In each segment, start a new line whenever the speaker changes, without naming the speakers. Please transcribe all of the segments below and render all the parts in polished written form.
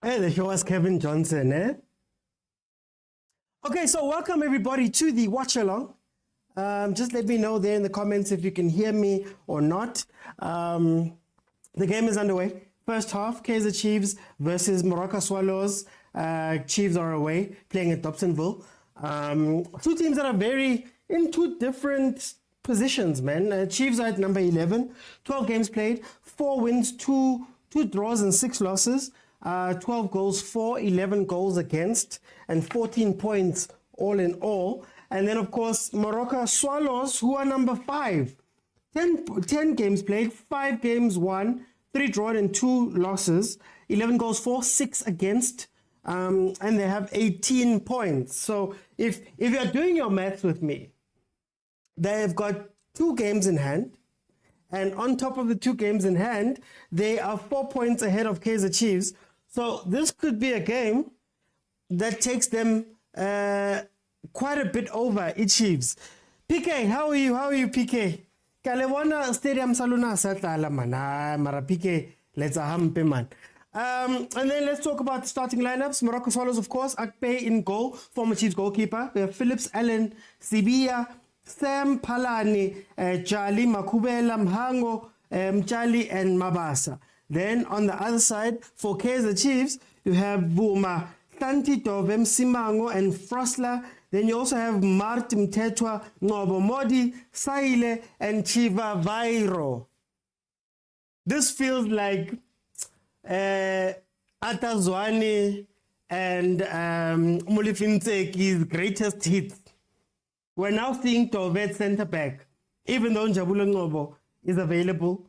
Hey, the show was Kevin Johnson, eh? Okay, so welcome everybody to the Watchalong. Just let me know there in the comments if you can hear me or not. The game is underway. First half, Kaizer Chiefs versus Moroka Swallows. Chiefs are away, playing at Dobsonville. Two teams that are very in two different positions, man. Chiefs are at number 11, 12 games played, 4 wins, two draws and 6 losses. 12 goals for, 11 goals against, and 14 points all in all. And then, of course, Moroka Swallows, who are number 5. 10 games played, 5 games won, 3 drawn and 2 losses, 11 goals for, 6 against, and they have 18 points. So if you're doing your maths with me, they've got 2 games in hand. And on top of the 2 games in hand, they are 4 points ahead of Kaizer Chiefs. So this could be a game that takes them quite a bit over Chiefs. PK, how are you? How are you, PK? Kalewona Stadium Saluna Satala man. Mara PK, let's hampe man. And then let's talk about the starting lineups. Moroka Swallows, of course. Akpe in goal, former Chiefs goalkeeper. We have Phillips, Allen, Sibia, Sam Palani, Jali, Makubela, Mhango, Mjali, and Mabasa. Then on the other side, for Kaizer Chiefs, you have Buma, Tanti Tovem, Simango, and Frosla. Then you also have Mart Mtetwa, Nobo Modi, Saile, and Chiva Vairo. This feels like Atazwani and Mulifinteki's greatest hits. We're now seeing Tove centre back, even though Njabulo Ngobo is available,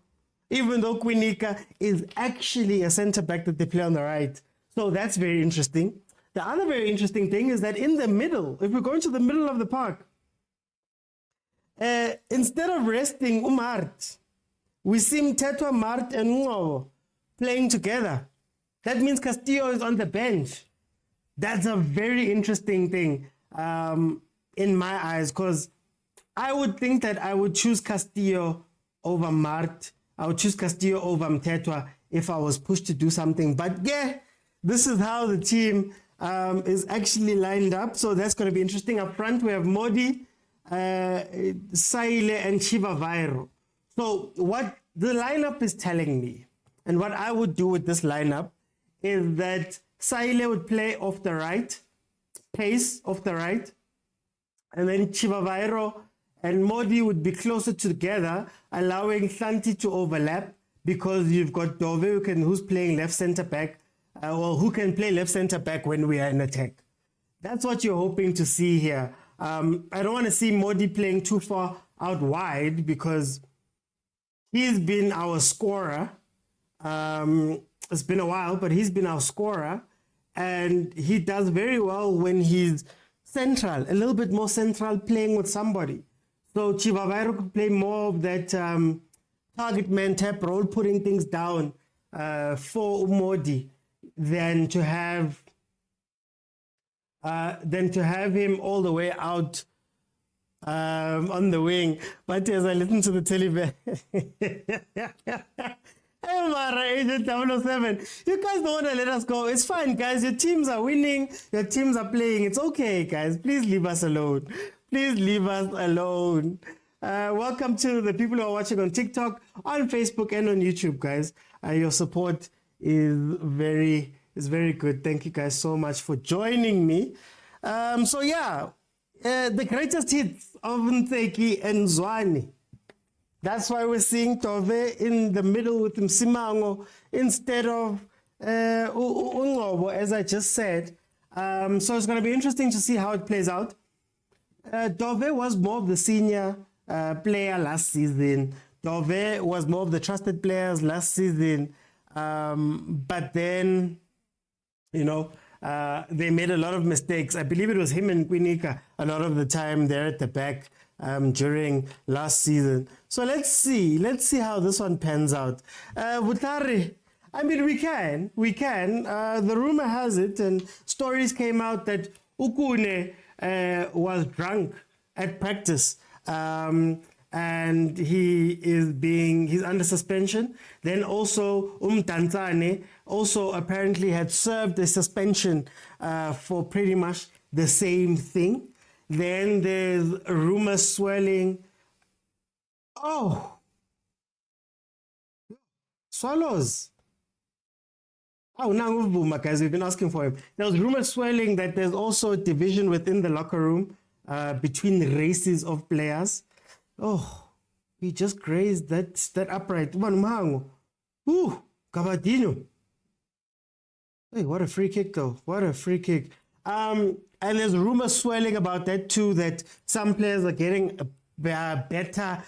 even though Kwinika is actually a centre back that they play on the right. So that's very interesting. The other very interesting thing is that in the middle, if we're going to the middle of the park, instead of resting Umart, we see Mtetwa, Mart, and Ngobo playing together. That means Castillo is on the bench. That's a very interesting thing. In my eyes, because I would think that I would choose Castillo over Mart. I would choose Castillo over Mtetwa if I was pushed to do something. But yeah, this is how the team is actually lined up. So that's going to be interesting. Up front, we have Modi, Saile, and Chiva Vairo. So what the lineup is telling me, and what I would do with this lineup, is that Saile would play off the right, pace off the right, and then Chivavairo and Modi would be closer together, allowing Santi to overlap, because you've got Dove who's playing left centre back, who can play left centre back when we are in attack. That's what you're hoping to see here. I don't want to see Modi playing too far out wide, because he's been our scorer. It's been a while, but he's been our scorer, and he does very well when he's central, a little bit more central, playing with somebody. So Chivavairo could play more of that target man type role, putting things down for Umodi, than to have him all the way out on the wing. But as I listen to the television, hey, Mara, Agent 007, you guys don't want to let us go. It's fine, guys. Your teams are winning. Your teams are playing. It's okay, guys. Please leave us alone. Please leave us alone. Welcome to the people who are watching on TikTok, on Facebook, and on YouTube, guys. Your support is very good. Thank you guys so much for joining me. So yeah, the greatest hits of Nteki and Zwane. That's why we're seeing Tove in the middle with Msimango instead of Ungobo, as I just said. So it's going to be interesting to see how it plays out. Dove was more of the senior player last season. Dove was more of the trusted players last season. But then, you know, they made a lot of mistakes. I believe it was him and Kwinika a lot of the time there at the back during last season. So let's see how this one pans out. Butari, I mean, we can. The rumor has it, and stories came out that Ukune was drunk at practice. and he's under suspension. Then also Tanzane also apparently had served a suspension for pretty much the same thing. Then there's rumors swirling. Oh, Swallows. Oh, now Buma, guys, we've been asking for him. There was rumors swirling that there's also a division within the locker room between the races of players. Oh, he just grazed that upright. Ooh, Cavadino. Hey, what a free kick, though. What a free kick. And there's rumors swirling about that, too, that some players are getting better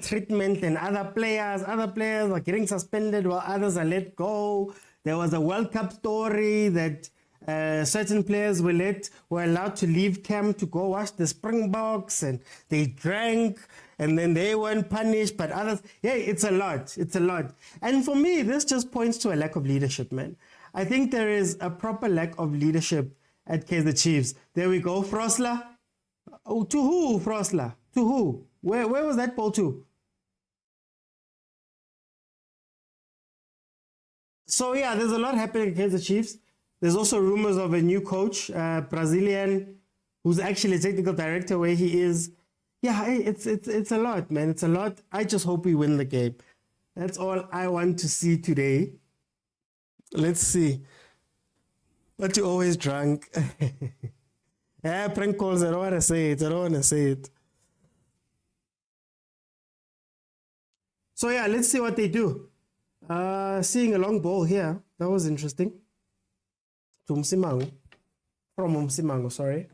treatment than other players. Other players are getting suspended while others are let go. There was a World Cup story that certain players were allowed to leave camp to go watch the Springboks, and they drank, and then they weren't punished, but others, yeah, it's a lot. It's a lot. And for me, this just points to a lack of leadership, man. I think there is a proper lack of leadership at Kaizer Chiefs. There we go, Frosler. Oh, to who, Frosler? To who? Where was that ball to? So yeah, there's a lot happening against the Chiefs. There's also rumors of a new coach, Brazilian, who's actually a technical director where he is. Yeah, it's a lot, man. It's a lot. I just hope we win the game. That's all I want to see today. Let's see. But you always drunk. Yeah, prank calls. I don't want to say it. I don't want to say it. So yeah, let's see what they do. Seeing a long ball here. That was interesting. To Msimango. From Msimango, sorry.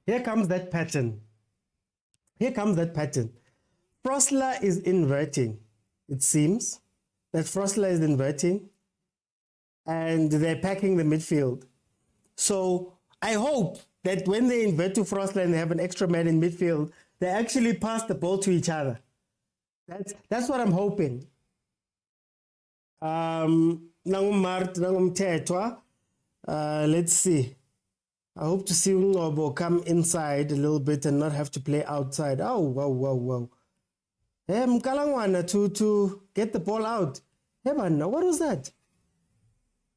Here comes that pattern. Here comes that pattern. Frosler is inverting. It seems that Frosler is inverting. And they're packing the midfield. So I hope that when they invert to Frosler and they have an extra man in midfield, they actually pass the ball to each other. That's what I'm hoping. Let's see. I hope to see Ungobo come inside a little bit and not have to play outside. Oh, wow. Hey, Mkalangwana to get the ball out. Hey, man, what was that?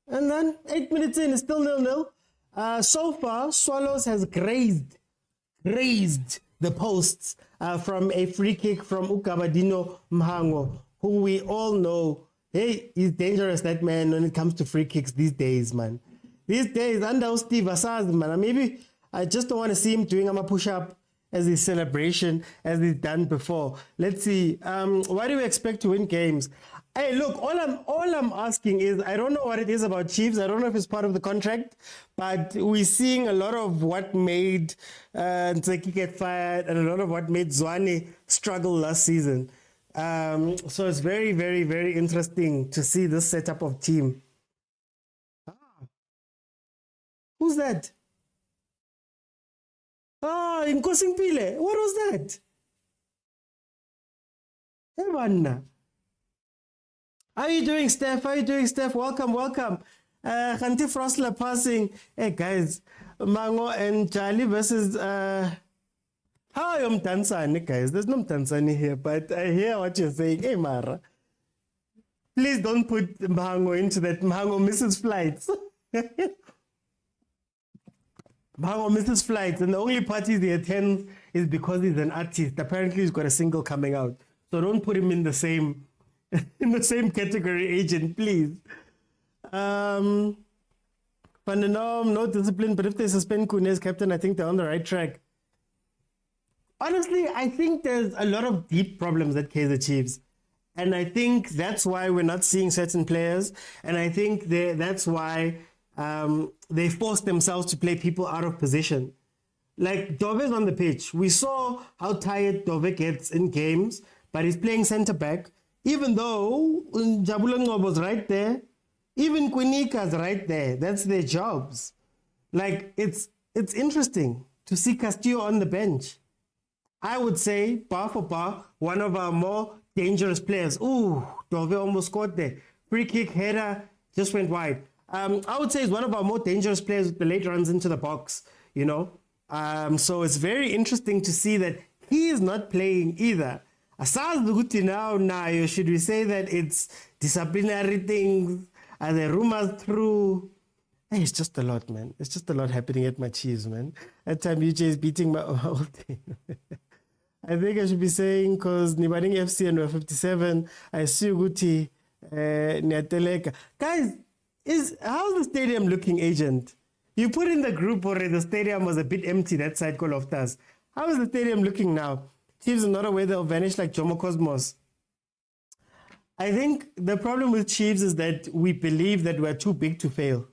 And then 8 minutes in, it's still 0-0. So far, Swallows has grazed the posts from a free kick from Ukabadino Mhango, who we all know, hey, he's dangerous, that man, when it comes to free kicks these days, man. These days, under Steve Asaz, man, maybe I just don't want to see him doing a push-up as his celebration, as he's done before. Let's see. Why do we expect to win games? Hey, look, all I'm asking is, I don't know what it is about Chiefs. I don't know if it's part of the contract, but we're seeing a lot of what made Ntseki get fired and a lot of what made Zwane struggle last season. So it's very, very, very interesting to see this setup of team. Who's that? Nkosi Mpile. What was that? Hey, man. How are you doing, Steph? How are you doing, Steph? Welcome. Khanti Frosler passing. Hey, guys. Mango and Charlie versus... How are you, Mtanzani, guys? There's no Mtanzani here, but I hear what you're saying. Hey, Mara. Please don't put Mango into that. Mango misses flights. Mango misses flights, and the only parties he attends is because he's an artist. Apparently, he's got a single coming out. So don't put him in the same... in the same category, agent, please. No discipline, but if they suspend Kune as captain, I think they're on the right track. Honestly, I think there's a lot of deep problems at Kaizer Chiefs. And I think that's why we're not seeing certain players. And I think that's why they force themselves to play people out of position. Like, Dove's on the pitch. We saw how tired Dove gets in games, but he's playing centre-back. Even though Jabulongo was right there, even Quinika's right there. That's their jobs. Like, it's interesting to see Castillo on the bench. I would say, bar for bar, one of our more dangerous players. Ooh, Dove almost scored there. Free kick, header, just went wide. I would say he's one of our more dangerous players with the late runs into the box, you know. So it's very interesting to see that he is not playing either. Aside now, should we say that it's disciplinary things? Are the rumors true? Hey, it's just a lot, man. It's just a lot happening at my Chiefs, man. That time UJ is beating my old team. I think I should be saying because Nibaning FC and we're 57. I see Guti Niateleka. Guys, how's the stadium looking, agent? You put in the group already, the stadium was a bit empty that side Call of Stars. How is the stadium looking now? Chiefs are not aware they'll vanish like Jomo Cosmos. I think the problem with Chiefs is that we believe that we're too big to fail.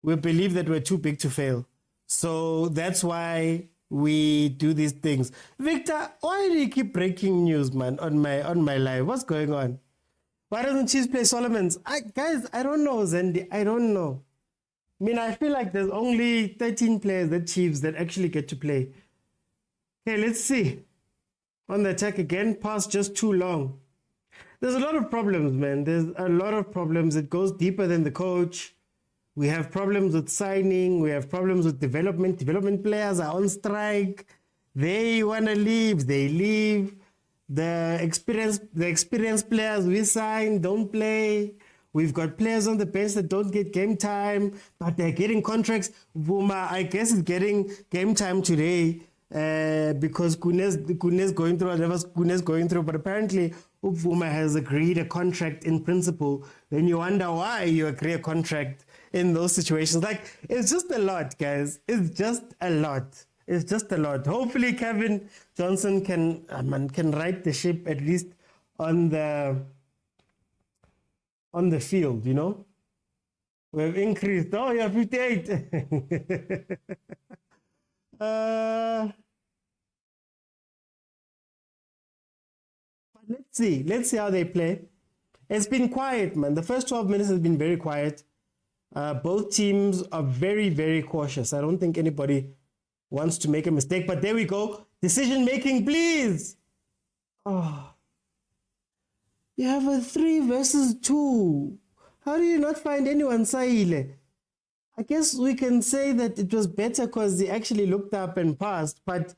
We believe that we're too big to fail. So that's why we do these things. Victor, why do you keep breaking news, man, on my live? What's going on? Why doesn't Chiefs play Solomons? Guys, I don't know, Zendi. I don't know. I mean, I feel like there's only 13 players that Chiefs that actually get to play. Okay, let's see. On the attack again, pass just too long. There's a lot of problems, man. There's a lot of problems. It goes deeper than the coach. We have problems with signing. We have problems with development. Development players are on strike. They want to leave. They leave. The experienced players we sign don't play. We've got players on the bench that don't get game time, but they're getting contracts. Vuma, I guess, is getting game time today because Kune's going through whatever Kune's going through. But apparently, Vuma has agreed a contract in principle. Then you wonder why you agree a contract in those situations. Like, it's just a lot, guys. It's just a lot. It's just a lot. Hopefully, Kevin Johnson can right the ship at least on the field, you know. We've increased. Oh, you're 58. But let's see how they play. It's been quiet, man. The first 12 minutes has been very quiet. Both teams are very, very cautious. I don't think anybody wants to make a mistake, but there we go. Decision making, please. Oh. You have a 3 versus 2. How do you not find anyone, Saile? I guess we can say that it was better because he actually looked up and passed, but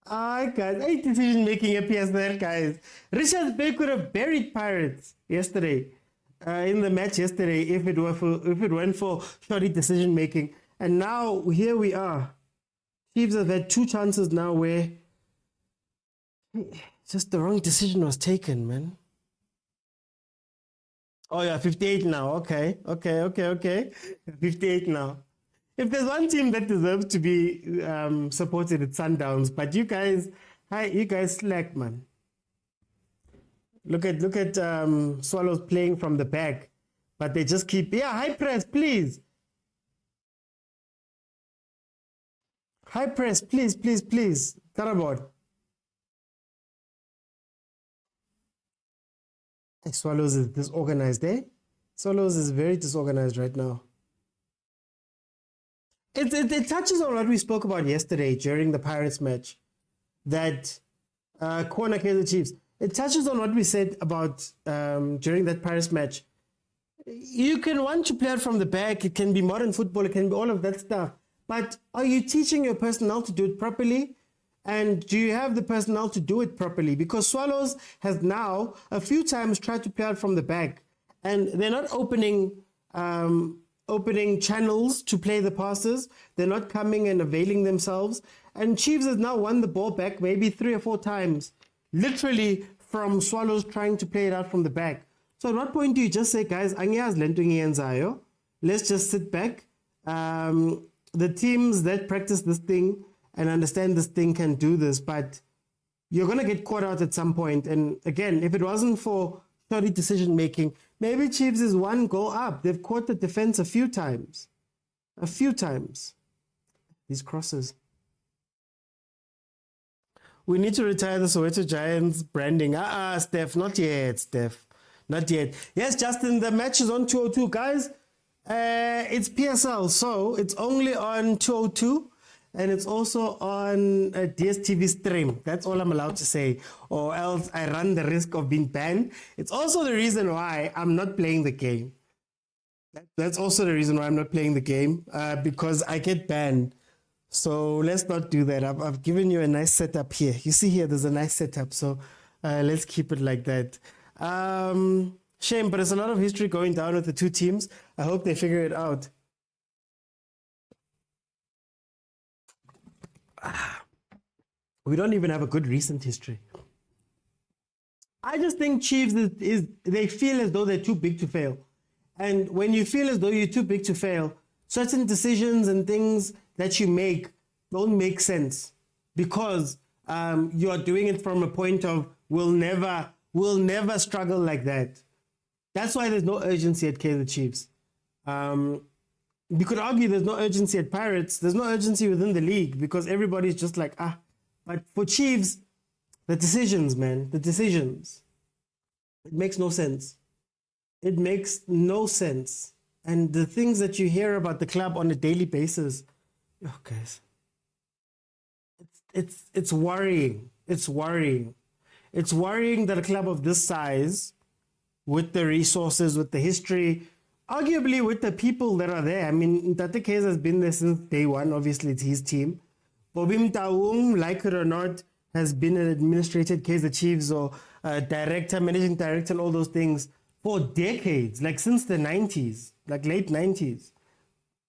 guys, 8 decision making at PSL, guys. Richard Bay could have buried Pirates yesterday, in the match yesterday, if it went for shoddy decision making. And now here we are. Chiefs have had 2 chances now where just the wrong decision was taken, man. Oh yeah, 58 now. Okay. 58 now. If there's one team that deserves to be supported, it's Sundowns. But you guys slack, man. Look at Swallows playing from the back, but they just keep high press, please. High press, please. Carabord. Swallows is disorganized, eh? Swallows is very disorganized right now. It touches on what we spoke about yesterday during the Pirates match, that corner Kaizer Chiefs. It touches on what we said about during that Pirates match. You can want to play it from the back. It can be modern football. It can be all of that stuff. But are you teaching your personnel to do it properly? And do you have the personnel to do it properly? Because Swallows has now a few times tried to play out from the back, and they're not opening channels to play the passes. They're not coming and availing themselves. And Chiefs has now won the ball back maybe 3 or 4 times, literally from Swallows trying to play it out from the back. So at what point do you just say, guys, let's just sit back. The teams that practice this thing and understand this thing can do this, but you're going to get caught out at some point. And again, if it wasn't for shoddy decision making, maybe Chiefs is 1 goal up. They've caught the defense a few times. These crosses. We need to retire the Soweto Giants branding. Steph, not yet, Steph. Not yet. Yes, Justin, the match is on 202. Guys, it's PSL, so it's only on 202. And it's also on a Dstv stream. That's all I'm allowed to say. Or else I run the risk of being banned. It's also the reason why I'm not playing the game. That's also the reason why I'm not playing the game. Because I get banned. So let's not do that. I've given you a nice setup here. You see here, there's a nice setup. So let's keep it like that. Shame, but there's a lot of history going down with the two teams. I hope they figure it out. We don't even have a good recent history. I just think Chiefs they feel as though they're too big to fail. And when you feel as though you're too big to fail, certain decisions and things that you make don't make sense because you are doing it from a point of we'll never struggle like that. That's why there's no urgency at Kaizer Chiefs. You could argue there's no urgency at Pirates. There's no urgency within the league because everybody's just like, But for Chiefs, the decisions, man, the decisions, it makes no sense. It makes no sense. And the things that you hear about the club on a daily basis, oh, guys, it's worrying. It's worrying. It's worrying that a club of this size, with the resources, with the history, arguably with the people that are there. I mean, Tate Kaizer has been there since day one. Obviously, it's his team. Bobim Taung, like it or not, has been an administrator at Kaizer Chiefs or director, managing director, and all those things for decades, like since the 90s, like late 90s.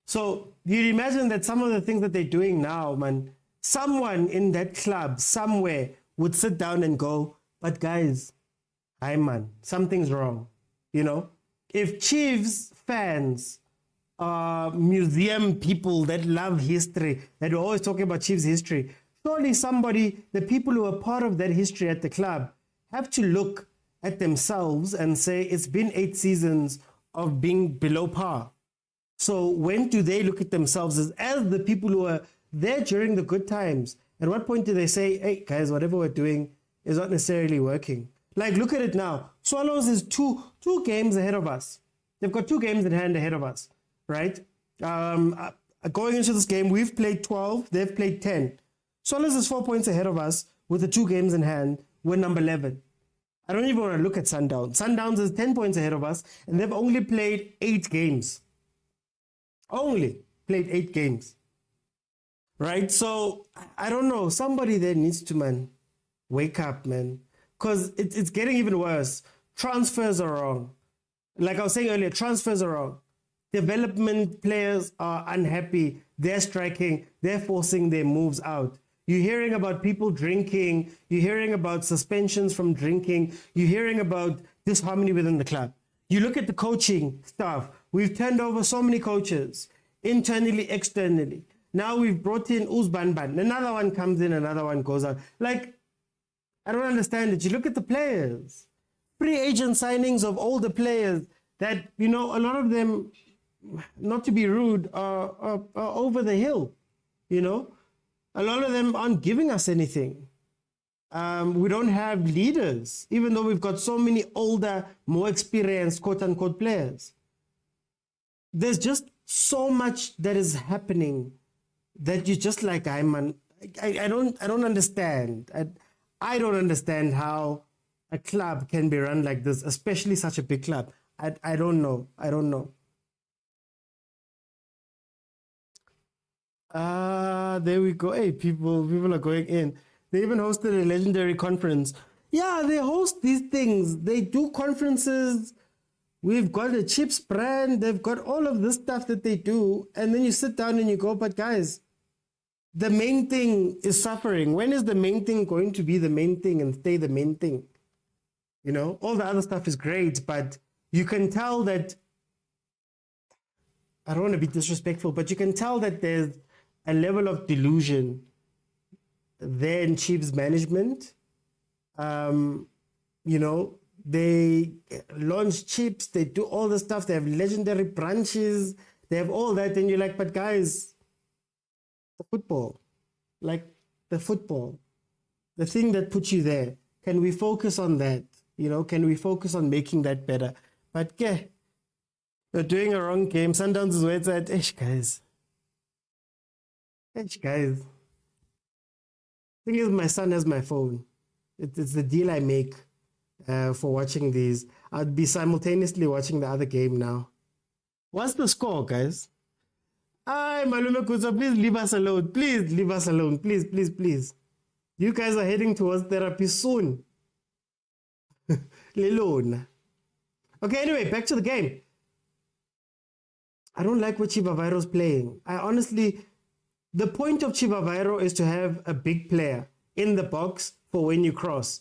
So you'd imagine that some of the things that they're doing now, man, someone in that club somewhere would sit down and go, but guys, hi man, something's wrong. You know, if Chiefs fans are museum people that love history, that are always talking about Chiefs history, surely somebody, the people who are part of that history at the club, have to look at themselves and say, it's been 8 seasons of being below par. So when do they look at themselves as the people who are there during the good times? At what point do they say, hey, guys, whatever we're doing is not necessarily working? Like, look at it now. Swallows is two games ahead of us. They've got 2 games in hand ahead of us, right? Going into this game, we've played 12. They've played 10. Swallows is 4 points ahead of us with the 2 games in hand. We're number 11. I don't even want to look at Sundowns. Sundowns is 10 points ahead of us, and they've only played 8 games. Only played 8 games. Right? So, I don't know. Somebody there needs to, man, wake up, man. Because it's getting even worse. Transfers are wrong. Like I was saying earlier, transfers are wrong. Development players are unhappy. They're striking. They're forcing their moves out. You're hearing about people drinking. You're hearing about suspensions from drinking. You're hearing about disharmony within the club. You look at the coaching staff. We've turned over so many coaches, internally, externally. Now we've brought in Uzbanban. Another one comes in, another one goes out. Like, I don't understand it. You look at the players. Free agent signings of older players that, you know, a lot of them, not to be rude, are over the hill, you know. A lot of them aren't giving us anything. We don't have leaders, even though we've got so many older, more experienced, quote-unquote, players. There's just so much that is happening that you're just like, I don't understand. I don't understand how a club can be run like this, especially such a big club. I don't know. I don't know. There we go. Hey, people are going in. They even hosted a legendary conference. Yeah, they host these things. They do conferences. We've got a chips brand. They've got all of this stuff that they do. And then you sit down and you go, but guys, the main thing is suffering. When is the main thing going to be the main thing and stay the main thing? You know, all the other stuff is great, but you can tell that, I don't want to be disrespectful, but you can tell that there's a level of delusion there in Chiefs management. You know, they launch chips, they do all the stuff, they have legendary branches, they have all that, and you're like, but guys, the football, like the football, the thing that puts you there, can we focus on that? You know, can we focus on making that better? But yeah, they're doing a wrong game. Sundowns is where it's at. Guys. Guys. Thing is, my son has my phone. It's the deal I make for watching these. I'd be simultaneously watching the other game now. What's the score, guys? Ay, Malume Kusa, please leave us alone. Please leave us alone. Please, please, please. You guys are heading towards therapy soon. Lelona. Okay, anyway, back to the game. I don't like what Chivavairo's playing. I honestly, the point of Chivavairo is to have a big player in the box for when you cross.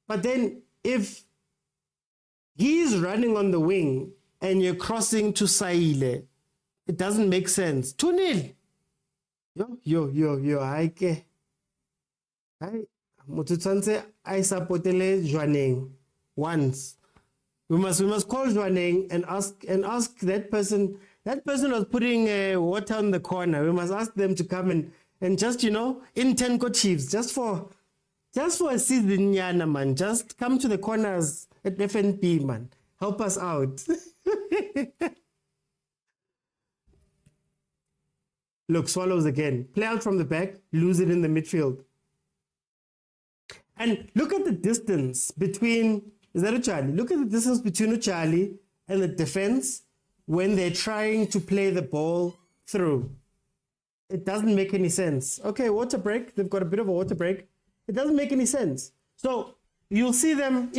But then if he's running on the wing and you're crossing to Saile, it doesn't make sense. 2-0. Yo, haike. Hai, motho tshwantse I supportele Jwaneng once. We must call Jwaneng and ask that person. That person was putting water on the corner. We must ask them to come and just, in 10 Chiefs, just for a season, yana, man. Just come to the corners at FNP, man. Help us out. Look, Swallows again. Play out from the back, lose it in the midfield. And look at the distance between, is that Uchali? Look at the distance between Uchali and the defense when they're trying to play the ball through. It doesn't make any sense. Okay, water break. They've got a bit of a water break. It doesn't make any sense. So you'll see them,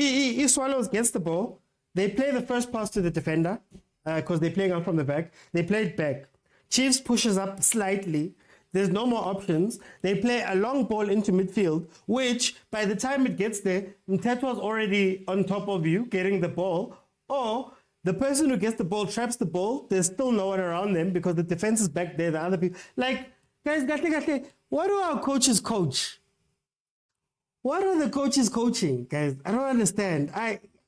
Swallows gets the ball. They play the first pass to the defender because they're playing out from the back. They play it back. Chiefs pushes up slightly. There's no more options. They play a long ball into midfield, which by the time it gets there, Mtetwa's already on top of you getting the ball, or the person who gets the ball traps the ball. There's still no one around them because the defense is back there. The other people, like, guys, what do our coaches coach? What are the coaches coaching, guys? I don't understand.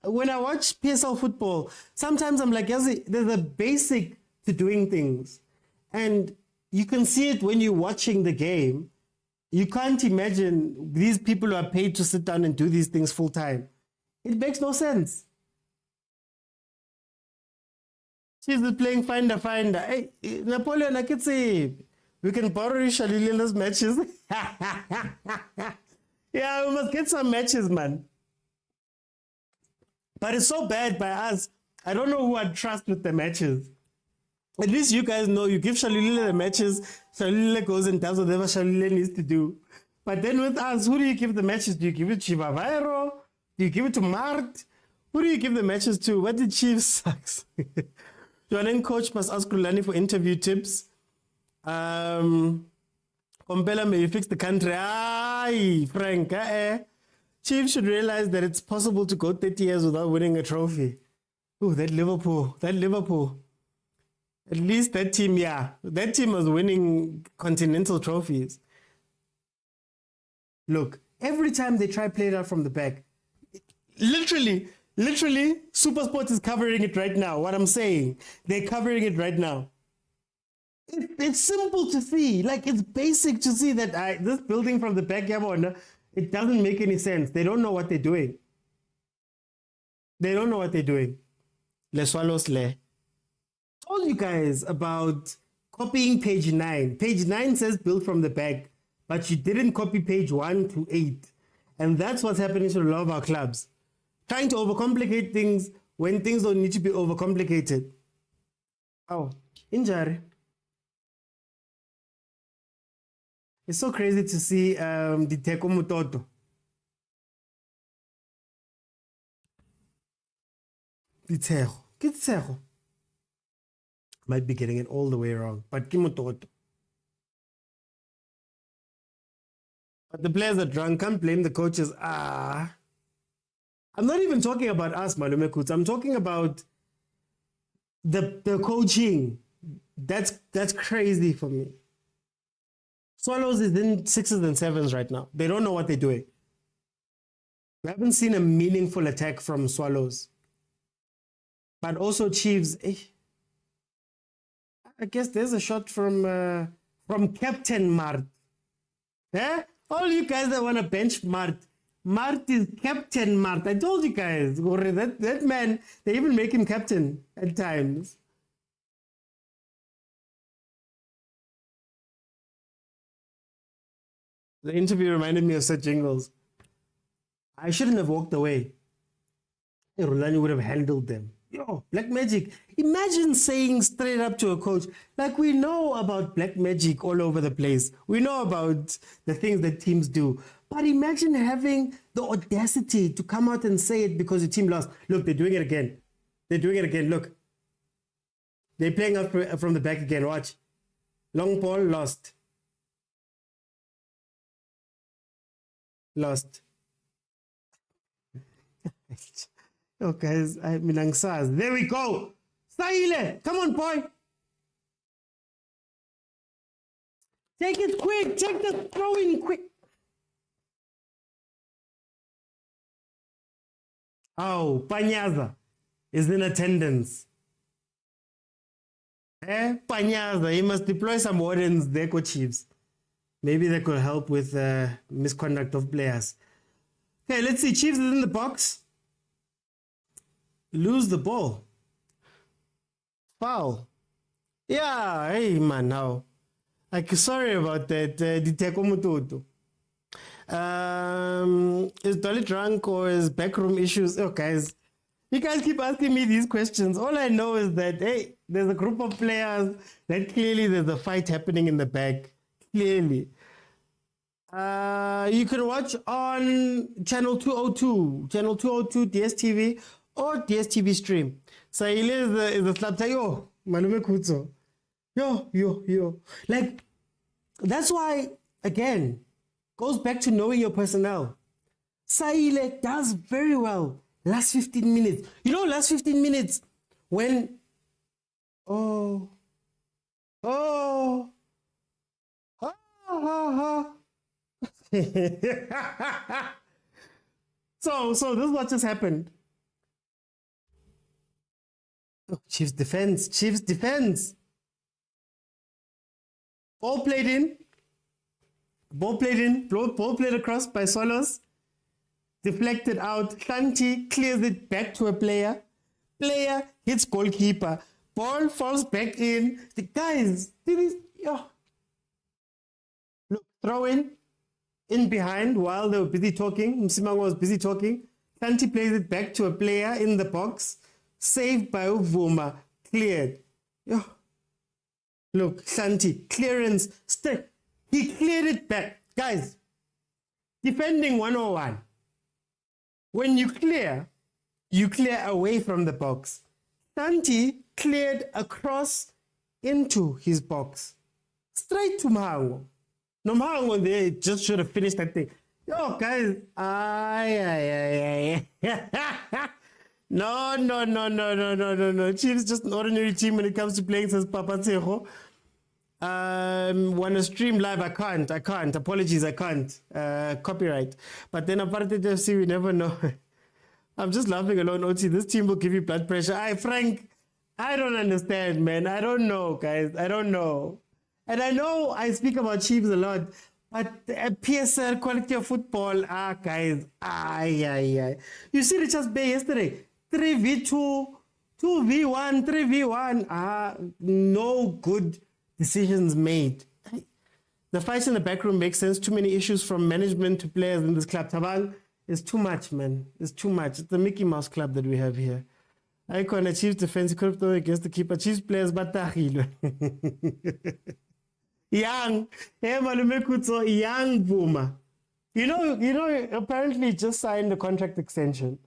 When I watch PSL football, sometimes I'm like, there's a basic to doing things. And you can see it when you're watching the game. You can't imagine these people who are paid to sit down and do these things full time. It makes no sense. She's playing finder. Hey, Napoleon, I can say we can borrow Shalilila's matches. Yeah, we must get some matches, man. But it's so bad by us. I don't know who I'd trust with the matches. At least you guys know you give Shalilila the matches, Shalilila goes and does whatever Shalilila needs to do. But then with us, who do you give the matches? Do you give it to Chivavairo? Do you give it to Mart? Who do you give the matches to? What did Chiefs sucks? Jwaneng coach must ask Kulani for interview tips. Kompela, may you fix the country? Aye, Frank. Chiefs should realize that it's possible to go 30 years without winning a trophy. Ooh, that Liverpool. At least that team, that team was winning continental trophies. Look, every time they try play it out from the back, literally, SuperSport is covering it right now. What I'm saying, they're covering it right now. It's simple to see. Like, it's basic to see that this building from the back, it doesn't make any sense. They don't know what they're doing. Les Swallows le. Told you guys about copying page 9. Page 9 says build from the back, but you didn't copy page 1 to 8. And that's what's happening to a lot of our clubs. Trying to overcomplicate things when things don't need to be overcomplicated. Oh, injury. It's so crazy to see the Teko Mutoto. The Teko. Might be getting it all the way wrong, but Kimototo. But the players are drunk. Can't blame the coaches. I'm not even talking about us, Malume Kuts. I'm talking about the coaching. That's crazy for me. Swallows is in 6s and 7s right now. They don't know what they're doing. We haven't seen a meaningful attack from Swallows. But also Chiefs. I guess there's a shot from Captain Mart. All you guys that want to bench Mart is Captain Mart. I told you guys, that man, they even make him captain at times. The interview reminded me of such jingles. I shouldn't have walked away. Rulani would have handled them. Yo, black magic. Imagine saying straight up to a coach, like we know about black magic all over the place. We know about the things that teams do. But imagine having the audacity to come out and say it because your team lost. Look, they're doing it again. They're doing it again. Look. They're playing up from the back again. Watch. Long ball, lost. Lost. Oh, guys, I mean, there we go. Saile, come on, boy. Take it quick. Take the throw in quick. Oh, Panyaza is in attendance. Panyaza, he must deploy some wardens there, coach Chiefs. Maybe that could help with misconduct of players. Okay, let's see. Chiefs is in the box. Lose the ball. Foul. Yeah, hey man, now. Sorry about that. Is Dolly drunk or is backroom issues? Oh, guys, you guys keep asking me these questions. All I know is that, hey, there's a group of players that clearly there's a fight happening in the back. Clearly. You can watch on channel 202 DSTV or DSTV stream. So he is the slap yo, malume kutso. Yo. Like, that's why, again, goes back to knowing your personnel. Saile does very well last 15 minutes. You know, last 15 minutes when, So this is what just happened. Oh, Chiefs defense. Ball played in. Ball played across by Solos. Deflected out. Shanti clears it back to a player. Player hits goalkeeper. Ball falls back in. The guys, look, throw in behind while they were busy talking. Msimango was busy talking. Shanti plays it back to a player in the box. Saved by Uvuma. Cleared. Look, Shanti, clearance. He cleared it back. Guys, defending 101. When you clear away from the box. Shanti cleared across into his box. Straight to Mahango. No, Mahango there just should have finished that thing. Yo, guys. No. Chiefs just an ordinary team when it comes to playing since Papa Tseho. Want to stream live? I can't. Apologies, I can't. Copyright. But then apart from FC, we never know. I'm just laughing alone, OT. This team will give you blood pressure. Frank, I don't understand, man. I don't know, guys. I don't know. And I know I speak about Chiefs a lot, but PSL, quality of football, guys. You see Richards Bay yesterday? 3v2, 2v1, 3v1. No good decisions made. The fight in the back room makes sense. Too many issues from management to players in this club. Tabang is too much, man. It's too much. It's the Mickey Mouse club that we have here. Icon achieves defense crypto against the keeper. Chiefs players, but young. Hey, malume kutso, young boomer. You know, apparently he just signed a contract extension.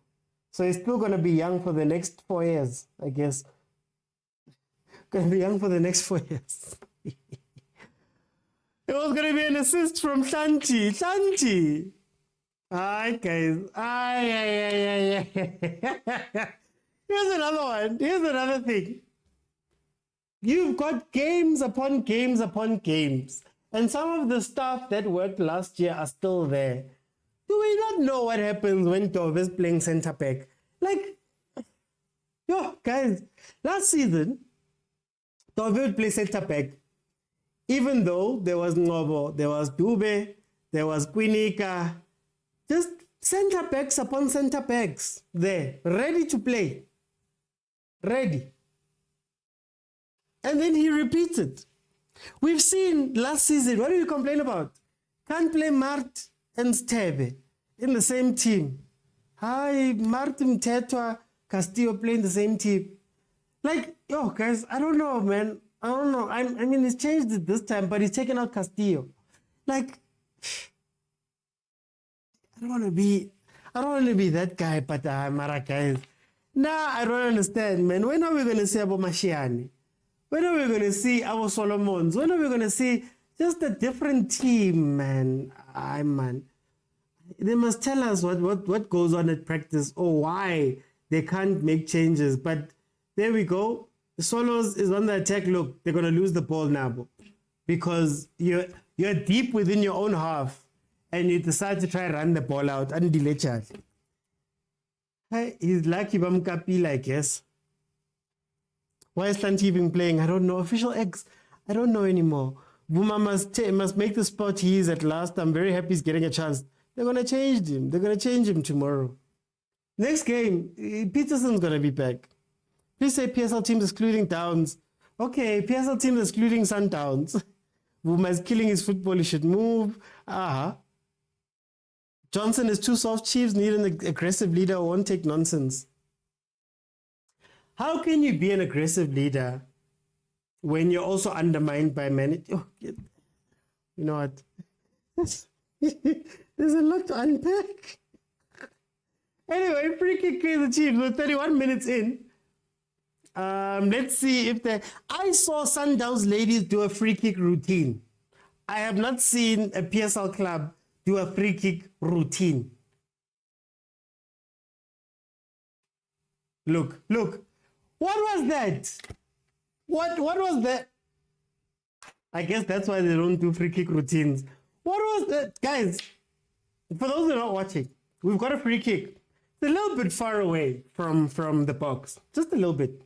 So he's still going to be young for the next 4 years, I guess. Going to be young for the next 4 years. It was going to be an assist from Shanti. Hi, guys. Here's another one. Here's another thing. You've got games upon games upon games. And some of the stuff that worked last year are still there. Do we not know what happens when Dove is playing centre back? Like, guys, last season, Dove would play centre back. Even though there was Ngobo, there was Dube, there was Quinika, just centre backs upon centre backs there, ready to play. Ready. And then he repeats it. We've seen last season, what do you complain about? Can't play Mart and Stebe in the same team. Hi, Mart Mtetwa Castillo playing the same team. Like, yo, guys, I don't know, man. I don't know. I mean, he's changed it this time, but he's taken out Castillo. Like, I don't want to be that guy, but Mara guys. Nah, I don't understand, man. When are we going to see Abu Mashiani? When are we going to see our Solomons? When are we going to see just a different team, man? Man. They must tell us what goes on at practice or why they can't make changes. But there we go. The Solos is on the attack. Look, they're going to lose the ball now because you're deep within your own half and you decide to try and run the ball out and delay charge. Hey, he's lucky Bamkapila, I guess. Why is Santi even playing? I don't know. Official X, I don't know anymore. Buma must make the spot he is at last. I'm very happy he's getting a chance. They're going to change him. They're going to change him tomorrow. Next game, Peterson's going to be back. Please say PSL teams excluding Downs. Okay, PSL teams excluding Sundowns. Buma is killing his football. He should move. Johnson is too soft. Chiefs need an aggressive leader who won't take nonsense. How can you be an aggressive leader when you're also undermined by many? Oh, you know what? There's a lot to unpack. Anyway, free kick Kaizer Chiefs. We're 31 minutes in. Let's see if I saw Sundowns ladies do a free kick routine. I have not seen a PSL club do a free kick routine. Look. What was that? What was that? I guess that's why they don't do free kick routines. What was that? Guys, for those who are not watching, we've got a free kick. It's a little bit far away from the box. Just a little bit.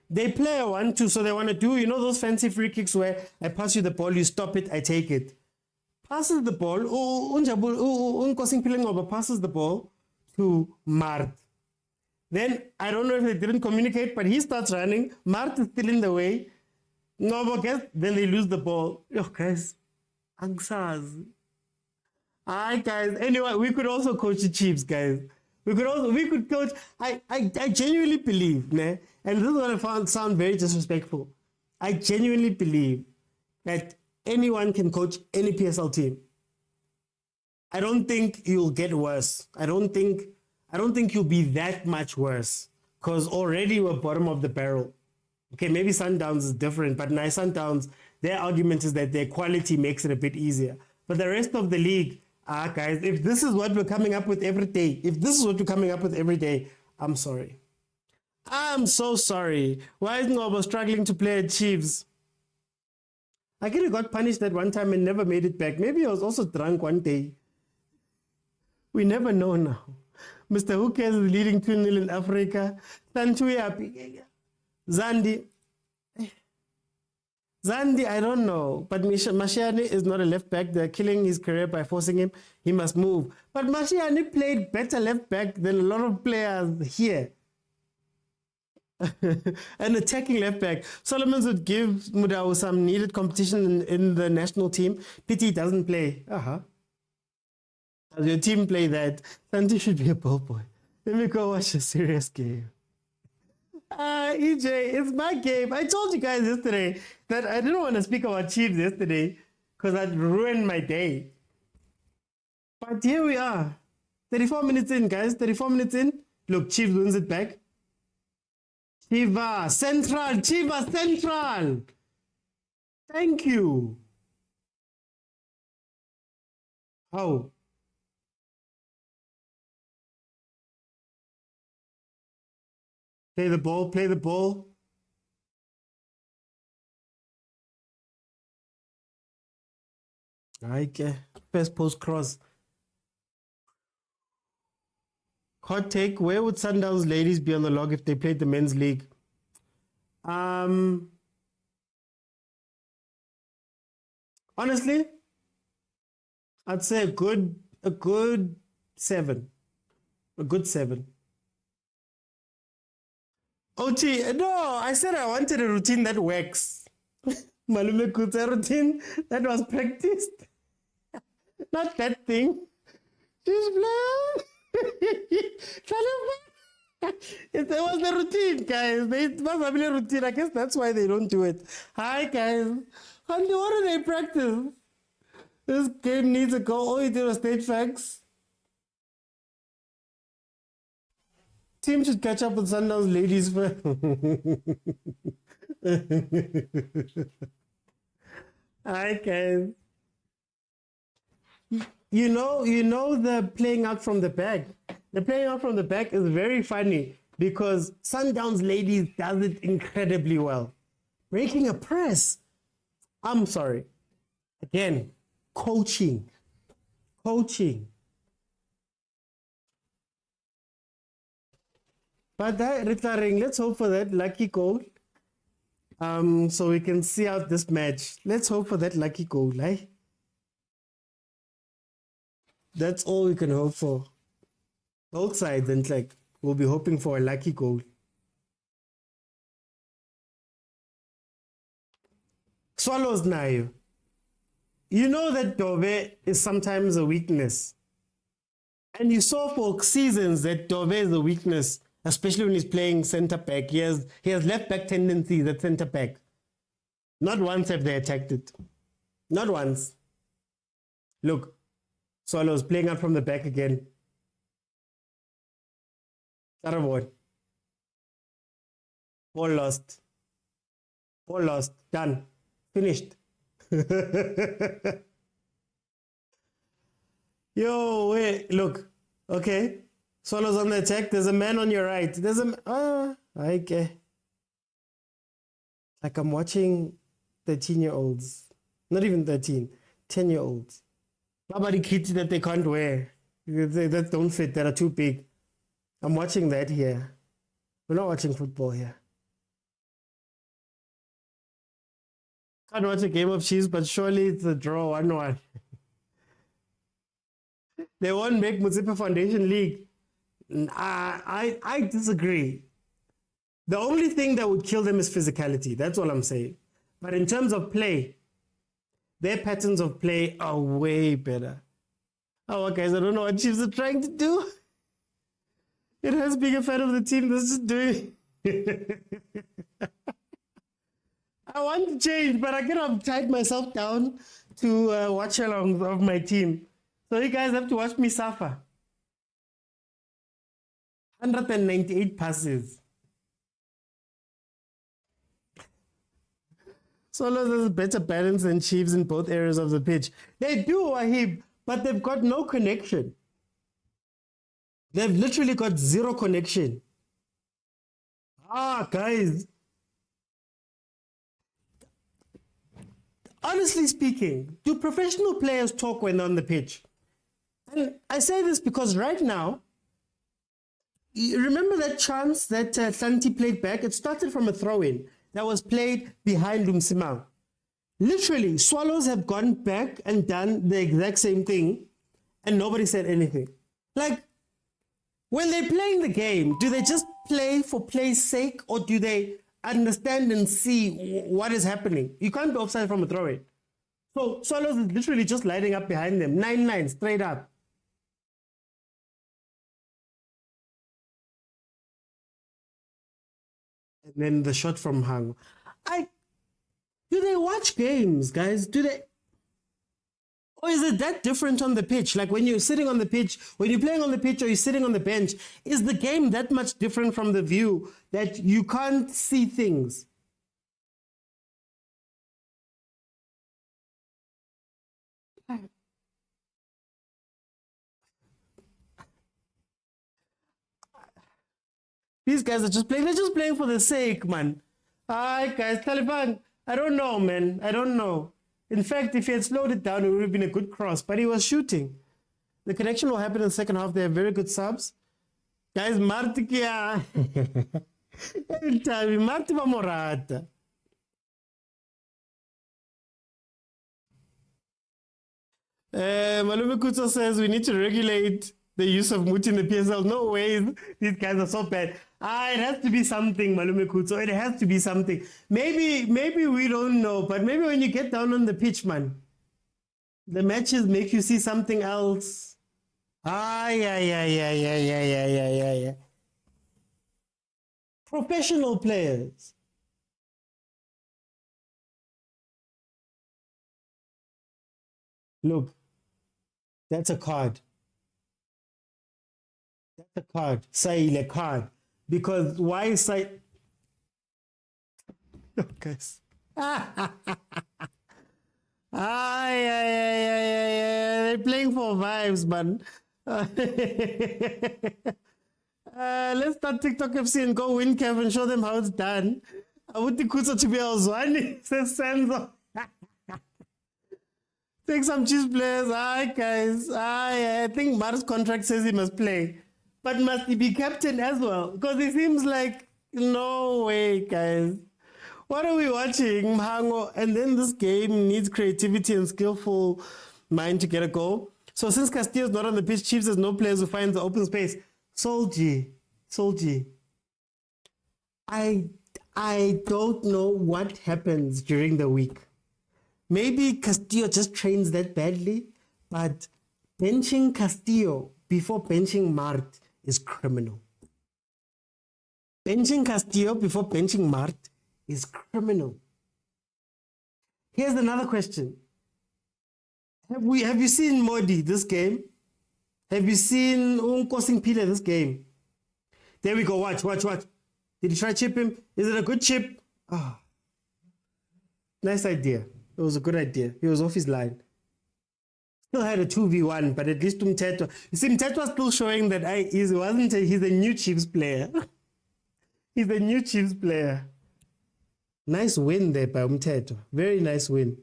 They play a 1-2, so they want to do, those fancy free kicks where I pass you the ball, you stop it, I take it. Passes the ball, passes the ball to Mart. Then, I don't know if they didn't communicate, but he starts running. Mart is still in the way. Then they lose the ball. Yo, guys. Angsaz. Alright, guys. Anyway, we could also coach the Chiefs, guys. We could coach. I genuinely believe, and this is going to sound very disrespectful. I genuinely believe that anyone can coach any PSL team. I don't think you'll get worse. I don't think you'll be that much worse because already we're bottom of the barrel. Okay, maybe Sundowns is different, but now Sundowns, their argument is that their quality makes it a bit easier. But the rest of the league, guys, if this is what we're coming up with every day, I'm sorry. I'm so sorry. Why is Ngobo struggling to play at Chiefs? I could have got punished that one time and never made it back. Maybe I was also drunk one day. We never know now. Mr. Who Cares is leading 2-0 in Africa. Zandi, I don't know. But Mashiani is not a left back. They're killing his career by forcing him. He must move. But Mashiani played better left back than a lot of players here. An attacking left back. Solomons would give Mudau some needed competition in the national team. Pity doesn't play. Does your team play that? Santi should be a ball boy. Let me go watch a serious game. EJ, it's my game. I told you guys yesterday that I didn't want to speak about Chiefs yesterday because I'd ruined my day. But here we are. 34 minutes in, guys. 34 minutes in. Look, Chiefs wins it back. Chiva Central. Thank you. How? Play the ball. Okay. Best post cross. Hot take, where would Sundowns ladies be on the log if they played the men's league? Honestly, I'd say a good 7. A good 7. OT, no, I said I wanted a routine that works. Malume Kutsa routine that was practiced. Not that thing. Just play. It was the routine, guys. They must have been a routine. I guess that's why they don't do it. Hi, guys. What do they practice? This game needs a goal. All you did was state facts. Team should catch up with Sundowns ladies first. Hi, guys. You know the playing out from the back. The playing out from the back is very funny because Sundowns ladies does it incredibly well. Breaking a press. I'm sorry. Again, coaching. But that retiring, let's hope for that lucky goal. So we can see out this match. Let's hope for that lucky goal, eh? That's all we can hope for. Both sides, and like we'll be hoping for a lucky goal. Swallows now. You know that Dove is sometimes a weakness. And you saw for seasons that Dove is a weakness, especially when he's playing centre back. He has left back tendencies at centre back. Not once have they attacked it. Not once. Look, Swallows playing out from the back again. Ball lost. Ball lost. Done. Finished. Yo, wait, look. Okay. Swallows on the attack. There's a man on your right. There's a... okay. Like I'm watching 13-year-olds. Not even 13. 10-year-olds. Nobody kids that they can't wear. That don't fit. That are too big. I'm watching that here. We're not watching football here. Can't watch a game of cheese, but surely it's a draw 1-1. They won't make Muzipa Foundation League. I disagree. The only thing that would kill them is physicality. That's all I'm saying. But in terms of play, their patterns of play are way better. Oh, guys, I don't know what Chiefs are trying to do. It has being a fan of the team that's just doing. I want to change, but I cannot tied myself down to watch-alongs of my team. So you guys have to watch me suffer. 198 passes. Swallows has better balance than Chiefs in both areas of the pitch. They do, Wahib, but they've got no connection. They've literally got zero connection. Guys. Honestly speaking, do professional players talk when they're on the pitch? And I say this because right now, you remember that chance that Santi played back? It started from a throw-in that was played behind Umsimang. Literally, Swallows have gone back and done the exact same thing, and nobody said anything. Like, when they're playing the game, do they just play for play's sake, or do they understand and see what is happening? You can't be offside from a throw-in. So Swallows is literally just lining up behind them. 9-9, straight up. And then the shot from Hang. Do they watch games, guys? Do they? Or is it that different on the pitch? Like when you're sitting on the pitch, when you're playing on the pitch or you're sitting on the bench, is the game that much different from the view that you can't see things? These guys are just playing. They're just playing for the sake, man. Alright, guys. Taliban, I don't know, man. I don't know. In fact, if he had slowed it down, it would have been a good cross. But he was shooting. The connection will happen in the second half. They have very good subs. Guys, Marti kia. Marti va morata. Malume Kuto says we need to regulate the use of Muti in the PSL. No ways. These guys are so bad. It has to be something, Malume Kuto. It has to be something. Maybe we don't know, but maybe when you get down on the pitch, man, the matches make you see something else. Yeah. Professional players. Look, that's a card. That's a card. Say a card. Because why say... Okay. Ay, ay, ay, ay, ay, ay. They're playing for vibes, man. Let's start TikTok FC and go win Kev and show them how it's done. I would think Kusa to be Alzwani. Says Senzo. Take some cheese players. Hi, guys. I think Mar's contract says he must play. But must he be captain as well? Because it seems like, no way, guys. What are we watching, Mhango? And then this game needs creativity and skillful mind to get a goal. So since Castillo's not on the pitch, Chiefs has no players who find the open space. Solji, I don't know what happens during the week. Maybe Castillo just trains that badly, but benching Castillo before benching Mart is criminal. Benching Castillo before benching Mart is criminal. Here's another question. Have you seen Modi this game? Have you seen Unkosing Pile this game? There we go. Watch. Did he try chip him? Is it a good chip? Oh. Nice idea. It was a good idea. He was off his line. Still had a 2v1, but at least Umteto. You see, Umteto still showing that he's a new Chiefs player. He's a new Chiefs player. Nice win there by Umteto. Very nice win.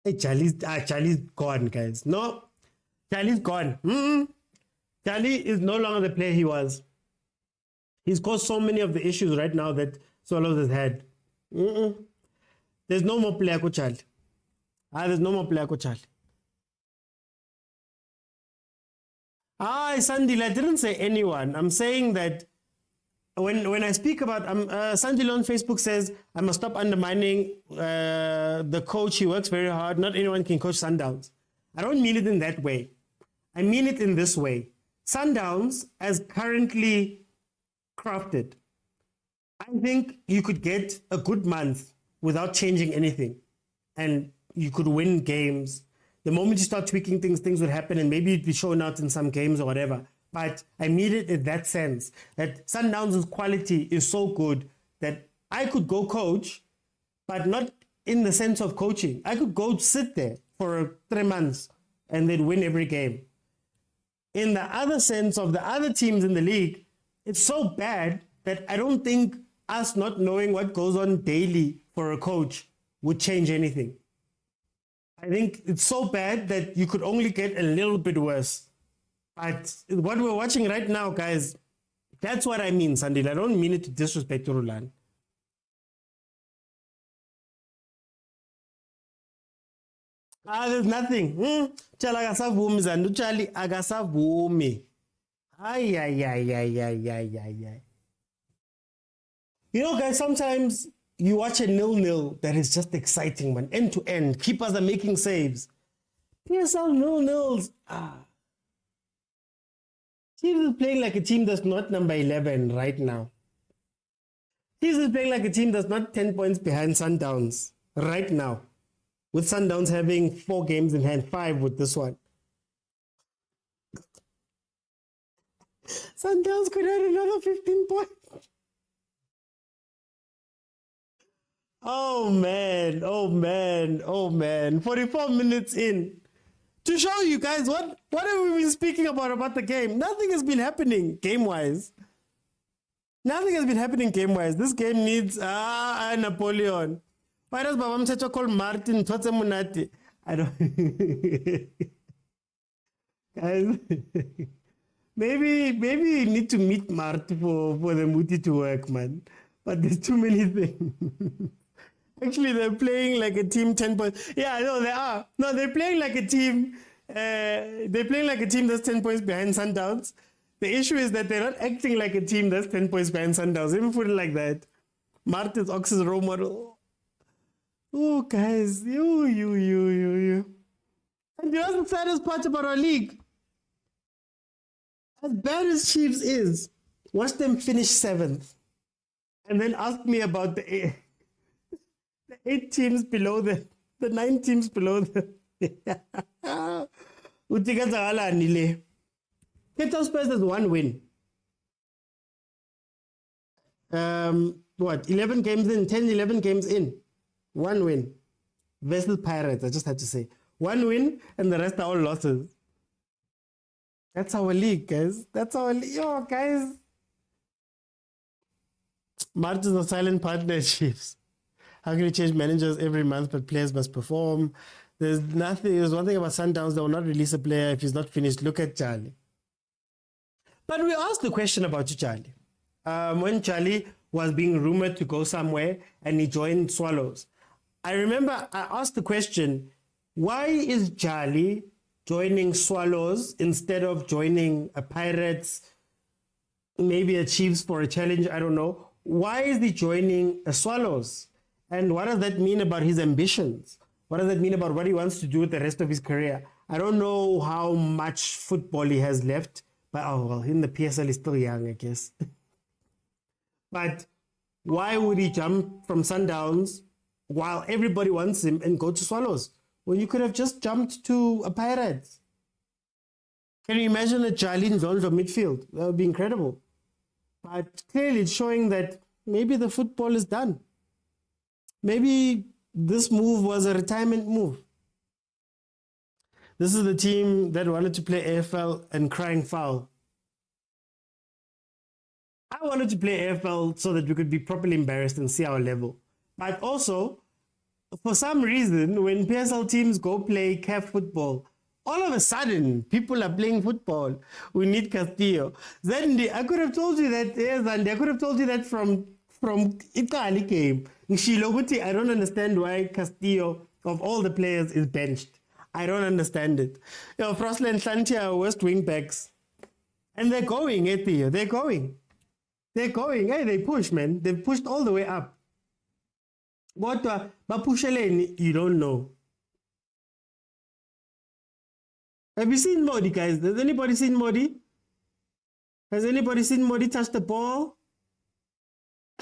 Hey, Charlie's gone, guys. No, Charlie's gone. Charlie is no longer the player he was. He's caused so many of the issues right now that Swallows has had. There's no more player ko Charlie. There's no more player ko Charlie. Sandil, I didn't say anyone. I'm saying that when I speak about Sandil on Facebook says I must stop undermining the coach. He works very hard. Not anyone can coach Sundowns. I don't mean it in that way. I mean it in this way. Sundowns, as currently crafted, I think you could get a good month without changing anything, and you could win games. The moment you start tweaking things, things would happen, and maybe you'd be shown out in some games or whatever. But I mean it in that sense, that Sundowns' quality is so good that I could go coach, but not in the sense of coaching. I could go sit there for 3 months and then win every game. In the other sense of the other teams in the league, it's so bad that I don't think us not knowing what goes on daily for a coach would change anything. I think it's so bad that you could only get a little bit worse. But what we're watching right now, guys, that's what I mean, Sandil. I don't mean it to disrespect Rulan. There's nothing. Charlie agasavumi, Zandu. Charlie agasavumi. Ay. You know, guys, sometimes you watch a 0-0 that is just exciting, man. End to end. Keepers are making saves. PSL 0-0s. Chiefs is playing like a team that's not number 11 right now. Chiefs is playing like a team that's not 10 points behind Sundowns right now. With Sundowns having 4 games in hand, 5 with this one. Sundowns could add another 15 points. Oh man. 44 minutes in. To show you guys what have we been speaking about the game. Nothing has been happening game-wise. This game needs Napoleon. Why does Baba Mteto call Martin Totse Munati? I don't guys. Maybe you need to meet Mart for the Muti to work, man. But there's too many things. Actually, they're playing like a team 10 points. Yeah, no, they are. No, they're playing like a team. They're playing like a team that's 10 points behind Sundowns. The issue is that they're not acting like a team that's 10 points behind Sundowns. Let me put it like that. Mart is Ox's role model. Oh, guys. You. And you know the saddest part about our league? As bad as Chiefs is, watch them finish 7th. and then ask me about the 8 teams below the 9 teams below the. Cape Town Spurs has 1 win. What, 11 games in, 10, 11 games in. 1 win. Versus Pirates, I just had to say. 1 win, and the rest are all losses. That's our league, guys. That's our league. Yo, guys. Margins of silent partnerships. How can you change managers every month, but players must perform? There's nothing. There's one thing about Sundowns. They will not release a player if he's not finished. Look at Charlie. But we asked the question about you, Charlie. When Charlie was being rumored to go somewhere and he joined Swallows. I remember I asked the question, why is Charlie joining Swallows instead of joining a Pirates, maybe a Chiefs for a challenge? I don't know. Why is he joining a Swallows? And what does that mean about his ambitions? What does that mean about what he wants to do with the rest of his career? I don't know how much football he has left, but oh well, in the PSL he's still young, I guess. But why would he jump from Sundowns while everybody wants him and go to Swallows when you could have just jumped to a Pirates? Can you imagine a Charlie Ndlondlo midfield? That would be incredible. But clearly it's showing that maybe the football is done. Maybe this move was a retirement move. This is the team that wanted to play AFL and crying foul. I wanted to play AFL so that we could be properly embarrassed and see our level. But also, for some reason, when PSL teams go play CAF football, all of a sudden, people are playing football. We need Castillo. Then I could have told you that, yes, and I could have told you that from Italy game. I don't understand why Castillo, of all the players, is benched. I don't understand it. You know, Frostley and Shanti are West wing backs. And they're going, Theo. They're going. They're going. Hey, they push, man. They've pushed all the way up. What? But you don't know. Have you seen Modi, guys? Has anybody seen Modi? Has anybody seen Modi touch the ball?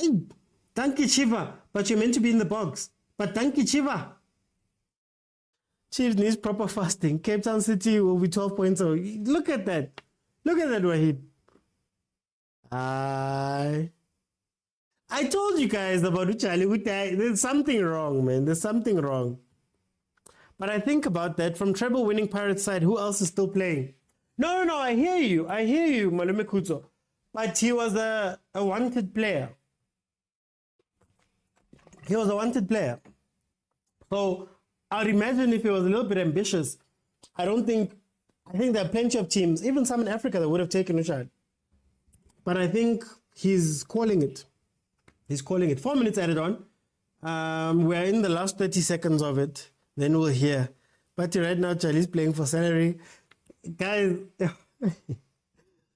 Hey, thank you, Chiva. But you're meant to be in the box. But thank you, Chiva. Chiefs needs proper fasting. Cape Town City will be 12 points. Look at that. Look at that, Wahid. I told you guys about Uchali. There's something wrong, man. There's something wrong. But I think about that. From treble winning Pirates side, who else is still playing? No, I hear you. Malume Kuzo. But he was a wanted player. He was a wanted player. So I'd imagine if he was a little bit ambitious, I think there are plenty of teams, even some in Africa, that would have taken Uchali. But I think he's calling it. He's calling it. 4 minutes added on. We're in the last 30 seconds of it. Then we'll hear. But right now, Charlie's playing for salary. Guys,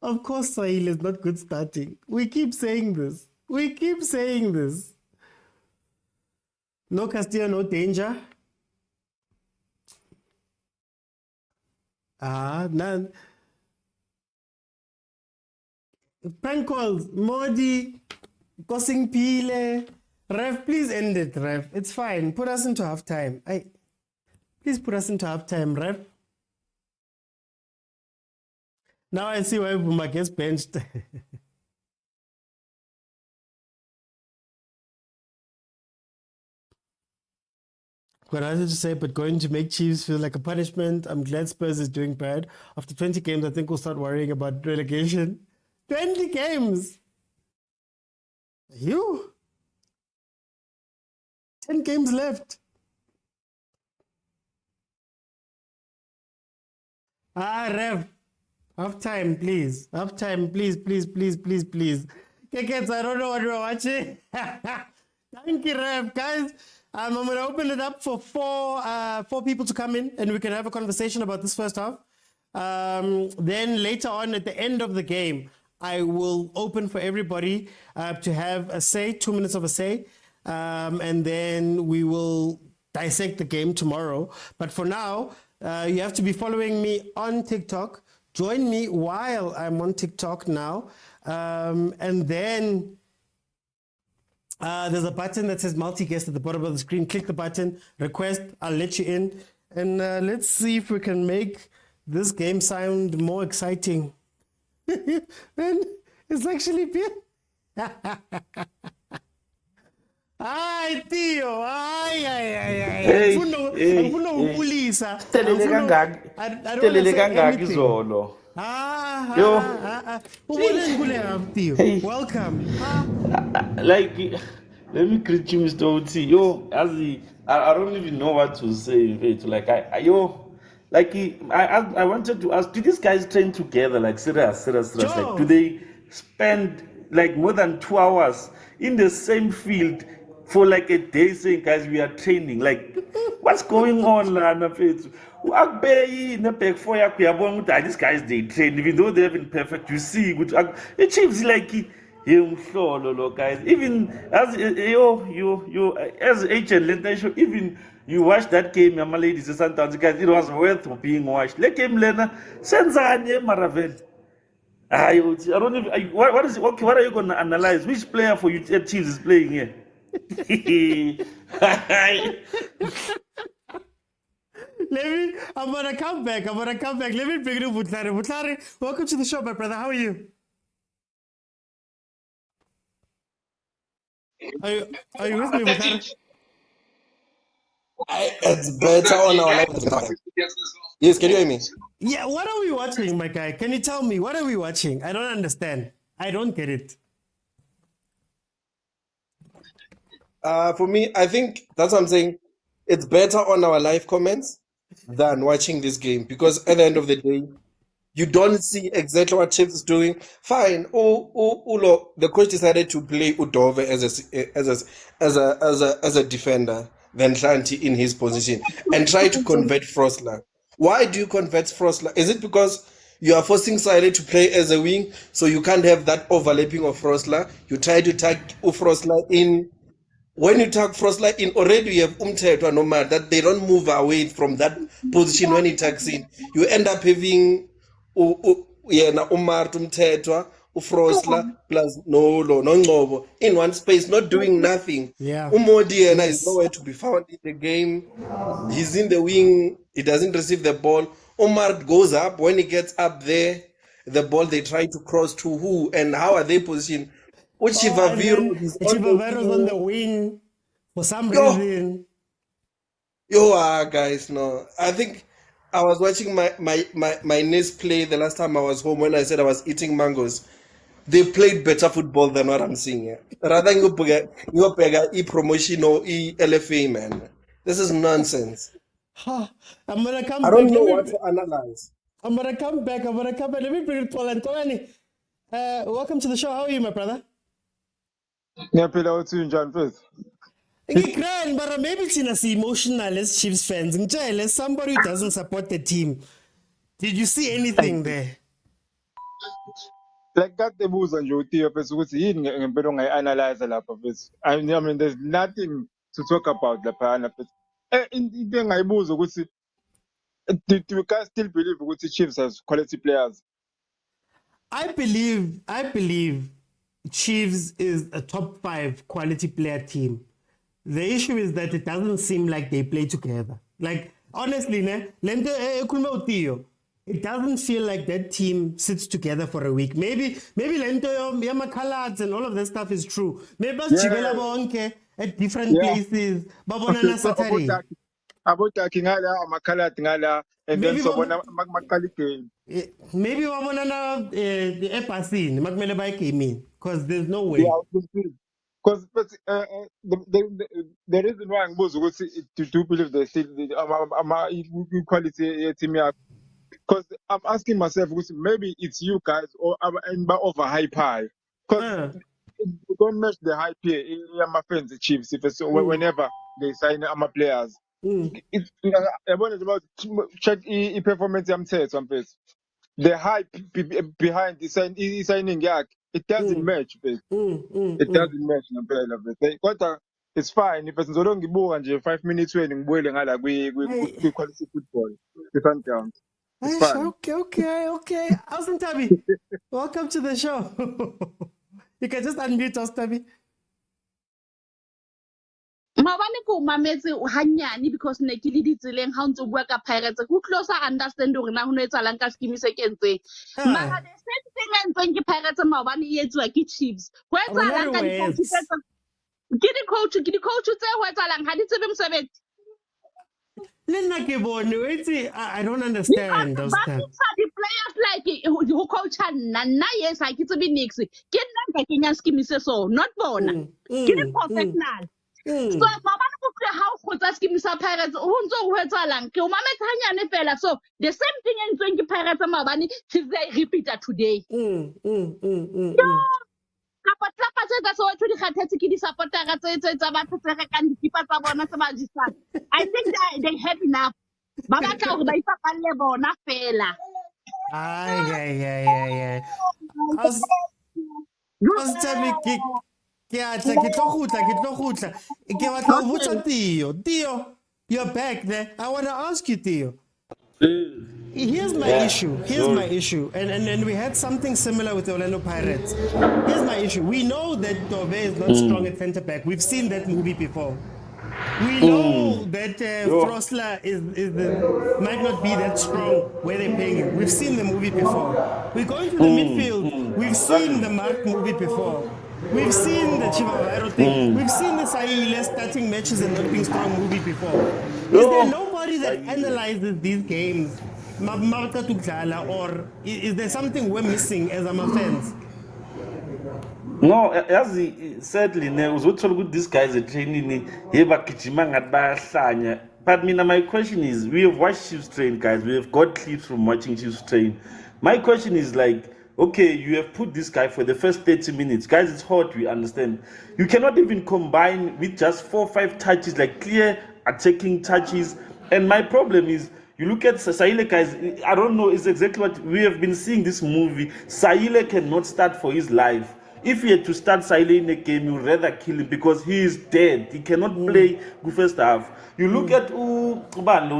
of course Sahil is not good starting. We keep saying this. No Castillo, no danger. None. Prank calls, Modi, Kosing Pile. Ref, please end it, Ref. It's fine. Put us into halftime. Please put us into halftime, Ref. Now I see why Buma gets benched. What I wanted to say, but going to make Chiefs feel like a punishment. I'm glad Spurs is doing bad. After 20 games, I think we'll start worrying about relegation. 20 games! You? 10 games left. Ref. Half time, please. Half time, please. Kekets, I don't know what you're watching. Thank you, Ref. Guys, I'm going to open it up for four people to come in and we can have a conversation about this first half. Then later on at the end of the game, I will open for everybody to have a say, 2 minutes of a say. And then we will dissect the game tomorrow. But for now, you have to be following me on TikTok. Join me while I'm on TikTok now. And then There's a button that says multi-guest at the bottom of the screen. Click the button, request, I'll let you in. And let's see if we can make this game sound more exciting. Man, it's actually been... Ay, tío, ay.
Hey,
Angifuna
hey.
ukulisa.
Sitelele kangaki?
I don't want to
Sitelele
say
kangaki
anything.
izolo? Yo.
Uboneni kule app, tío.
Hey.
Welcome.
Like, let me greet you, Mr. OT. Yo, I don't even know what to say. Like, I wanted to ask, do these guys train together? Like, serious. Like, do they spend like more than 2 hours in the same field for like a day saying, guys, we are training? Like, what's going on, Lana? These guys, they train, even though they haven't perfect. You see, which it seems like guys, even as you as agent, let me show, even you watch that game, my ladies and sometimes guys, it was worth being watched. Let game learner senzanye maravel. I don't know. What is it? Okay, what are you going to analyze? Which player for you Chiefs is playing here?
I'm gonna come back. Let me bring you Butlari. Butlari, welcome to the show, my brother. How are you? Are you with me, Butlari?
It's better on our live. Yes, can you hear me?
Yeah, what are we watching, my guy? Can you tell me, what are we watching? I don't understand. I don't get it.
For me, I think that's what I'm saying. It's better on our live comments than watching this game because at the end of the day, you don't see exactly what Chiefs is doing. Fine. Look, the coach decided to play Udove as a defender, then Shanti in his position, and try to convert Frostler. Why do you convert Frostler? Is it because you are forcing Sile to play as a wing, so you can't have that overlapping of Frostler? You try to tag Frostler in. When you tag Frostler in, already you have Umthetwa no matter that they don't move away from that position when he tags in. You end up having yena Umar Umthetwa, Frostler plus no in one space, not doing nothing.
Yeah.
Umodi is nowhere to be found in the game. He's in the wing, he doesn't receive the ball. Omar goes up. When he gets up there, the ball they try to cross to who and how are they positioned? Uchivaviro is
on the wing for some reason.
Guys, no. I think I was watching my niece play the last time I was home when I said I was eating mangoes. They played better football than what I'm seeing here. Rather than you pega promotion or LFA, man. This is nonsense.
I'm gonna come
I
back.
don't know what to analyze.
I'm gonna come back. Let me bring it Tolani. Welcome to the show. How are you, my brother?
Ngiyaphila uthi njani mfethu?
Ngikran, but maybe it's emotional as Chiefs fans. Ngitshele, somebody who doesn't support the team. Did you see anything there?
Like kade ebuza nje uTiyo mfethu ukuthi yini ngempela ongayi-analyze lapha mfethu. I mean there's nothing to talk about laphayana mfethu. Into engayibuza ukuthi do you guys still believe ukuthi Chiefs has quality players?
I believe Chiefs is a top 5 quality player team. The issue is that it doesn't seem like they play together. Like, honestly, it doesn't feel like that team sits together for a week. Maybe Lento Yamakalads and all of that stuff is true. Maybe at different places. Babonana Saturday.
Abotaki ngala, amakhaladi ngala, and then sobona makali game.
Maybe wabonana the epasini makumele bayigame because there's no way.
Yeah, because the reason why ngibuza ukuthi do believe they still equality team yakho, because I'm asking myself maybe it's you guys or overhype high, because you don't match the hype here. My friends the Chiefs whenever they sign players. It's about check performance yamthetho. The hype behind the signing yakhe, it doesn't match, it doesn't match ngempela bese. Kodwa it's fine if ngizolo ngibuka nje 5 minutes when ngibuyele ngala kwi quality football i-Sundowns. It's fine.
Okay. Awesome, Tabi. Welcome to the show. You can just unmute us, Tabi.
Maobane ko mametse hanyane because ne ke le ditseleng ha ntse o bua ka Pirates go close understand hore na ho no etsalang ka scheme se kentseng mara the same thing e ntseng ke Pirates maobane e etswa ke Chiefs ho etsalang ka di coach tse ho etsalang ha di tsebe mosebetsi
I don't understand those terms.
The players like who coach nna yes ha ke tsebe nix ke nna nka kenya scheme se so not bona ke di professional so maobane go tle ha o khotsa scheme sa Pirates ho ntse ho etsalang ke o mametsa hanyane fela so the same thing e ntseng ke Pirates maobane Chiefs they repeat today kapa tlapa tse tsa so di kgathetse ke di supportera tse tsa batho tse rekang dikipa tsa bona tse ba jisang I think they have enough ba batla hore ba ipapalle bona fela
I was telling ke tlo gutla ke batla go botsa Tio you're back there. I want to ask you, Tio. Here's my issue. And we had something similar with the Orlando Pirates. Here's my issue. We know that Tove is not strong at centre back. We've seen that movie before. We know that Frosler might not be that strong where they're playing him. We've seen the movie before. We go into the midfield. We've seen the Mark movie before. We've seen the Chivavaro thing. We've seen the Saile starting matches and not being strong movie before. Is there nobody that analyzes these games? Or is there something we're missing as I'm a fans?
No, as he sadly, these guys are training here, but my question is, we have watched Chiefs train, guys. We have got clips from watching Chiefs train. My question is like, okay, you have put this guy for the first 30 minutes. Guys, it's hot, we understand. You cannot even combine with just 4 or 5 touches, like clear attacking touches. And my problem is, you look at Saile, guys, I don't know, it's exactly what we have been seeing this movie. Saile cannot start for his life. If he had to start Saile in a game, you would rather kill him because he is dead. He cannot play the first half. You look at Urangalapa.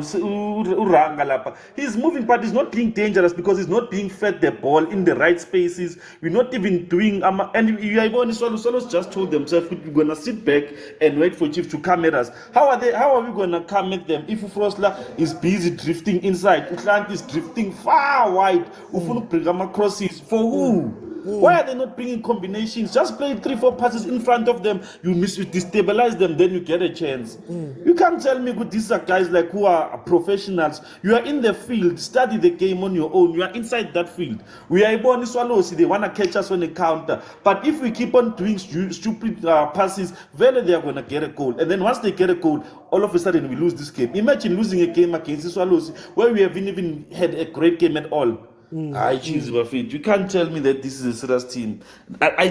His moving part is not being dangerous because he's not being fed the ball in the right spaces. We're not even doing and you are Solos just told themselves we're gonna sit back and wait for Chiefs to come at us. How are we gonna come at them if Frosler is busy drifting inside? Utlant is drifting far wide. Ufunu bring crosses for who? Why are they not bringing combinations? Just play 3-4 passes in front of them. You destabilize them, then you get a chance. You can't tell me these are guys like who are professionals. You are in the field, study the game on your own. You are inside that field. We are able to swallow. They want to catch us on a counter. But if we keep on doing stupid passes, then they are going to get a goal. And then once they get a goal, all of a sudden we lose this game. Imagine losing a game against the Swallows where we haven't even had a great game at all. I choose Buffett. You can't tell me that this is a serious team. I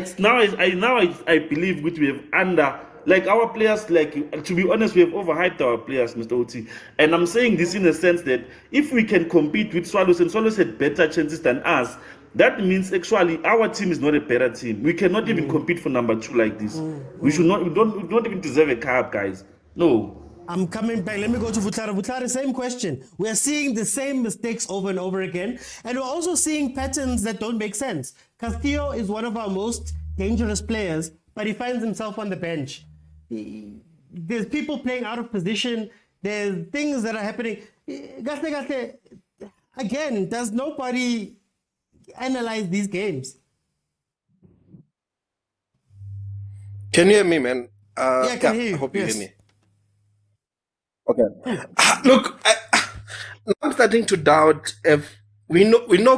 believe which we have under like our players. Like to be honest, we have overhyped our players, Mr. Oti. And I'm saying this in a sense that if we can compete with Swallows and Swallows had better chances than us, that means actually our team is not a better team. We cannot even compete for number 2 like this. We should not. We don't even deserve a cup, guys. No.
I'm coming back. Let me go to Vutlare. Vutlare, same question. We are seeing the same mistakes over and over again. And we're also seeing patterns that don't make sense. Castillo is one of our most dangerous players, but he finds himself on the bench. There's people playing out of position. There's things that are happening. Again, does nobody analyze these games?
Can you hear me, man?
Yeah, I can hear you.
I hope you
Yes.
hear me. Okay. Look, I'm starting to doubt if we know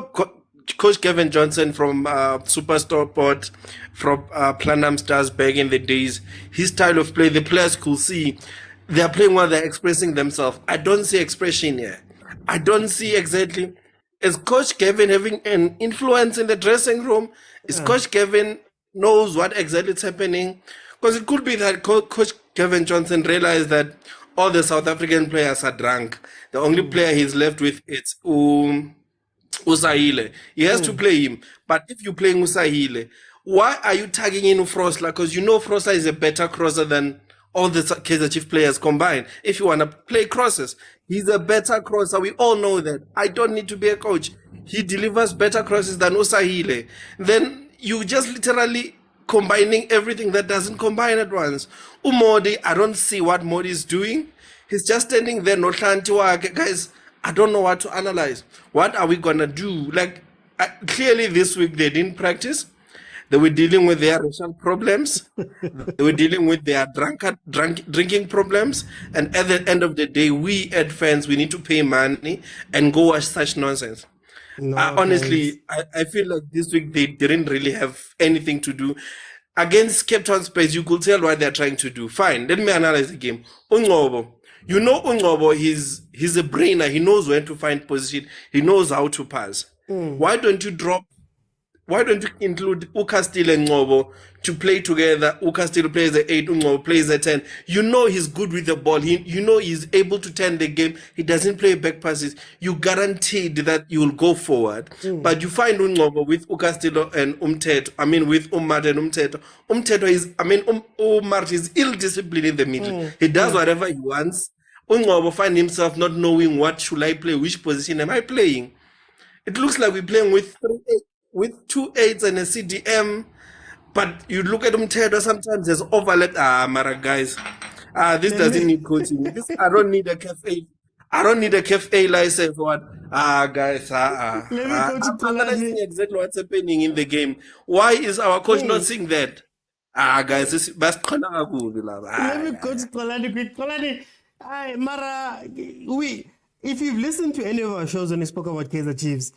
Coach Kevin Johnson from Superstore Port, from Planham Stars back in the days. His style of play, the players could see they are playing while they're expressing themselves. I don't see expression here. I don't see exactly. Is Coach Kevin having an influence in the dressing room? Is Coach Kevin knows what exactly is happening? Because it could be that Coach Kevin Johnson realized that all the South African players are drunk. The only player he's left with is Usahile. He has to play him. But if you're playing Usahile, why are you tagging in Frosler? Because you know Frosler is a better crosser than all the Kaizer Chiefs players combined. If you want to play crosses, he's a better crosser. We all know that. I don't need to be a coach. He delivers better crosses than Usahile. Then you just literally combining everything that doesn't combine at once. Umodi, I don't see what Modi is doing. He's just standing there, no Tlantiwa. Guys, I don't know what to analyze. What are we gonna do? Like, clearly this week they didn't practice. They were dealing with their racial problems. They were dealing with their drinking problems. And at the end of the day, we as fans, we need to pay money and go watch such nonsense.
No,
Honestly, I feel like this week they didn't really have anything to do. Against Cape Town Space, you could tell what they're trying to do. Fine, let me analyze the game. Ungobo. You know Ungobo, he's a brainer. He knows when to find position. He knows how to pass. Why don't you include Ukastil and Ngobo to play together? Ukastil plays the 8, Ngobo plays the 10. You know he's good with the ball. You know he's able to turn the game. He doesn't play back passes. You guaranteed that you'll go forward. But you find Ngobo with Ukastil and Umteto. I mean, with Umar and Umteto. Umteto is, Umar is ill-disciplined in the middle. He does whatever he wants. Ngobo find himself not knowing what should I play, which position am I playing. It looks like we're playing with 2 8s and a CDM, but you look at Umtedo, sometimes there's overlap. Mara guys, this doesn't need coaching. I don't need a cafe. I don't need a cafe license. What? Guys,
Let me go to
I'm analyzing exactly what's happening in the game. Why is our coach not seeing that? Guys, this is
Let me go to Kolani quick. Kolani, Mara, if you've listened to any of our shows when we spoke about Kaizer Chiefs,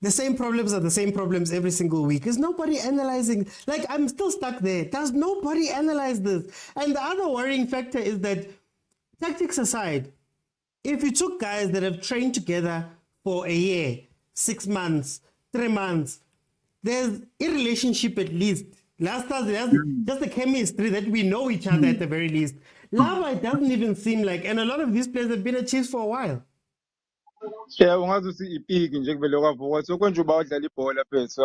the same problems are the same problems every single week. Is nobody analyzing? Like, I'm still stuck there. Does nobody analyze this? And the other worrying factor is that, tactics aside, if you took guys that have trained together for a year, 6 months, 3 months, there's a relationship at least. Just the chemistry that we know each other at the very least. Lava, it doesn't even seem like, and a lot of these players have been at Chiefs for a while.
Yeah, ungazuthi ipiki nje kuvele kwavuka so konje uba udlala ibhola phethu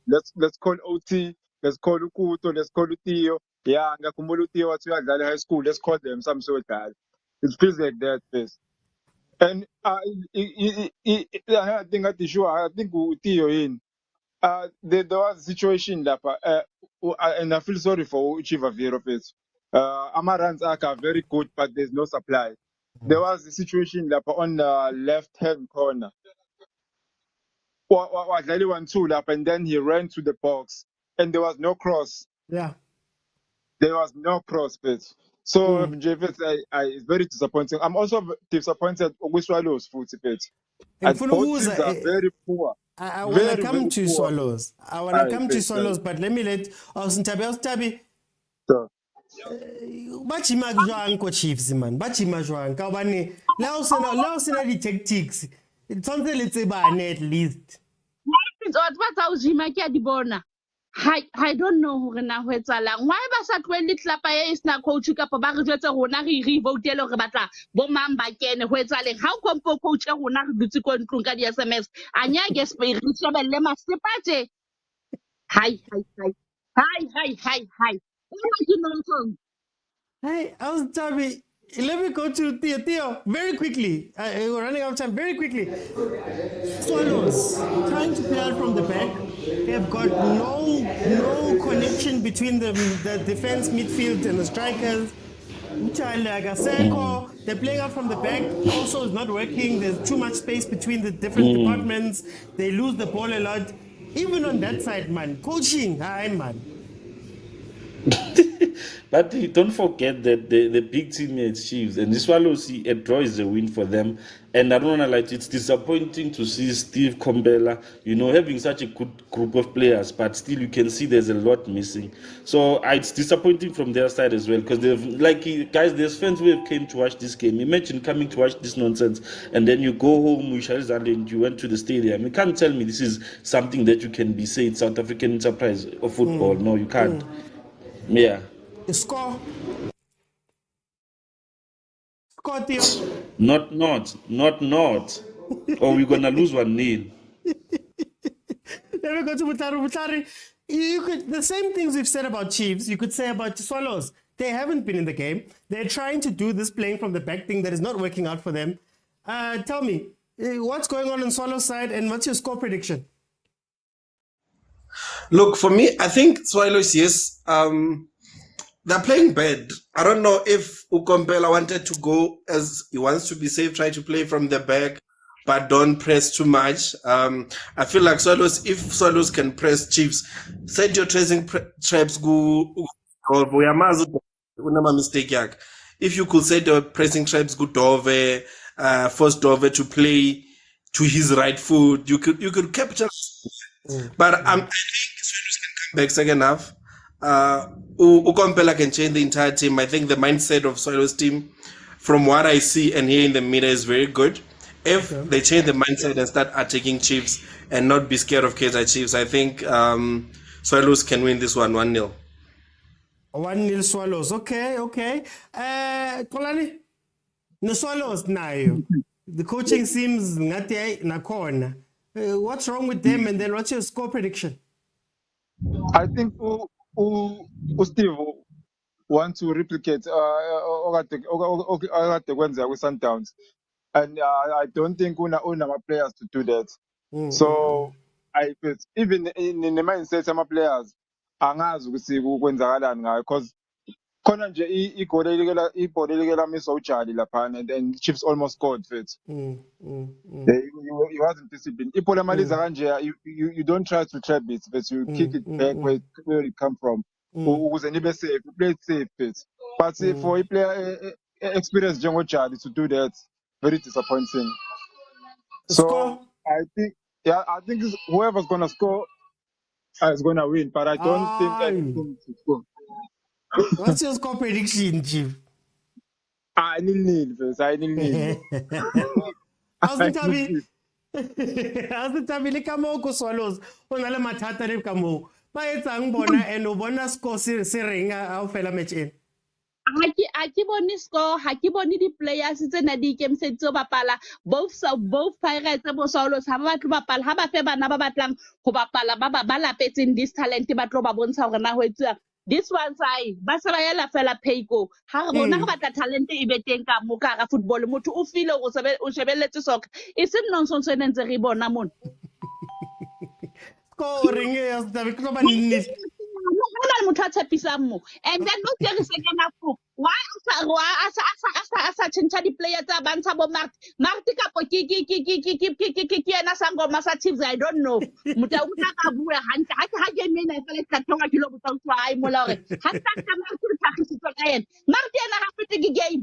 let's call OT, let's call uKuto, let's call uTiyo. Yeah, ngiyakhumbula uTiyo wathi uyadlala high school, let's call them some so dad. It feels like that first. And I think uTiyo yini there was a situation lapha and I feel sorry for Chiva Vero phethu. Amaran's are very good, but there's no supply. There was a situation on the left-hand corner. Wadlali 1-2 lapha, and then he ran to the box, and there was no cross.
Yeah.
There was no cross, but so it's very disappointing. I'm also disappointed with Swallows foot, but both teams are very poor.
I want to come to Swallows. But let me let Ntabi. Bachima jwang ko Chiefs man. Bachima jwang ka bane la o sena di tactics. Tsantse le tsebane at least.
I don't know hore na ho etsalang. Why ba sa tlohelle tlapa e sna coach kapa ba re jwetse rona re vote le re batla bo mang ba kene ho etsaleng. Ha o kompo coach rona re dutse ko ntlong ka di SMS. Anyage spirit shebelle masepate. Hi.
Hey, I was Tabi. Let me go to Theo very quickly. We're running out of time. Very quickly. Swallows trying to play out from the back. They've got no connection between the defense, midfield, and the strikers. They're playing out from the back. Also, it's not working. There's too much space between the different departments. They lose the ball a lot. Even on that side, man. Coaching, man.
But don't forget that the big team is Chiefs, and the Swallows, a draw is a win for them. And I don't want to lie, it's disappointing to see Steve Kombela, having such a good group of players, but still you can see there's a lot missing. So it's disappointing from their side as well, because there's fans who have came to watch this game. Imagine coming to watch this nonsense, and then you go home, and you went to the stadium. You can't tell me this is something that you can be saying South African enterprise of football. No, you can't. Yeah.
Score, Theo.
Not. Or we're gonna lose 1-0.
Let me go to Butari. The same things we've said about Chiefs, you could say about Swallows. They haven't been in the game. They're trying to do this playing from the back thing that is not working out for them. Tell me, what's going on Swallows' side, and what's your score prediction?
Look, for me, I think Swallows, yes, they're playing bad. I don't know if Ukompela wanted to go as he wants to be safe, try to play from the back, but don't press too much. I feel like Swallows, if Swallows can press Chiefs, set your tracing traps, go, mistake yak. If you could set your pressing traps, go Dove, force Dove to play to his right foot, you could capture. But I think Swallows can come back second half. Ukompela can change the entire team. I think the mindset of Swallows team, from what I see and hear in the media, is very good. If they change the mindset and start attacking Chiefs and not be scared of Kaizer Chiefs, I think Swallows can win this one 1-0.
1-0 Swallows. Okay. Kolani, the Swallows nayo. The coaching seems ngati nakhona. What's wrong with them? And then what's your score prediction?
I think Steve want to replicate okade kwenzeka kwi-Sundowns, and I don't think una players to do that. So even in the mindset ama-players angazi ukuthi kwenzakalani ngayo, because khona nje ibhola elikela miss uJali laphana, and then Chiefs almost scored fit. He wasn't disciplined. Ibhola maliza kanje, you don't try to trap it, but you kick it back where it come from. Ukuze nibe safe, you play it safe fit. But for a player experienced njengoJali to do that, very disappointing. So I think whoever's gonna score is gonna win, but I don't think anything to score.
What's your score prediction, Chief?
Nil first. Nil.
How's the Tabi le kamo ko Swallows? Ona le mathata le kamo. Ba etsang bona and o bona score se renga ha o fela match in.
Ha ke bone score, ha ke bone di-players tsena di ikemiseditse ho bapala. Both Pirates bo Swallows ha ba batla bapala, ha ba fe bana ba batlang ho bapala ba lapetseng this talent ba tlo ba bontsha hore na ho etsuwa. This one's ba se ba ya la fela paygo. Ha re bona re batla talent e be teng ka mo ka football, motho o file o shebelletse soccer. E se nonsense ene ntse re bona mona.
Scoring ya Tabi ke ba nini.
And then no there is second half. Why asa change the players abantsha bo Marti kapo ki ena sangoma sa Chiefs, I don't know. Muta uta ka bua hantle ha ke mena e fela ka tonga kilo botsa utlwa ai mola hore ha sa ka Marti re tlhagisitswe ka ena. Marti ena ha fete ke game.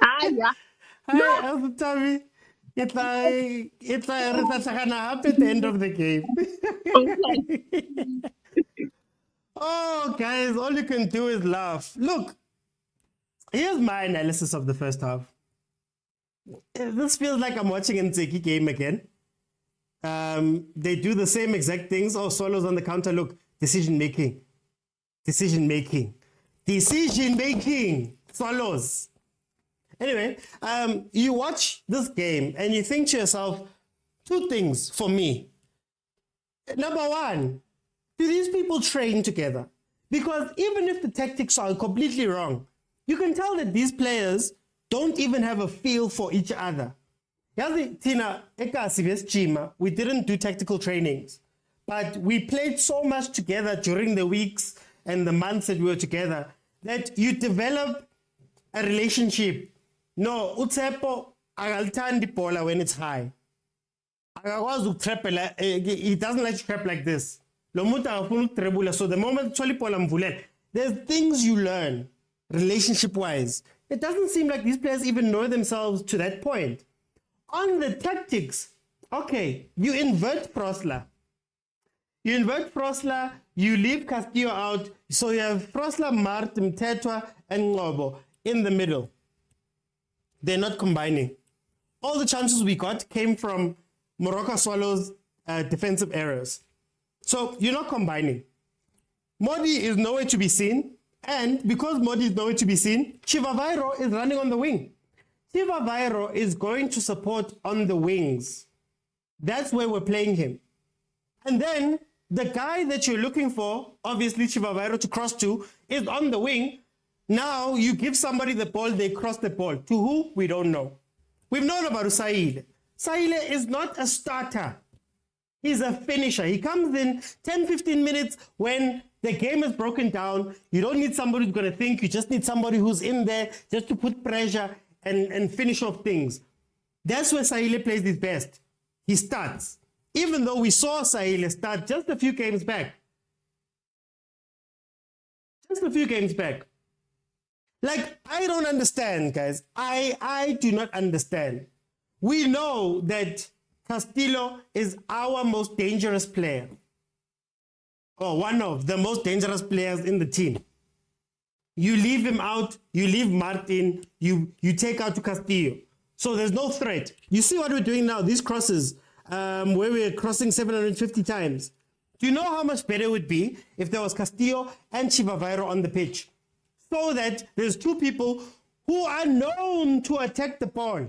Hi, Tabi. It's like at the end of the game. Oh, guys, all you can do is laugh. Look, here's my analysis of the first half. This feels like I'm watching a Ntseki game again. They do the same exact things. Oh, Swallows on the counter. Look, decision making. Swallows. Anyway, you watch this game and you think to yourself, two things for me. Number one, do these people train together? Because even if the tactics are completely wrong, you can tell that these players don't even have a feel for each other. Tina, we didn't do tactical trainings, but we played so much together during the weeks and the months that we were together that you develop a relationship. No, Utsepo agaltandi pola when it's high. He doesn't like to trap like this. So the moment there's things you learn relationship-wise. It doesn't seem like these players even know themselves to that point. On the tactics, okay, you invert Prosla. You leave Castillo out, so you have Prosla, Mart, Mtetwa, and Ngobo in the middle. They're not combining. All the chances we got came from Moroka Swallows' defensive errors. So you're not combining. Modi is nowhere to be seen. And because Modi is nowhere to be seen, Chivavairo is running on the wing. Chivavairo is going to support on the wings. That's where we're playing him. And then the guy that you're looking for, obviously Chivavairo to cross to, is on the wing. Now you give somebody the ball, they cross the ball. To who? We don't know. We've known about Saile. Saile is not a starter. He's a finisher. He comes in 10, 15 minutes when the game is broken down. You don't need somebody who's going to think. You just need somebody who's in there just to put pressure and finish off things. That's where Sahile plays his best. He starts. Even though we saw Sahile start just a few games back. Just a few games back. Like, I don't understand, guys. I do not understand. We know that Castillo is our most dangerous player. Or one of the most dangerous players in the team. You leave him out, you leave Martin, you take out to Castillo. So there's no threat. You see what we're doing now, these crosses, where we're crossing 750 times. Do you know how much better it would be if there was Castillo and Chivavairo on the pitch? So that there's two people who are known to attack the ball.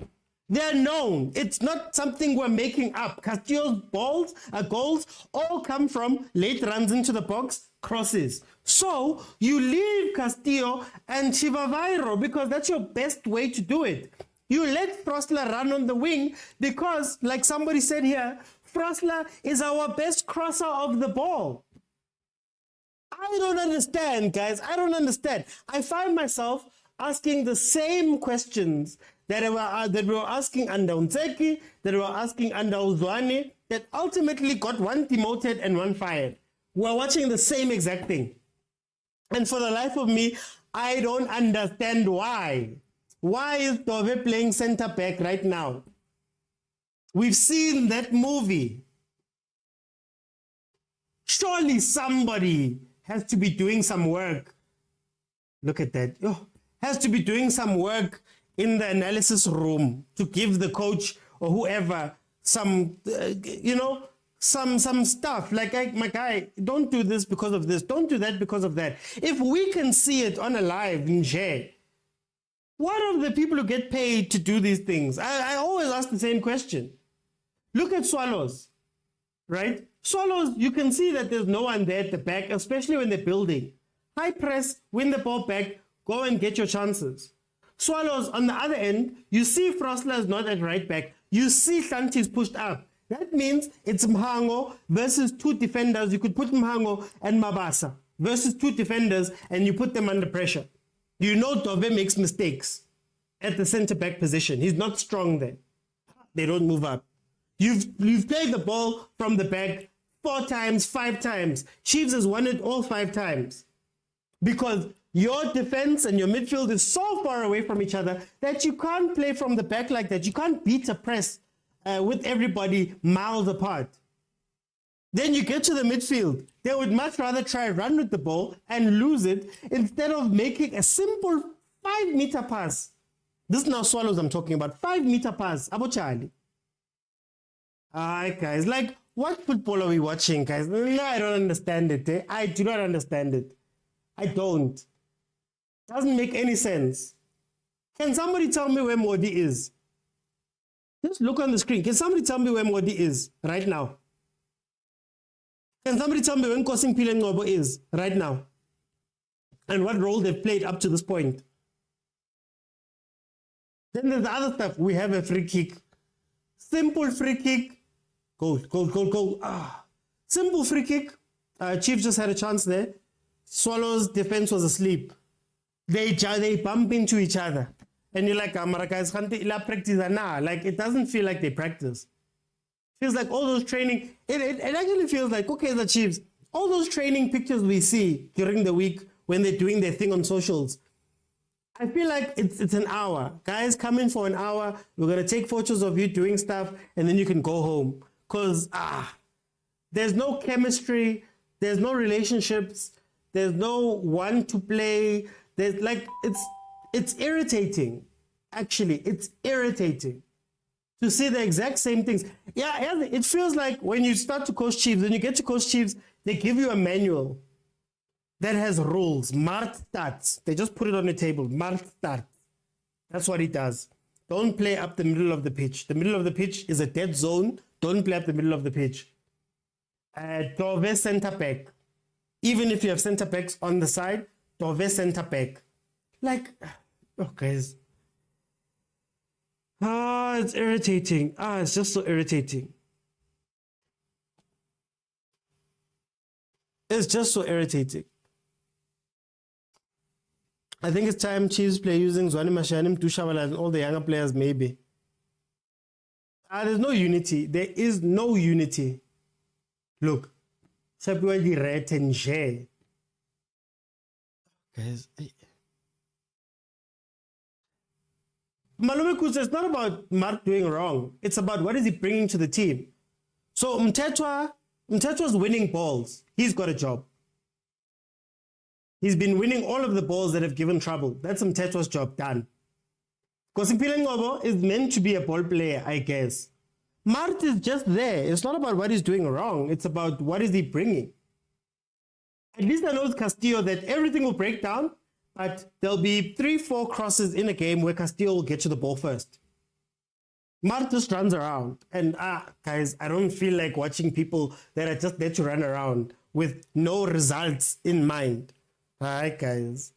They're known. It's not something we're making up. Castillo's goals all come from late runs into the box, crosses. So you leave Castillo and Chivavairo because that's your best way to do it. You let Frosler run on the wing because, like somebody said here, Frosler is our best crosser of the ball. I don't understand, guys. I don't understand. I find myself asking the same questions that we were asking under Unzeki, that we were asking under Uzwane, that ultimately got one demoted and one fired. We're watching the same exact thing. And for the life of me, I don't understand why. Why is Dove playing center back right now? We've seen that movie. Surely somebody has to be doing some work. Look at that. Oh, has to be doing some work in the analysis room to give the coach or whoever some, some stuff. Like, my guy, don't do this because of this. Don't do that because of that. If we can see it on a live in share, what are the people who get paid to do these things? I always ask the same question. Look at Swallows, right? Swallows, you can see that there's no one there at the back, especially when they're building. High press, win the ball back, go and get your chances. Swallows, on the other end, you see Frosler is not at right back. You see Santi's pushed up. That means it's Mhango versus two defenders. You could put Mhango and Mabasa versus two defenders and you put them under pressure. You know Dove makes mistakes at the center-back position. He's not strong there. They don't move up. You've played the ball from the back 4 times, 5 times. Chiefs has won it all 5 times. Because your defense and your midfield is so far away from each other that you can't play from the back like that. You can't beat a press with everybody miles apart. Then you get to the midfield. They would much rather try run with the ball and lose it instead of making a simple 5-meter pass. This is now Swallows I'm talking about. 5-meter pass. Abo Charlie. Alright, guys. Like, what football are we watching, guys? No, I don't understand it. Eh? I do not understand it. I don't. Doesn't make any sense. Can somebody tell me where Modi is? Just look on the screen. Can somebody tell me where Modi is right now? Can somebody tell me when Kosing Ngobo is right now? And what role they've played up to this point? Then there's the other stuff. We have a free kick. Simple free kick. Goal. Simple free kick. Chiefs just had a chance there. Swallows' defense was asleep. They bump into each other. And you're like, practice. Like, it doesn't feel like they practice. Feels like all those training, it actually feels like, okay, the Chiefs, all those training pictures we see during the week when they're doing their thing on socials, I feel like it's an hour. Guys, come in for an hour. We're going to take photos of you doing stuff, and then you can go home. Because, there's no chemistry. There's no relationships. There's no one to play. There's like, it's irritating. Actually, it's irritating to see the exact same things. Yeah, it feels like when you start to coach Chiefs, when you get to coach Chiefs, they give you a manual that has rules. Mart starts. They just put it on the table. Mart starts. That's what it does. Don't play up the middle of the pitch. The middle of the pitch is a dead zone. Don't play up the middle of the pitch. Dove center back. Even if you have center backs on the side, Dove center back. Like, oh, guys. It's irritating. It's just so irritating. It's just so irritating. I think it's time Chiefs play using Zwani Mashanim, Dushavala, and all the younger players, maybe. There's no unity. There is no unity. Look. Guys, Malume Kusa, it's not about Mark doing wrong. It's about what is he bringing to the team. So Mtetwa's winning balls. He's got a job. He's been winning all of the balls that have given trouble. That's Mtetwa's job done. Because Ngobo is meant to be a ball player, I guess. Mart is just there. It's not about what he's doing wrong. It's about what is he bringing. At least I know with Castillo that everything will break down, but there'll be 3-4 crosses in a game where Castillo will get to the ball first. Mart just runs around. And guys, I don't feel like watching people that are just there to run around with no results in mind. All right, guys.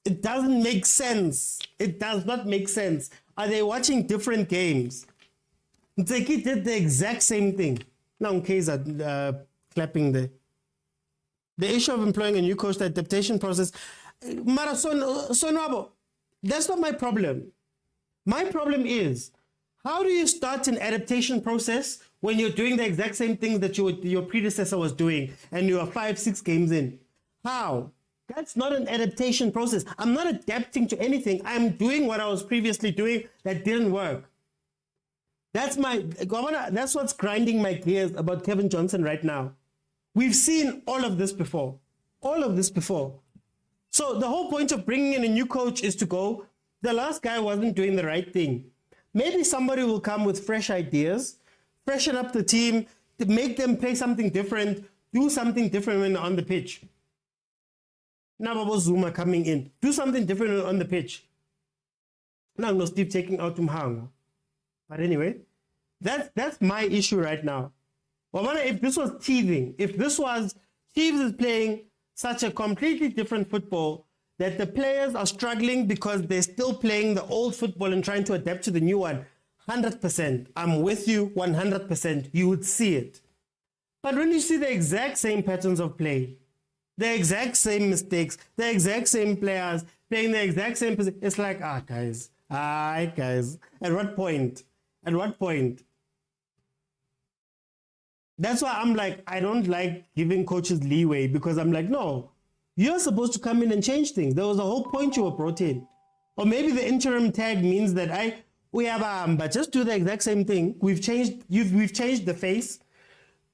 It doesn't make sense. It does not make sense. Are they watching different games? Ntseki did the exact same thing. Now, Kaizer clapping there. The issue of employing a new coach, the adaptation process. Mara Sonwabo, that's not my problem. My problem is, how do you start an adaptation process when you're doing the exact same thing that your predecessor was doing and you are 5-6 games in? How? That's not an adaptation process. I'm not adapting to anything. I'm doing what I was previously doing that didn't work. That's what's grinding my gears about Kevin Johnson right now. We've seen all of this before. All of this before. So the whole point of bringing in a new coach is to go, the last guy wasn't doing the right thing. Maybe somebody will come with fresh ideas, freshen up the team, to make them play something different, do something different when on the pitch. Now Zuma coming in, do something different on the pitch. Now no Steve taking out Umhango. But anyway, that's my issue right now. If this was teething, if this was Chiefs is playing such a completely different football, that the players are struggling because they're still playing the old football and trying to adapt to the new one, 100%. I'm with you 100%. You would see it. But when you see the exact same patterns of play, the exact same mistakes, the exact same players playing the exact same position, it's like, guys, at what point? At what point? That's why I'm like, I don't like giving coaches leeway, because I'm like, no, you're supposed to come in and change things. There was a whole point you were brought in. Or maybe the interim tag means that but just do the exact same thing. We've changed the face.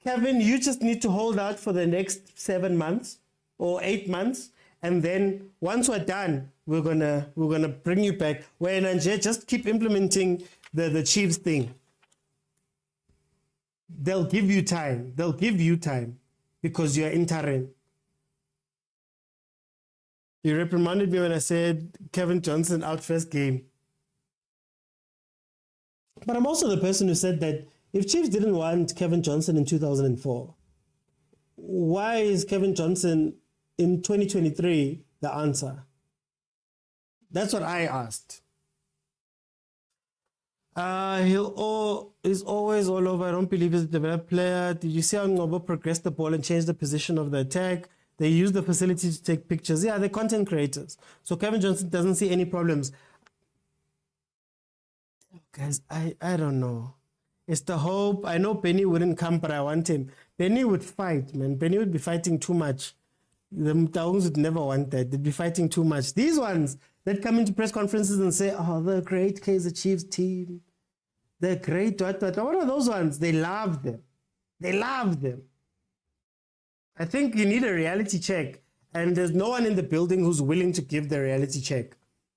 Kevin, you just need to hold out for the next 7 months or 8 months. And then once we're done, we're gonna bring you back. When just keep implementing the Chiefs thing. They'll give you time. They'll give you time because you're interim. You reprimanded me when I said Kevin Johnson out first game. But I'm also the person who said that if Chiefs didn't want Kevin Johnson in 2004, why is Kevin Johnson in 2023 the answer? That's what I asked. He's always all over. I don't believe he's a developed player. Did you see how Ngobo progressed the ball and changed the position of the attack? They use the facility to take pictures. Yeah, they're content creators. So Kevin Johnson doesn't see any problems. Guys, I don't know. It's the hope. I know Benny wouldn't come, but I want him. Benny would fight, man. Benny would be fighting too much. The Mtaungs would never want that. They'd be fighting too much. These ones that come into press conferences and say, the great Kaizer Chiefs team. The great what are those ones? They love them. They love them. I think you need a reality check. And there's no one in the building who's willing to give the reality check.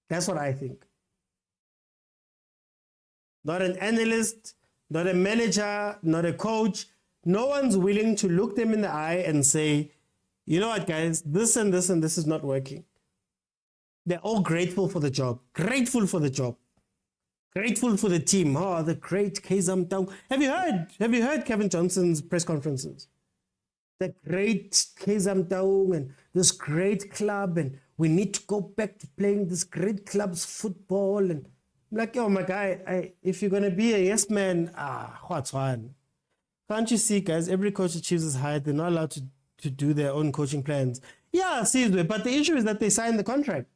That's what I think. Not an analyst, not a manager, not a coach. No one's willing to look them in the eye and say, you know what, guys, this and this and this is not working. They're all grateful for the job. Grateful for the job. Grateful for the team. The great Kaizer Mtaung. Have you heard Kevin Johnson's press conferences? The great Kaizer Mtaung and this great club, and we need to go back to playing this great club's football. And I'm like, my guy, if you're gonna be a yes man, what's one? Can't you see, guys? Every coach that Chiefs is hired, they're not allowed to do their own coaching plans. Yeah, see, but the issue is that they signed the contract.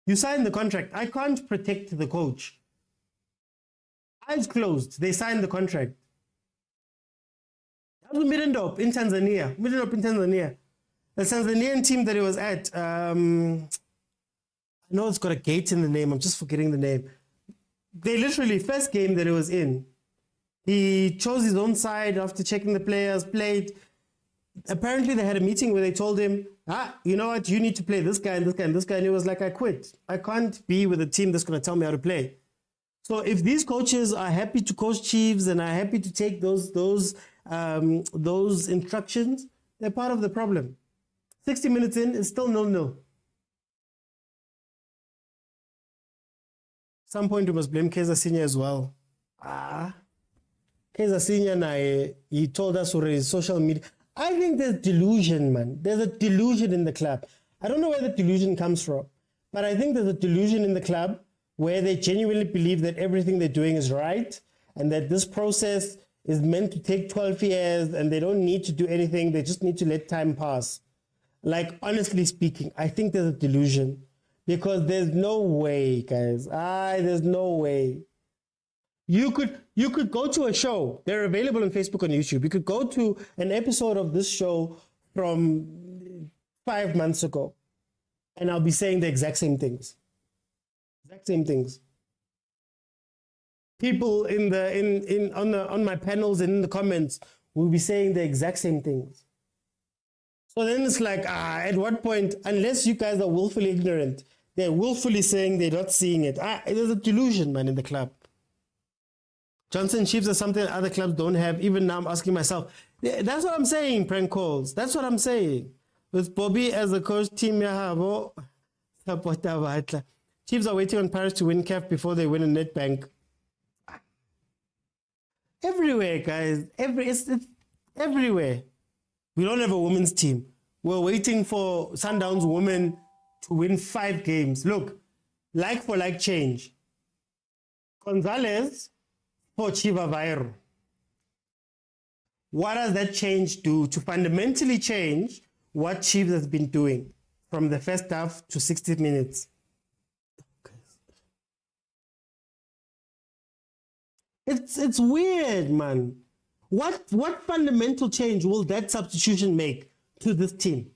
You signed the contract. I can't protect the coach. Eyes closed. They signed the contract. That was Midfield in Tanzania. The Tanzanian team that he was at, I know it's got a gate in the name. I'm just forgetting the name. They literally, first game that he was in, he chose his own side after checking the players, played. Apparently, they had a meeting where they told him, you know what, you need to play this guy and this guy and this guy. And he was like, I quit. I can't be with a team that's going to tell me how to play. So if these coaches are happy to coach Chiefs and are happy to take those instructions, they're part of the problem. 60 minutes in, it's still 0-0. Some point we must blame Kaizer Senior as well. Kaizer Senior, he told us already, social media. I think there's delusion, man. There's a delusion in the club. I don't know where the delusion comes from, but I think there's a delusion in the club where they genuinely believe that everything they're doing is right and that this process is meant to take 12 years and they don't need to do anything. They just need to let time pass. Like, honestly speaking, I think there's a delusion because there's no way, guys. There's no way. You could go to a show. They're available on Facebook and YouTube. You could go to an episode of this show from 5 months ago, and I'll be saying the exact same things. Exact same things. People on my panels and in the comments will be saying the exact same things. So then it's like, at what point, unless you guys are willfully ignorant, they're willfully saying they're not seeing it. There's a delusion, man, in the club. Johnson Chiefs are something that other clubs don't have. Even now I'm asking myself, that's what I'm saying, prank calls. That's what I'm saying. With Bobby as a coach, team Yahabo, Chiefs are waiting on Paris to win CAF before they win a Netbank. Everywhere, guys. It's everywhere. We don't have a women's team. We're waiting for Sundowns women to win 5 games. Look, like for like change. Gonzalez for Chiva Vairo. What does that change do to fundamentally change what Chiefs has been doing from the first half to 60 minutes? It's weird, man. What fundamental change will that substitution make to this team?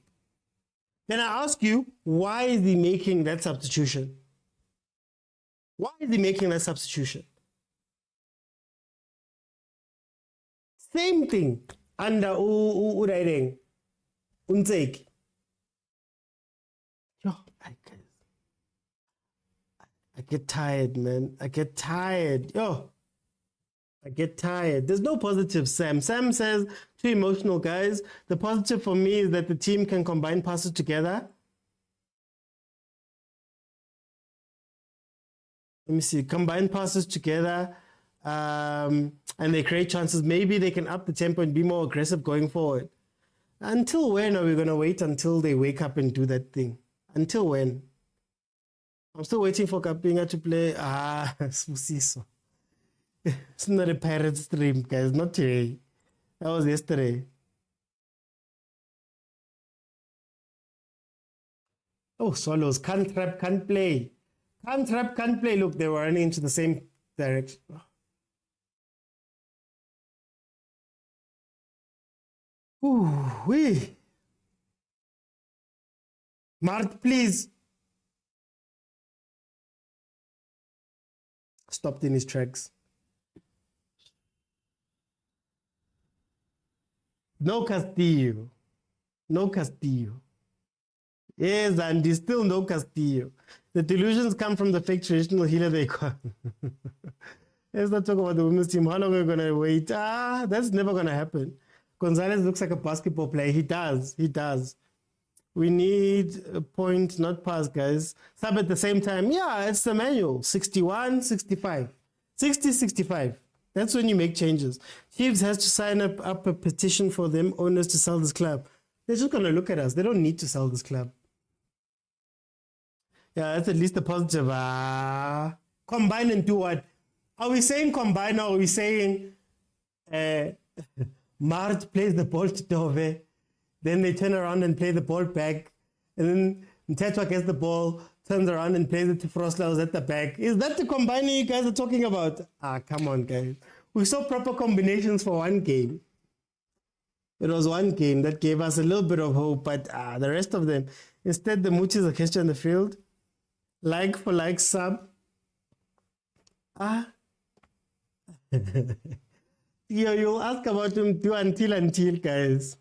Then I ask you, why is he making that substitution? Why is he making that substitution? Same thing under Uraireng, Unzeki. Yo, I get tired, man. I get tired. I get tired. There's no positive, Sam. Sam says, too emotional, guys. The positive for me is that the team can combine passes together. Let me see. Combine passes together and they create chances. Maybe they can up the tempo and be more aggressive going forward. Until when are we going to wait until they wake up and do that thing? Until when? I'm still waiting for Kapinga to play. Susiso. It's not a pirate stream, guys. Not today. That was yesterday. Oh, Swallows. Can't trap, can't play. Can't trap, can't play. Look, they were running into the same direction. Ooh, wee. Mart, please. Stopped in his tracks. No Castillo. No Castillo. Yes, and there's still no Castillo. The delusions come from the fake traditional healer they call. Let's not talk about the women's team. How long are we going to wait? That's never going to happen. Gonzalez looks like a basketball player. He does. He does. We need a point, not pass, guys. Sub at the same time. Yeah, it's the manual. 61, 65. 60, 65. That's when you make changes. Chiefs has to sign up a petition for them owners to sell this club. They're just going to look at us. They don't need to sell this club. Yeah, that's at least a positive. Combine and do what? Are we saying combine or are we saying Mart plays the ball to Dove. Then they turn around and play the ball back. And then Mtetwa gets the ball, turns around and plays it to Frosla, who's at the back. Is that the combining you guys are talking about? Come on, guys. We saw proper combinations for one game. It was one game that gave us a little bit of hope, but the rest of them, instead, the Moochies are catching on the field. Like for like sub. You'll ask about Mtu until, guys.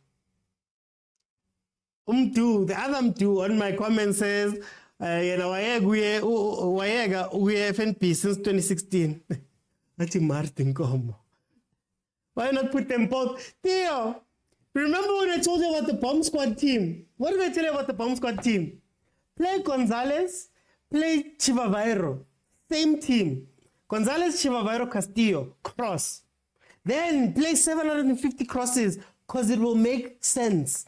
The other Mtu on my comment says, we FNP since 2016. That's Martin Como. Why not put them both? Theo, remember when I told you about the bomb squad team? What did I tell you about the bomb squad team? Play Gonzalez, play Chivavairo. Same team. Gonzalez, Chivavairo, Castillo, cross. Then play 750 crosses because it will make sense.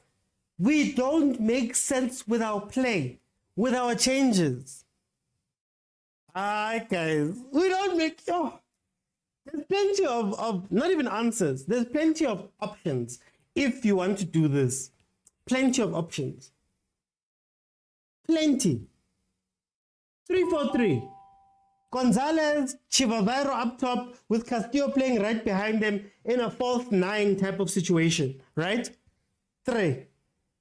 We don't make sense with our play, with our changes. Guys, we don't make... there's plenty of, not even answers. There's plenty of options if you want to do this. Plenty of options. Plenty. 3-4-3. Gonzalez, Chivavairo up top with Castillo playing right behind them in a false 9 type of situation, right? 3.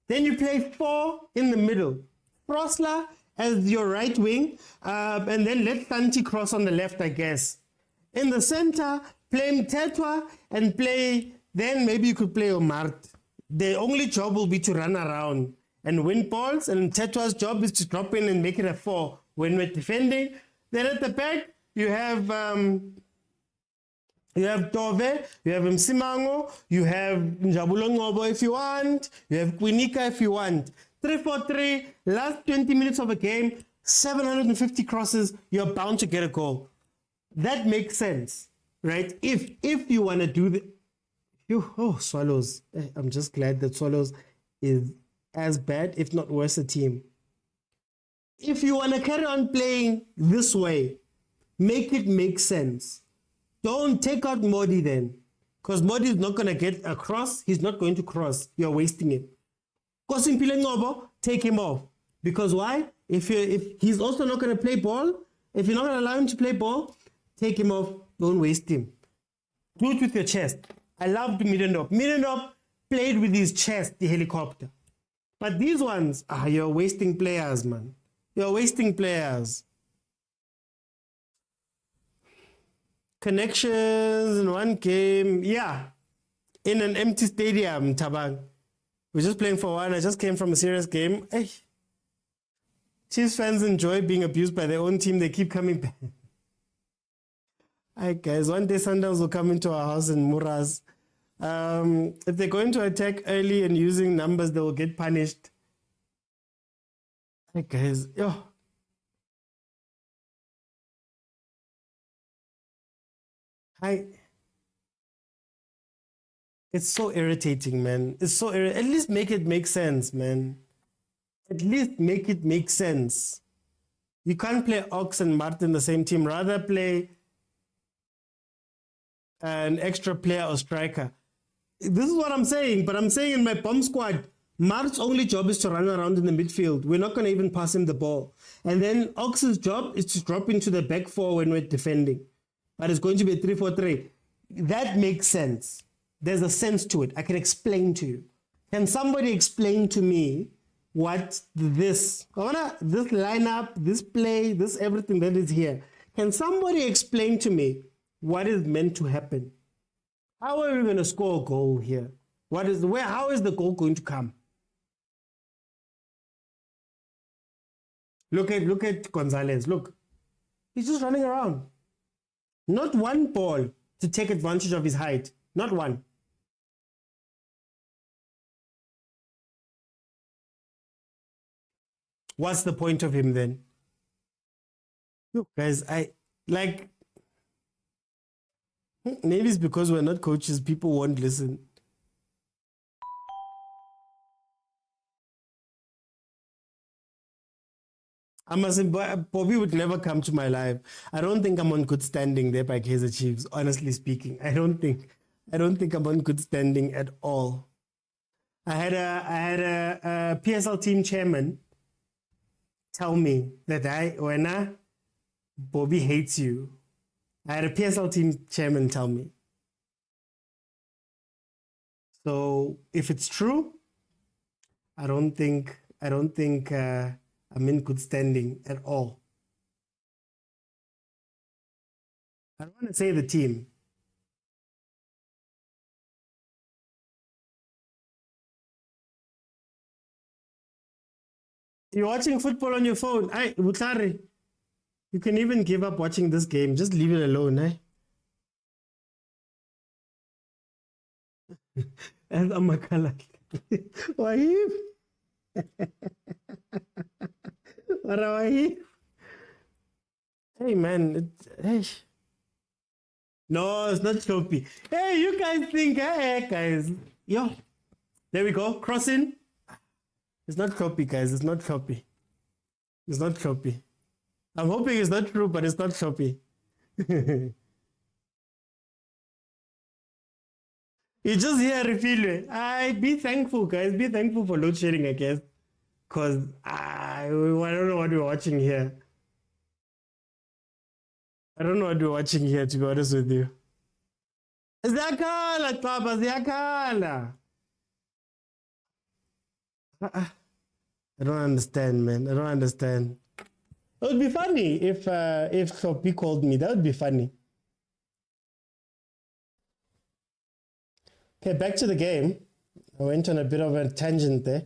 Then you play 4 in the middle. Frosla as your right wing, and then let Santi cross on the left, I guess. In the center, play Mtetwa and play, then maybe you could play Omart. The only job will be to run around and win balls, and Mtetwa's job is to drop in and make it a 4 when we're defending. Then at the back, you have Dove, you have Msimango, you have Njabulong Ngobo if you want, you have Kwinika if you want. 3-4-3, last 20 minutes of a game, 750 crosses, you're bound to get a goal. That makes sense, right? If you want to do the... Swallows. I'm just glad that Swallows is as bad, if not worse, a team. If you want to carry on playing this way, make it make sense. Don't take out Modi then, because Modi is not going to get across. He's not going to cross. You're wasting it. Kosimpile Ngobo, take him off. Because why? If he's also not going to play ball, if you're not going to allow him to play ball, take him off. Don't waste him. Do it with your chest. I loved Middendorp. Middendorp played with his chest, the helicopter. But these ones, you're wasting players, man. You're wasting players. Connections in one game. Yeah. In an empty stadium, Tabang. We're just playing for one. I just came from a serious game. Hey. Chiefs fans enjoy being abused by their own team. They keep coming back. Hi guys, one day Sundowns will come into our house in Muraz. If they're going to attack early and using numbers, they will get punished. Hi guys, Hi. It's so irritating, man. It's so At least make it make sense, man. At least make it make sense. You can't play Ox and Martin in the same team. Rather play an extra player or striker. This is what I'm saying, but I'm saying in my bomb squad, Mart's only job is to run around in the midfield. We're not going to even pass him the ball. And then Ox's job is to drop into the back 4 when we're defending. But it's going to be a 3-4-3. That makes sense. There's a sense to it. I can explain to you. Can somebody explain to me what this lineup, this play, this everything that is here? Can somebody explain to me what is meant to happen? How are we going to score a goal here? How is the goal going to come? Look at Gonzalez. Look, he's just running around. Not one ball to take advantage of his height. Not one. What's the point of him then? Look, guys, maybe it's because we're not coaches, people won't listen. I must say, Bobby would never come to my live. I don't think I'm on good standing there by Kaizer Chiefs, honestly speaking. I don't think. I don't think I'm on good standing at all. I had a PSL team chairman tell me that when Bobby hates you. I had a PSL team chairman tell me. So if it's true, I don't think I'm in good standing at all. I don't want to say the team. You're watching football on your phone. Aye, Butlari, you can even give up watching this game. Just leave it alone, eh? And Amakala. Why? Why? Hey man, hey. No, it's not choppy. Hey, you guys think, hey guys. Yo, there we go. Crossing. It's not choppy, guys. It's not choppy. It's not choppy. I'm hoping it's not true, but it's not choppy. You just hear refill. I be thankful, guys. Be thankful for load shedding, I guess. Because I don't know what we're watching here. I don't know what we're watching here, to be honest with you. Ziyakhala, Xaba, ziyakhala. I don't understand, man. I don't understand. It would be funny if Sophie called me. That would be funny. Okay, back to the game. I went on a bit of a tangent there.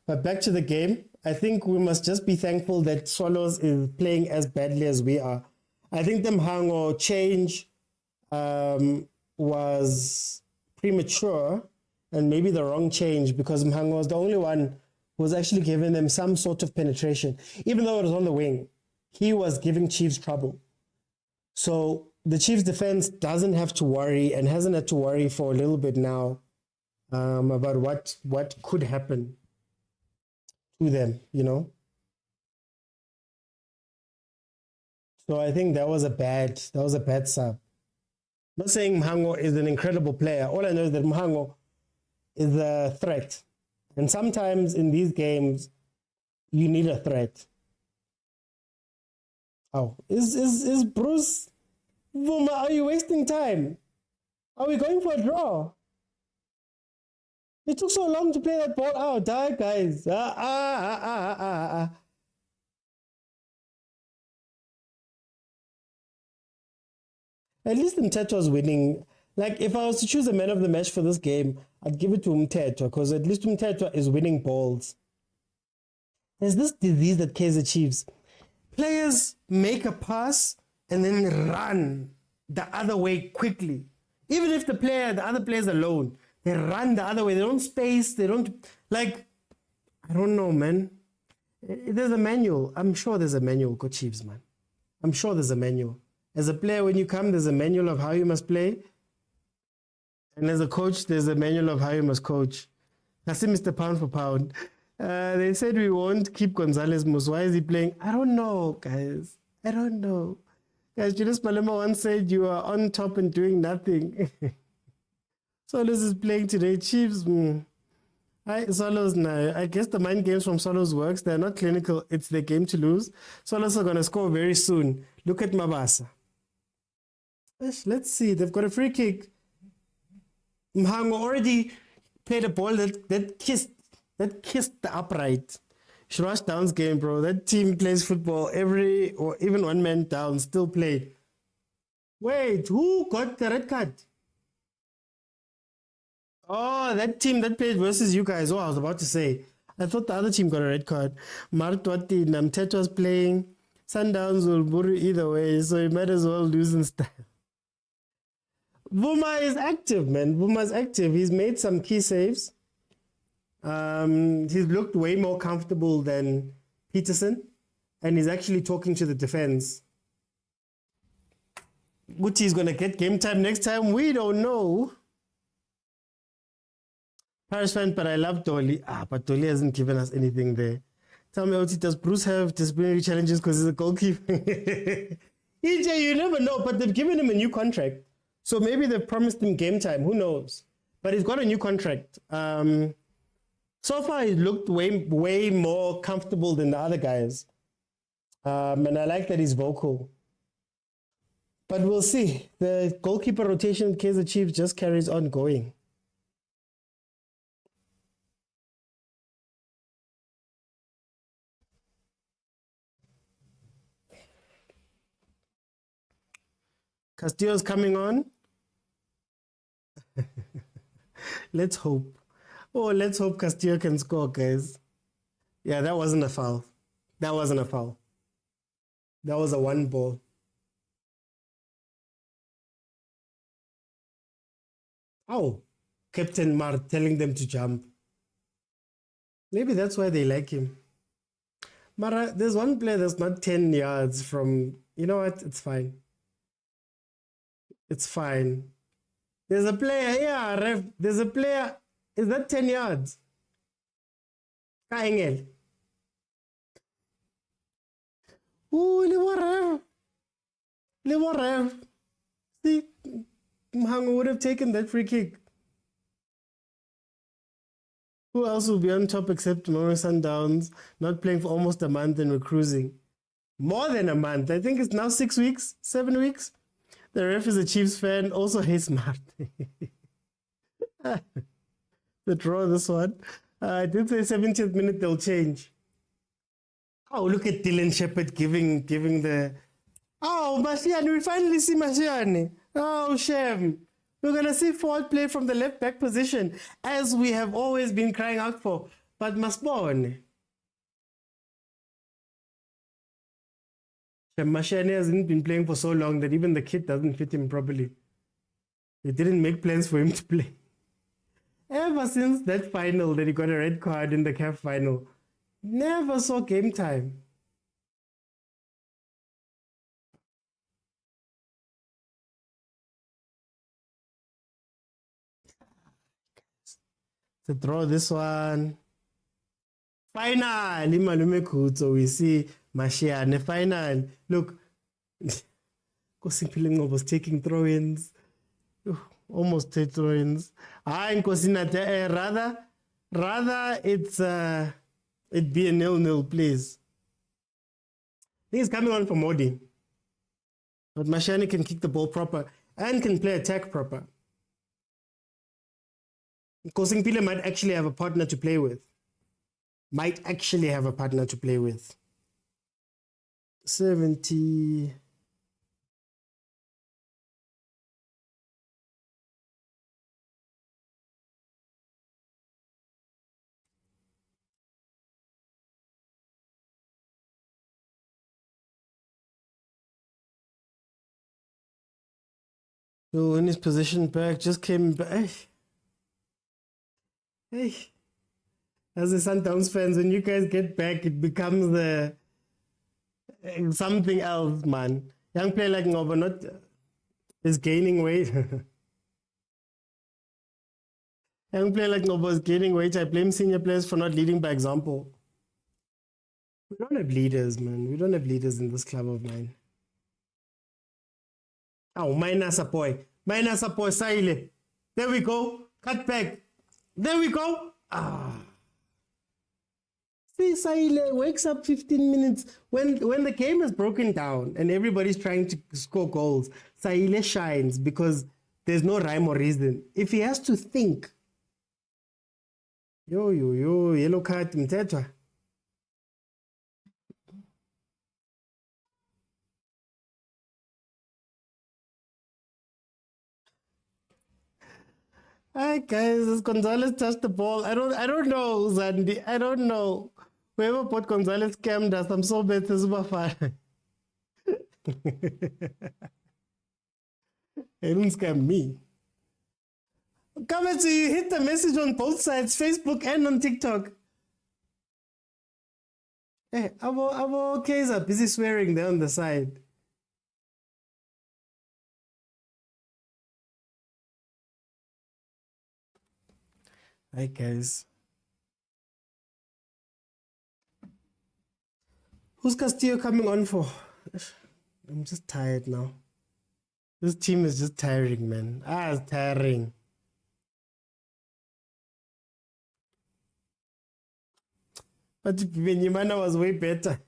But back to the game. I think we must just be thankful that Swallows is playing as badly as we are. I think the Mhango change was premature and maybe the wrong change, because Mhango was the only one who was actually giving them some sort of penetration. Even though it was on the wing, he was giving Chiefs trouble. So the Chiefs defense doesn't have to worry and hasn't had to worry for a little bit now about what could happen to them, you know. So I think that was a bad sub. I'm not saying Mhango is an incredible player. All I know is that Mhango is a threat. And sometimes in these games, you need a threat. Oh, is Bruce Vuma, are you wasting time? Are we going for a draw? It took so long to play that ball out, guys. At least Mteto was winning. Like, if I was to choose a man of the match for this game, I'd give it to Mteto, because at least Mteto is winning balls. There's this disease that Kaizer Chiefs. Players make a pass and then run the other way quickly. Even if the other player's alone, they run the other way. They don't space. They don't, like, I don't know, man. There's a manual. I'm sure there's a manual, Coach Chiefs, man. I'm sure there's a manual. As a player, when you come, there's a manual of how you must play. And as a coach, there's a manual of how you must coach. I see Mr. Pound for Pound. They said we won't keep Gonzalez Mus. Why is he playing? I don't know, guys. I don't know. Guys, Julius Malema once said you are on top and doing nothing. Solos is playing today. Chiefs. Solos now. I guess the mind games from Solos works. They're not clinical. It's their game to lose. Solos are going to score very soon. Look at Mabasa. Let's see. They've got a free kick. Mhango already played a ball that kissed the upright. Shrash Down's game, bro. That team plays football or even one man down, still play. Wait, who got the red card? Oh, that team that played versus you guys. Oh, I was about to say. I thought the other team got a red card. Martwati Namtet was playing. Sundowns will buru either way, so you might as well lose in style. Vuma is active, man. Vuma's active. He's made some key saves. He's looked way more comfortable than Peterson, and he's actually talking to the defense. Guti is going to get game time next time. We don't know. Paris fan, but I love Dolly. But Dolly hasn't given us anything there. Tell me, Oti, does Bruce have disciplinary challenges because he's a goalkeeper? EJ, you never know, but they've given him a new contract. So maybe they've promised him game time. Who knows? But he's got a new contract. So far, he looked way more comfortable than the other guys. And I like that he's vocal. But we'll see. The goalkeeper rotation at Kaizer Chiefs just carries on going. Castillo's coming on. Let's hope. Oh, let's hope Castillo can score, guys. Yeah, that wasn't a foul. That wasn't a foul. That was a one ball. Oh, Captain Mar telling them to jump. Maybe that's why they like him. Mara, there's one player that's not 10 yards from... You know what? It's fine. It's fine. There's a player here, ref. There's a player. Is that 10 yards? Kaengel. Ooh, Lebo ref. See, Mhango would have taken that free kick. Who else will be on top except Moroka Sundowns, not playing for almost a month and we're cruising? More than a month. I think it's now 6 weeks, 7 weeks. The ref is a Chiefs fan, also hates Smart. The draw this one. I did say 70th minute they'll change. Oh, look at Dylan Shepherd giving the... Oh, Mashiane, we finally see Mashiane. Oh, shame. We're going to see forward play from the left back position, as we have always been crying out for. But Masbone. Mashiane hasn't been playing for so long that even the kit doesn't fit him properly. They didn't make plans for him to play. Ever since that final that he got a red card in the CAF final, never saw game time. To throw this one. Finally, Malume Kuto, we see Mashiane. Final. Look, Kosimpilin was taking throw-ins. Almost take throw-ins. Rather it's it be a 0-0, please. I think he's coming on for Modi. But Mashiane can kick the ball proper and can play attack proper. Kosimpile might actually have a partner to play with. Might actually have a partner to play with. 70. So in his position back, just came back. Hey. As the Sundowns fans, when you guys get back, it becomes the something else, man. Young player like Ngoba not is gaining weight. Young player like Ngoba is gaining weight. I blame senior players for not leading by example. We don't have leaders, man. We don't have leaders in this club of mine. Oh, minus a boy. Minus a boy, Saile. There we go. Cut back. There we go. Ah. See, Saile wakes up 15 minutes. When the game is broken down and everybody's trying to score goals, Saile shines because there's no rhyme or reason. If he has to think, yellow card, mtetwa. Hi guys, as Gonzalez touched the ball. I don't know, Zandi. I don't know. Whoever put Gonzalez scammed us. I'm so bad to super fan. They don't scam me. Come to you, hit the message on both sides, Facebook and on TikTok. Hey, our Kaizer busy swearing there on the side. Hi guys. Who's Castillo coming on for? I'm just tired now. This team is just tiring, man. It's tiring. But Benyamana was way better.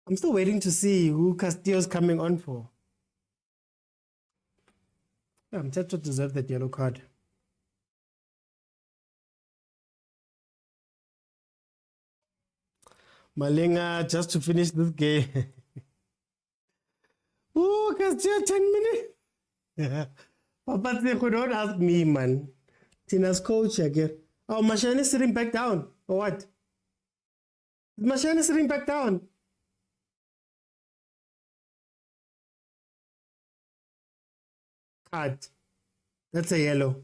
I'm still waiting to see who Castillo's coming on for. I'm just to deserve that yellow card. Malinga, just to finish this game. Ooh, Castillo, 10 minutes. Papa, don't ask me, man. Tina's coach again. Oh, Mashane is sitting back down. Or what? Mashane is sitting back down. Card. That's a yellow.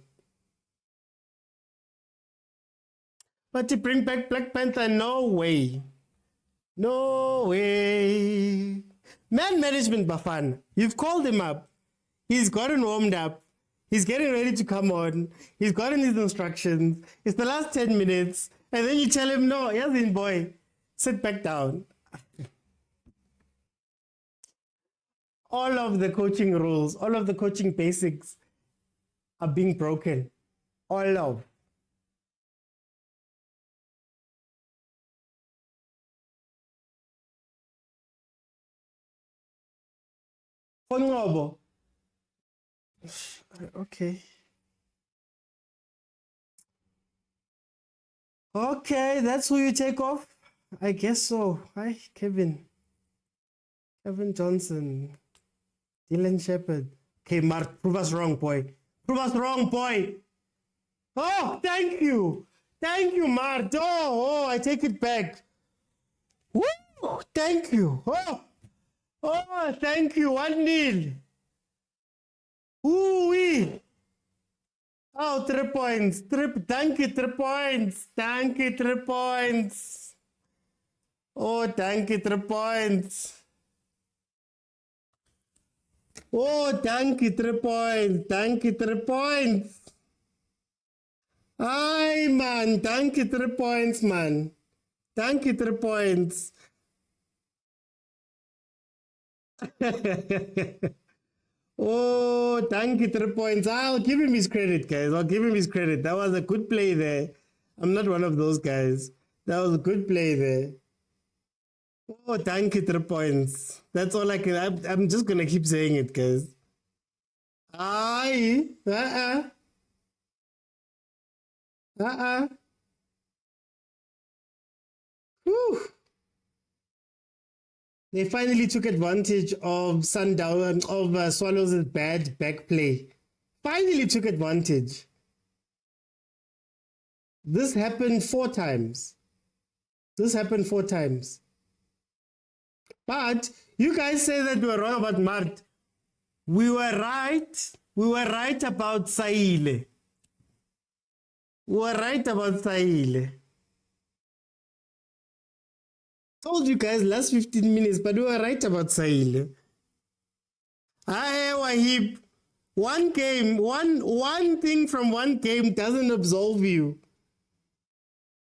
But to bring back Black Panther, no way. No way. Man management, Bafan. You've called him up. He's gotten warmed up. He's getting ready to come on. He's gotten his instructions. It's the last 10 minutes. And then you tell him, no, Yazin boy, sit back down. All of the coaching rules, all of the coaching basics are being broken. All of. Okay. Okay, that's who you take off? I guess so. Hi, Kevin. Kevin Johnson. Dylan Shepard. Okay, Mark, prove us wrong, boy. Prove us wrong, boy. Oh, thank you. Thank you, Mart. Oh, I take it back. Woo! Thank you. Oh, thank you. 1-0. Ooh-wee. Oh, 3 points. Thank you, 3 points. Thank you, 3 points. Oh, thank you, 3 points. Oh, thank you, 3 points. Thank you, 3 points. Aye, man. Thank you, 3 points, man. Thank you, 3 points. Oh, thank you, 3 points. I'll give him his credit, guys. I'll give him his credit. That was a good play there. I'm not one of those guys. That was a good play there. Oh, thank you, 3 points. That's all I can. I'm just going to keep saying it, guys. Aye. Whew. They finally took advantage of Sundown, of Swallows' bad back play. Finally took advantage. This happened 4 times. This happened 4 times. But you guys say that we were wrong about Mart. We were right. We were right about Saile. We were right about Saile. Told you guys last 15 minutes, but we were right about Saile. Wahib. One game, one thing from one game doesn't absolve you.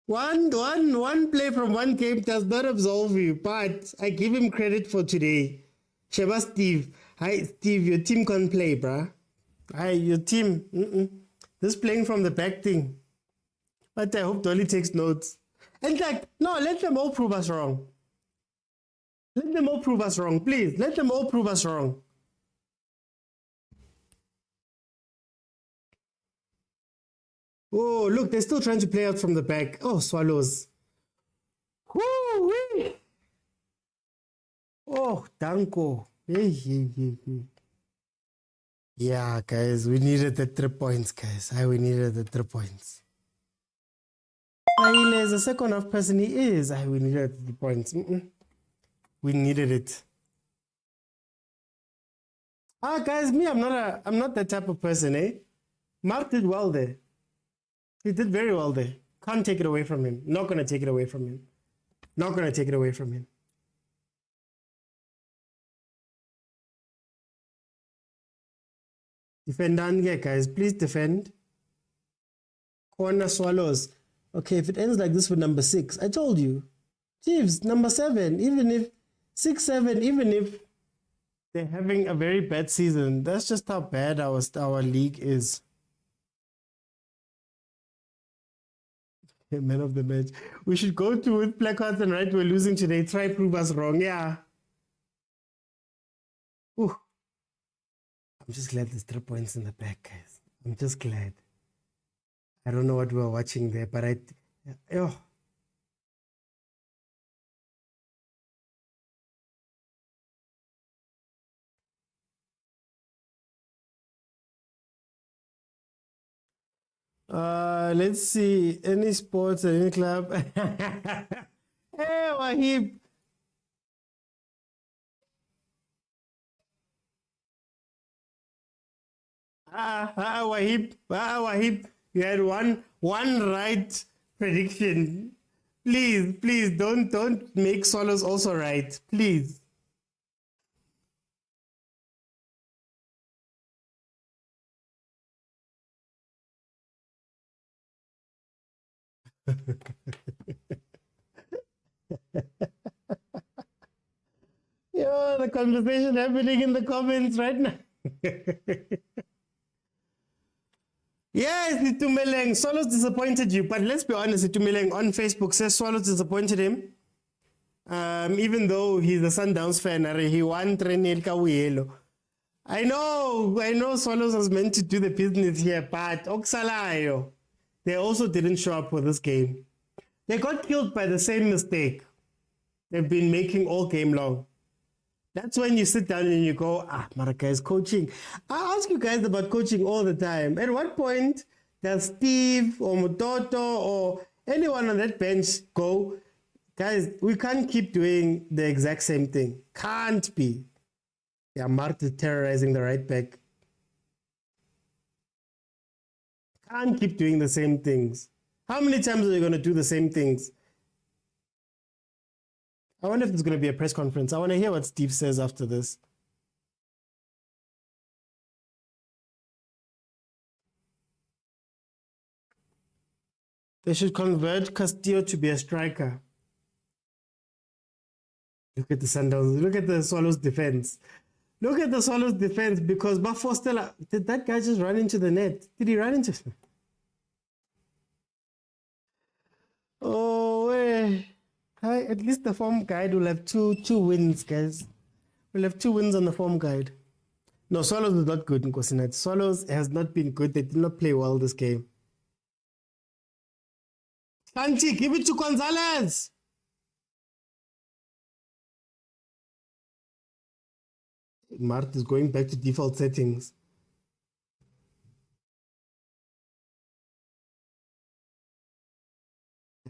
One play from one game does not absolve you, but I give him credit for today. Sheba Steve. Hi, Steve, your team can't play, bruh. Hi, your team. This playing from the back thing. But I hope Dolly takes notes. In fact, no, let them all prove us wrong. Let them all prove us wrong, please. Let them all prove us wrong. Oh, look, they're still trying to play out from the back. Oh, Swallows. Woo-wee. Oh, Danko. Yeah, guys, we needed the 3 points, guys. We needed the 3 points. Saile is a second half person. He is. We needed the 3 points. We needed it. Guys, me, I'm not that type of person, eh? Mark did well there. He did very well there. Can't take it away from him. Not going to take it away from him. Not going to take it away from him. Defend, guys. Please defend. Corner Swallows. Okay, if it ends like this with number 6, I told you. Chiefs, number 7, even if 6, 7, even if they're having a very bad season, that's just how bad our league is. Man of the match. We should go to with placards and write we're losing today. Try prove us wrong. Yeah. Ooh. I'm just glad there's 3 points in the back, guys. I'm just glad. I don't know what we were watching there, but oh. Let's see. Any sports or any club? Hey, Wahib. Wahib. You had one right prediction. Please, don't make Swallows also right. Please. Yo, the conversation happening in the comments right now. Yes, Itumeleng, Swallows disappointed you, but let's be honest, Itumeleng on Facebook says Swallows disappointed him. Even though he's a Sundowns fan, he won Trenel Kawuyelo. I know Swallows was meant to do the business here, but Oksalayo, they also didn't show up for this game. They got killed by the same mistake they've been making all game long. That's when you sit down and you go, Moroka is coaching. I ask you guys about coaching all the time. At what point does Steve or Mutoto or anyone on that bench go, guys, we can't keep doing the exact same thing. Can't be. Yeah, Marta terrorizing the right back. Can't keep doing the same things. How many times are you going to do the same things? I wonder if there's going to be a press conference. I want to hear what Steve says after this. They should convert Castillo to be a striker. Look at the Sundowns. Look at the Swallows defense. Look at the Swallows defense because Bafostela, did that guy just run into the net? Did he run into? Oh, Hi, at least the form guide will have two wins, guys. We'll have 2 wins on the form guide. No, Swallows is not good in Nkosinathi. Swallows has not been good. They did not play well this game. Santi, give it to Gonzalez. Mart is going back to default settings.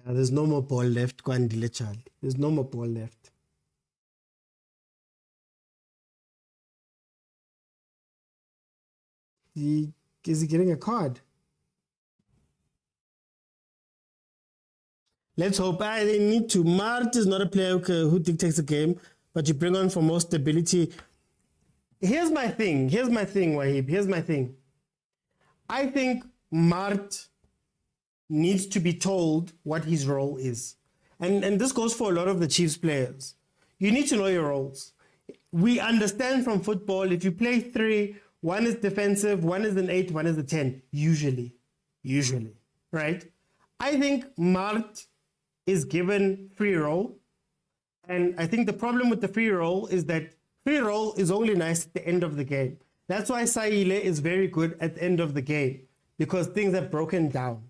Yeah, there's no more ball left. Kwandile Charlie. There's no more ball left. Is he getting a card? Let's hope. They need to. Mart is not a player who dictates the game, but you bring on for more stability. Here's my thing, Wahib. Here's my thing. I think Mart needs to be told what his role is. And this goes for a lot of the Chiefs players. You need to know your roles. We understand from football, if you play 3, 1 is defensive, 1 is an 8, 1 is a 10, usually, right? I think Mart is given free roll. And I think the problem with the free roll is that free roll is only nice at the end of the game. That's why Saile is very good at the end of the game, because things have broken down,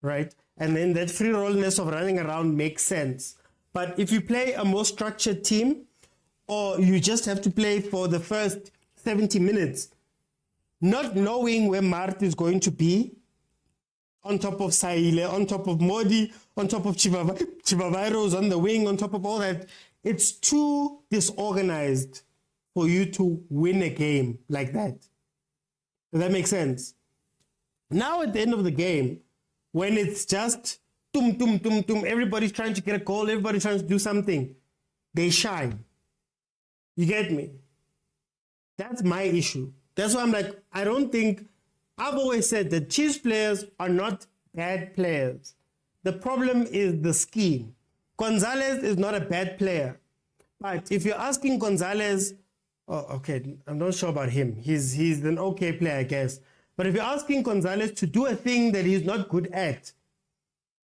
right? And then that free rollness of running around makes sense. But if you play a more structured team, or you just have to play for the first 70 minutes, not knowing where Mart is going to be, on top of Saile, on top of Modi, on top of Chivavairos on the wing, on top of all that, it's too disorganized for you to win a game like that. Does that make sense? Now at the end of the game, when it's just tum, tum, tum, tum, everybody's trying to get a goal, everybody's trying to do something, they shine. You get me? That's my issue. That's why I'm like, I've always said that Chiefs players are not bad players. The problem is the scheme. Gonzalez is not a bad player. But if you're asking Gonzalez, oh, okay, I'm not sure about him. He's an okay player, I guess. But if you're asking Gonzalez to do a thing that he's not good at,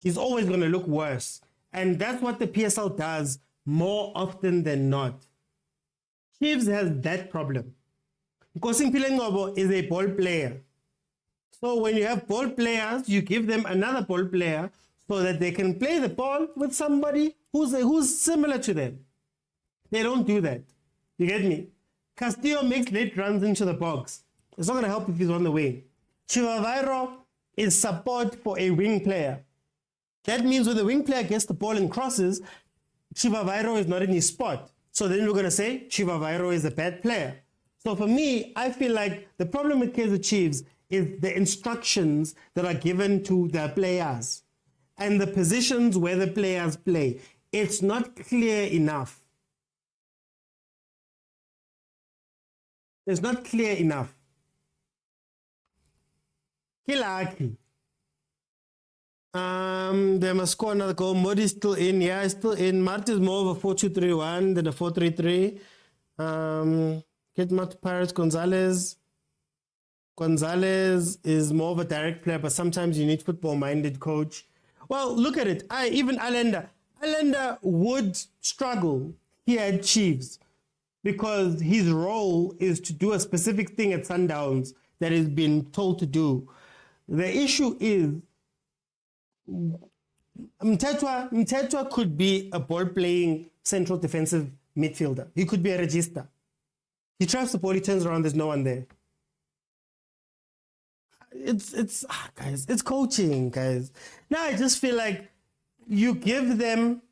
he's always going to look worse. And that's what the PSL does more often than not. Chiefs has that problem. Nkosimpile Ngcobo is a ball player. So when you have ball players, you give them another ball player so that they can play the ball with somebody who's similar to them. They don't do that. You get me? Castillo makes late runs into the box. It's not going to help if he's on the wing. Chivavairo is support for a wing player. That means when the wing player gets the ball and crosses, Chivavairo is not in his spot. So then we're going to say Chivavairo is a bad player. So for me, I feel like the problem with Kaizer Chiefs is the instructions that are given to the players and the positions where the players play. It's not clear enough. It's not clear enough. Kilaki. They must score another goal. Modi's still in. Yeah, he's still in. Martin's more of a 4-2-3-1 than a 4-3-3. Get Martin Pirates. Gonzalez is more of a direct player, but sometimes you need football-minded coach. Well, look at it. Even Allender would struggle here at Chiefs because his role is to do a specific thing at Sundowns that he's been told to do. The issue is Mtetwa could be a ball-playing central defensive midfielder. He could be a register. He traps the ball, he turns around, there's no one there. Guys, it's coaching, guys. Now I just feel like you give them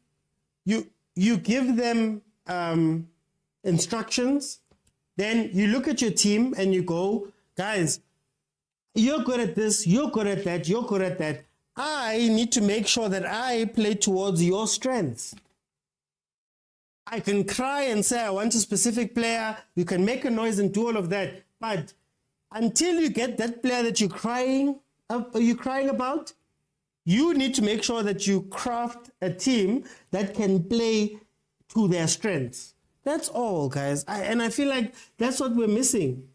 instructions, then you look at your team and you go, guys, you're good at this, you're good at that, you're good at that. I need to make sure that I play towards your strengths. I can cry and say I want a specific player, you can make a noise and do all of that, but until you get that player that you're crying about, you need to make sure that you craft a team that can play to their strengths. That's all, guys. And I feel like that's what we're missing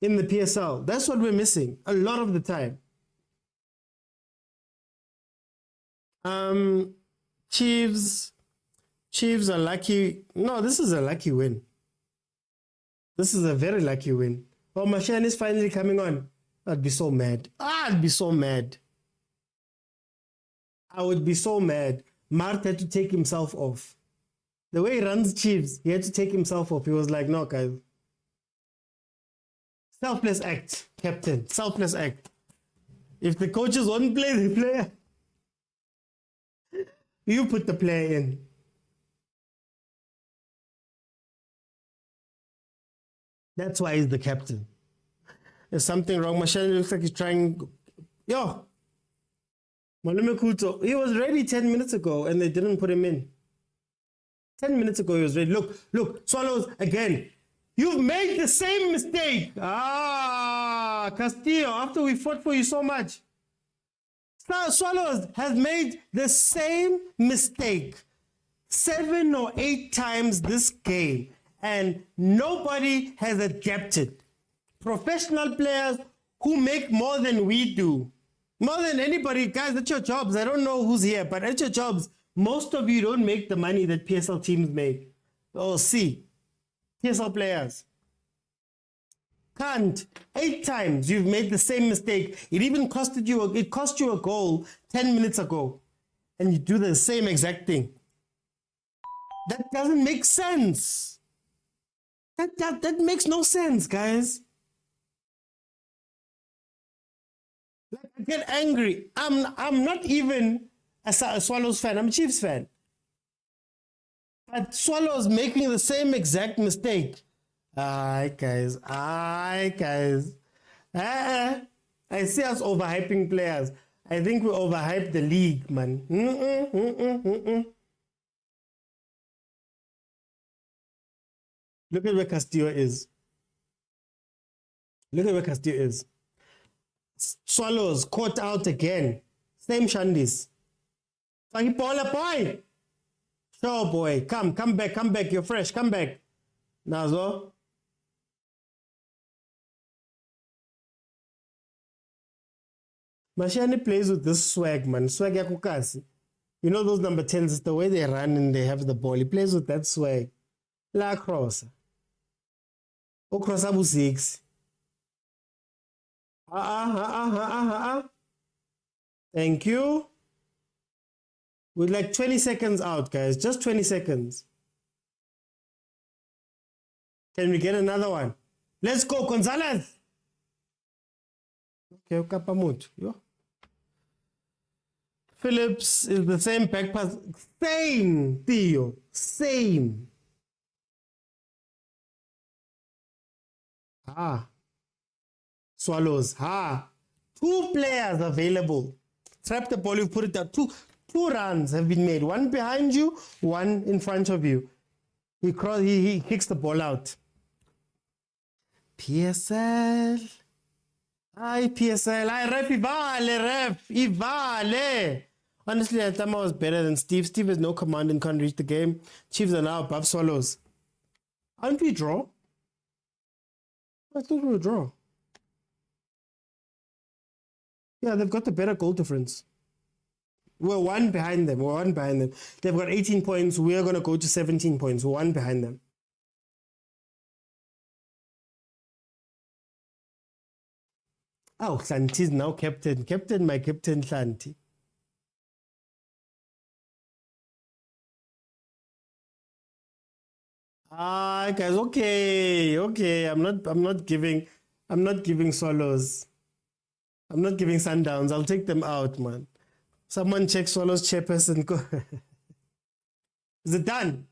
in the PSL. That's what we're missing a lot of the time. Chiefs are lucky. No, this is a lucky win. This is a very lucky win. Oh, Mashan is finally coming on. I'd be so mad. I'd be so mad. I would be so mad. Mart had to take himself off. The way he runs Chiefs, he had to take himself off. He was like, no, guys. Selfless act, captain. Selfless act. If the coaches won't play the player, you put the player in. That's why he's the captain. There's something wrong. Mashani looks like he's trying. Yo, Malume Kuto, he was ready 10 minutes ago and they didn't put him in. 10 minutes ago he was ready. Look, Swallows again. You've made the same mistake. Castillo, after we fought for you so much. Swallows has made the same mistake 7 or 8 times this game. And nobody has adapted. Professional players who make more than we do, more than anybody, guys, at your jobs, I don't know who's here, but at your jobs, most of you don't make the money that PSL teams make. Or see, PSL players. Can't. 8 times you've made the same mistake. It even cost you a goal 10 minutes ago. And you do the same exact thing. That doesn't make sense. That makes no sense, guys. Like, I get angry. I'm not even a Swallows fan. I'm a Chiefs fan. But Swallows making the same exact mistake. Aye, guys. I see us overhyping players. I think we overhyped the league, man. Look at where Castillo is. Swallows caught out again. Same Shandis. Pakipola boy. Sure, boy. Come back. You're fresh. Come back. Nazo. Mashani plays with this swag, man. Swag yakukasi. You know those number 10s, it's the way they run and they have the ball. He plays with that swag. La cross. O cross abu 6. Thank you. With like 20 seconds out, guys. Just 20 seconds. Can we get another one? Let's go, Gonzalez. Okay, Kapamut. Yo. Phillips is the same back pass. Same, Theo. Same. Swallows. 2 players available. Trap the ball, you put it down. Two runs have been made. One behind you, one in front of you. He kicks the ball out. PSL. Hi, PSL. Hi, ref. Ivale. Honestly, Atama was better than Steve. Steve has no command and can't reach the game. Chiefs are now above Swallows. Aren't we draw? I thought we were draw. Yeah, they've got the better goal difference. We're 1 behind them. They've got 18 points. We're going to go to 17 points. We're 1 behind them. Oh, Hlanti is now captain. My captain, Hlanti. Guys, okay. I'm not giving Swallows. I'm not giving Sundowns. I'll take them out, man. Someone check Swallows chairperson. Is it done?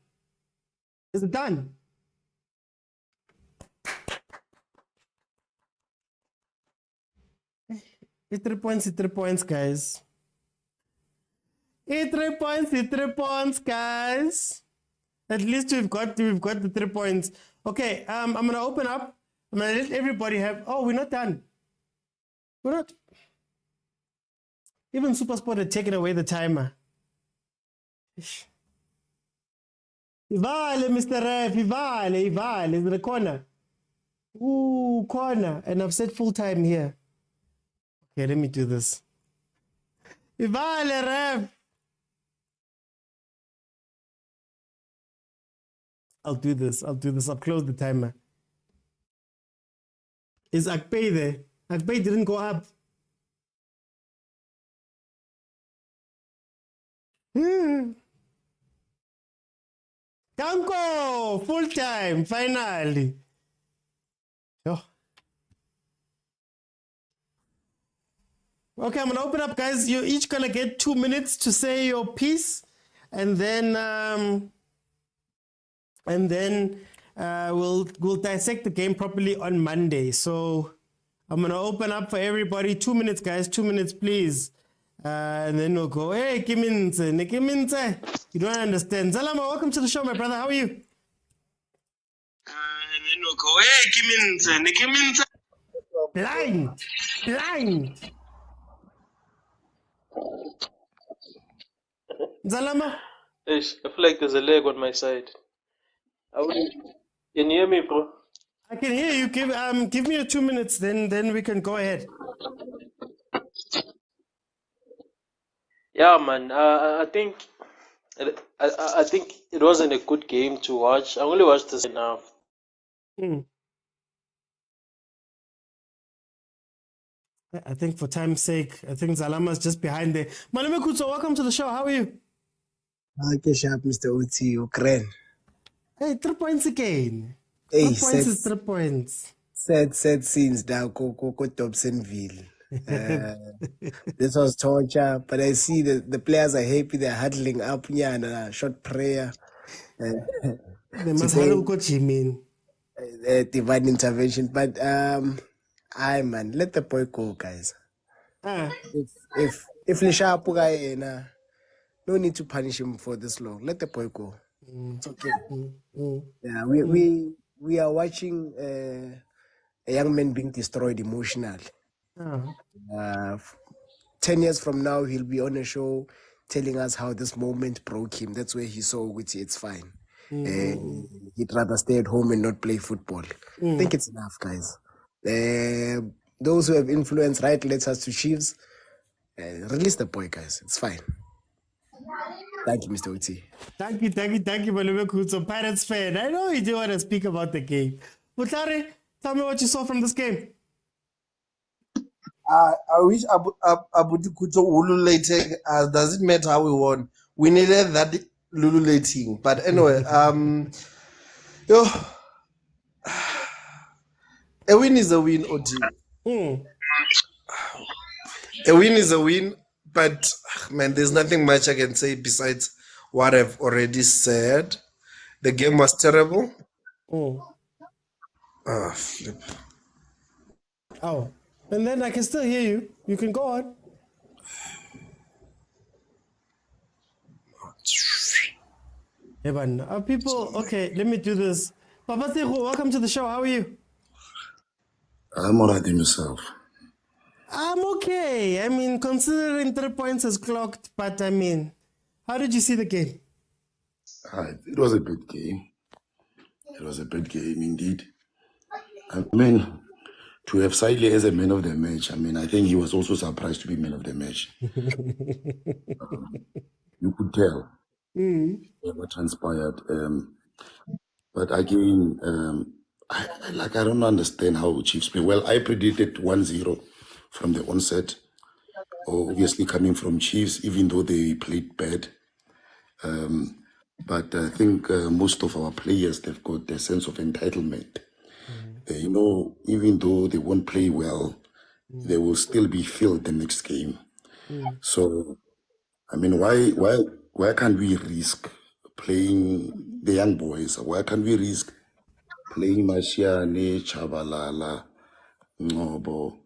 It's 3 points, guys. 3 points, guys. At least we've got the 3 points. Okay, I'm gonna open up. I'm gonna let everybody have. Oh, we're not done. We're not. Even SuperSport had taken away the timer. Ivale, Mr. Ref, Ivale. Is it a corner? Ooh, corner. And I've set full time here. Okay, let me do this. Ivale, Ref. I'll do this. I'll close the timer. Is Akpay there? Akpay didn't go up. Danko, full time, finally. Oh. Okay, I'm gonna open up, guys. You're each gonna get 2 minutes to say your piece, and then we'll dissect the game properly on Monday. So I'm gonna open up for everybody. 2 minutes, guys. 2 minutes, please. And then we'll go, hey, Kiminze. You don't understand. Zalama, welcome to the show, my brother. How are you? And then we'll go, hey, Kiminze. Blind. Zalama?
I feel like there's a leg on my side. Can you hear me, bro?
I can hear you. Give me your 2 minutes, then we can go ahead.
Yeah, man. I think it wasn't a good game to watch. I only watched the second half.
I think for time's sake, I think Zalama's just behind there. Malome Kutso, welcome to the show. How are you?
Okay, sharp, Mr. Uti, Ukraine.
Hey, 3 points again.
Hey,
3 points is 3 points.
Sad scenes down Dobsonville. This was torture, but I see the players are happy. They're huddling up, short prayer.
They must have got Jimin.
Divine intervention. But man, let the boy go, guys. If Lishapu guy, no need to punish him for this long. Let the boy go. It's okay. Yeah, we are watching a young man being destroyed emotionally. 10 years from now, he'll be on a show telling us how this moment broke him. That's where he saw which it's fine. He'd rather stay at home and not play football. I think it's enough, guys. Those who have influence, right, let's us to Chiefs. Release the boy, guys. It's fine. Thank you, Mr. Uti.
Thank you, Malume Kutso, Pirates fan. I know you do want to speak about the game. Butlare, tell me what you saw from this game.
I wish Abu Kuto ululating. Does it matter how we won? We needed that lululating. But anyway, yo, a win is a win, OG. A win is a win, but man, there's nothing much I can say besides what I've already said. The game was terrible. Flip.
Oh, and then I can still hear you. You can go on. People, okay, let me do this. Papa Tejo, welcome to the show. How are you?
I'm alright in yourself.
I'm okay. I mean, considering 3 points is clocked, but I mean, how did you see the game?
It was a bad game. It was a bad game indeed. I mean, to have Siley as a man of the match, I mean, I think he was also surprised to be man of the match. You could tell what transpired. But again, I don't understand how Chiefs play. Well, I predicted 1-0 from the onset, obviously coming from Chiefs, even though they played bad. But I think most of our players, they've got a sense of entitlement. You know, even though they won't play well, they will still be filled the next game. So, I mean, why can't we risk playing the young boys? Why can't we risk playing Mashiane, Chabalala, Ngobo,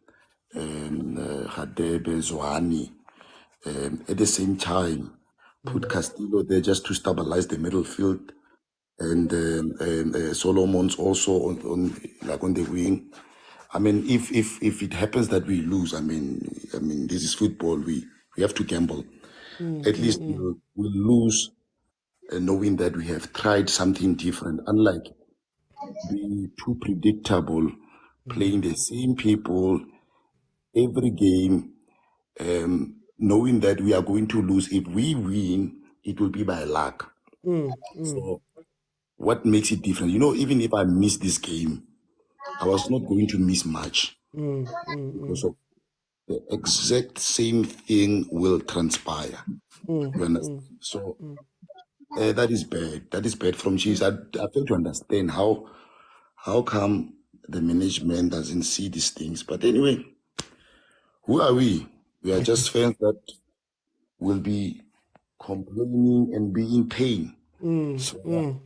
Hadebe, Zwane, at the same time, put Castillo there just to stabilize the middle field, and Solomon's also on the wing. I mean, if it happens that we lose, I mean, this is football. We have to gamble. At least we'll lose, knowing that we have tried something different. Unlike being too predictable, playing the same people every game, knowing that we are going to lose. If we win, it will be by luck. So what makes it different? You know, even if I miss this game, I was not going to miss much because of the exact same thing will transpire. You understand? So that is bad. That is bad from Chiefs. I fail to understand how come the management doesn't see these things. But anyway, who are we? We are just fans that will be complaining and be in pain. So,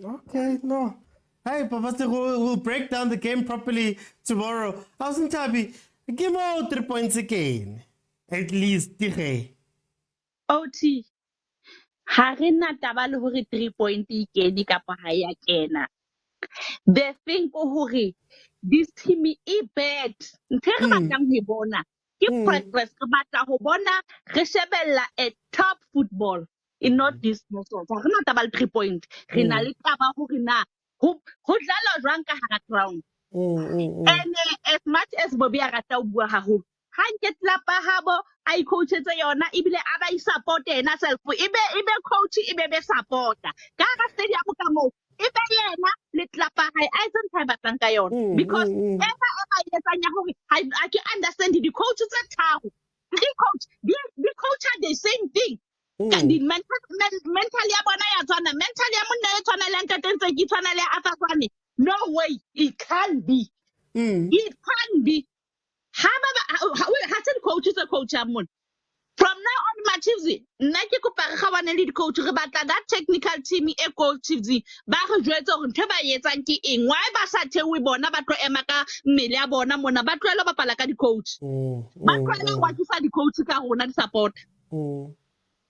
Okay, no. Hey, Papa Tejo, we'll break down the game properly tomorrow. How's Ntabi? Give out 3 points again. At least, Tige.
OT. Ha re na taba le hore 3 point e kene kapa ha ya kena. The thing ko hore this team e bad. Nthe re batlang ho bona ke progress. Re batla ho bona re shebella a top football in not this muscle. Ha re na taba le 3 point. Re na le taba hore na ho dlala jwang ka hara ground. And as much as Bobby a rata ho bua haholo, ha nke tlapa habo a coachetse yona ebile a ba support ena self ebe coach ebe be supporta ka ga stadium ka mo ebe yena le tlapa ha a isn't type batlang ka yona because ever yetsanya hore I can understand the coaches tse tharo the coach are the same thing. The mentally ya bona ya tswana mentally ya monna ya tswana le ntatentse ke tswana le a tswane. No way, it can't be. It can't be. How coach is a coach? From now on, Machizi, Nike Kuparawan lead coach, Rebata, that technical team, a coach, Barra Dreto, and Teba Yetanki in why Basate we bona Batro Emaka, Melia Bona, Mona Batrella Palaka the coach. Batrella, what you the coach who not support.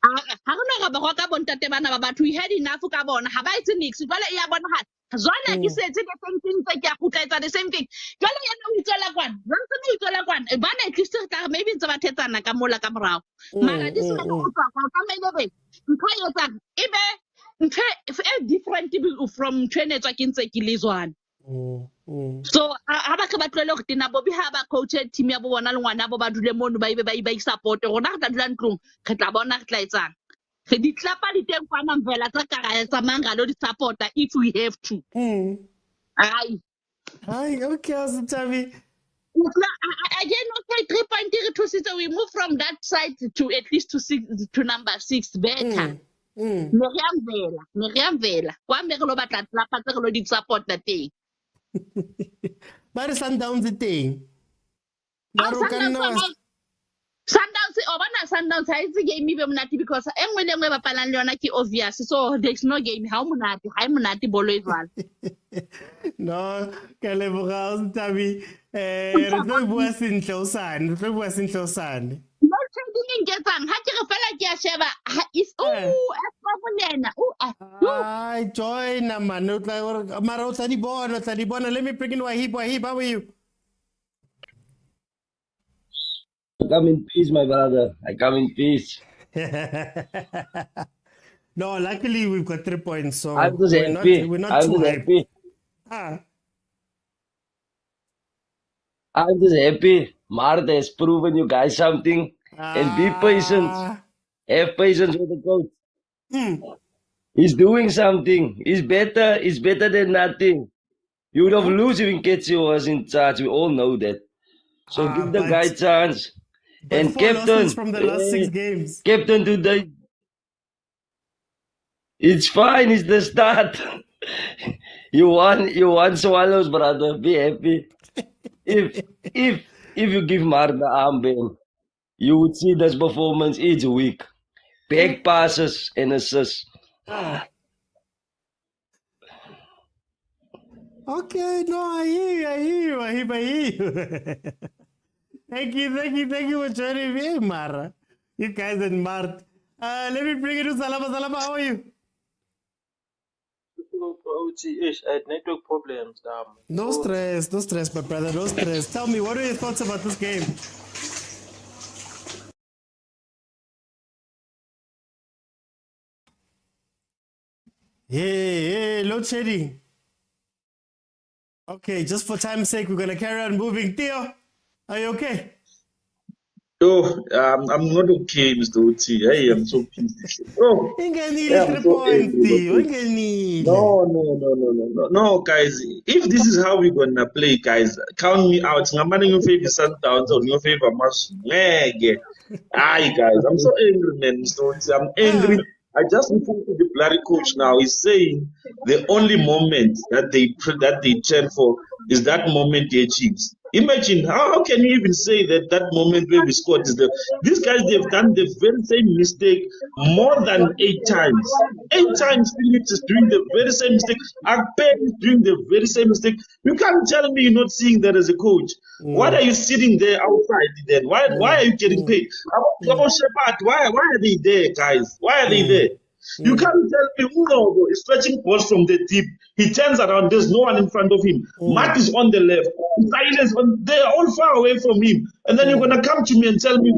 I don't know about Bontatebana, but we had enough of Cabon, have I seen Nix, Vala Yabon hat. Jwale ke setse the same thing tse ke a kgutla the same thing. Jwale yena o itswela kwana. Jwale o itswela kwana. Bana at least tla maybe ntse ba thetsana ka mola ka morao. Mara this man o tswa ka tlamehile be. Ntho e etsang ebe ntho e different from ntho etswa ke ntse ke le jwana. So ha ba ke ba tlwele go tina bobi ha ba coach team ya bo bona le ngwana bo ba dule mono ba ibe ba support rona re tla dula ntlong re tla bona re tla etsang. Re di tlapa di teng kwana mvela tsa kara tsa mangalo di supporta if we have to. Hi,
okay, Dstv.
Again, okay, 3 point so we move from that side to at least to number 6 better. Meriam vela. Kwa me re lo batla tlapa tse re lo di supporta teng.
Ba re Sundowns teng.
Sundowns Sundowns ha itse game be monate because engwe le engwe ba palang le yona ke obvious, so there's no game ha monate bolo e jwalo.
No, ke leboga Dstv. Re tlo bua sentle o sane,
No trading ngetsang ha ke re fela ke a sheba is
Ai join man, mara o tla di bona. Let me bring in Wahib, how are you?
I come in peace, my brother. I come in peace.
No, luckily we've got 3 points, so
I'm just happy.
we're not too happy.
I'm just happy. Martha has proven you guys something. And be patient. Have patience with the coach. He's doing something. He's better than nothing. You would have lost if Nketsi was in charge. We all know that. So give the guy a chance. And captain
from the last 6 games.
Captain today. It's fine, it's the start. you won Swallows, brother. Be happy. If you give Mark the armband, you would see this performance each week. Back passes and assists.
Okay, no, I hear you. Thank you for joining me, Mara. You guys and Mart. Let me bring it to Salama. How are you?
I had network problems.
No stress, my brother, no stress. Tell me, what are your thoughts about this game? Hey, load shedding. Okay, just for time's sake, we're going to carry on moving. Theo, are you okay?
Oh, I'm not okay, Mr. Uti. Hey, I'm so pissed. Oh, I'm so angry. No, guys. If this is how we're gonna play, guys, count me out. I'm in your favor, Sundowns, on your favor, Aye, guys, I'm so angry, man, Mr. Uti. I'm angry. I just listened to the bloody coach now. He's saying the only moment that they train for is that moment they achieve. Imagine how can you even say that moment where we scored is these guys, they've done the very same mistake more than 8 times. 8 times Phillips is doing the very same mistake. Akpe is doing the very same mistake. You can't tell me you're not seeing that as a coach. Why are you sitting there outside then? Why are you getting paid? Why are they there, guys? Why are they there? You can't tell me Uno is stretching balls from the deep. He turns around, there's no one in front of him. Matt is on the left. Silence, they're all far away from him. And then you're gonna come to me and tell me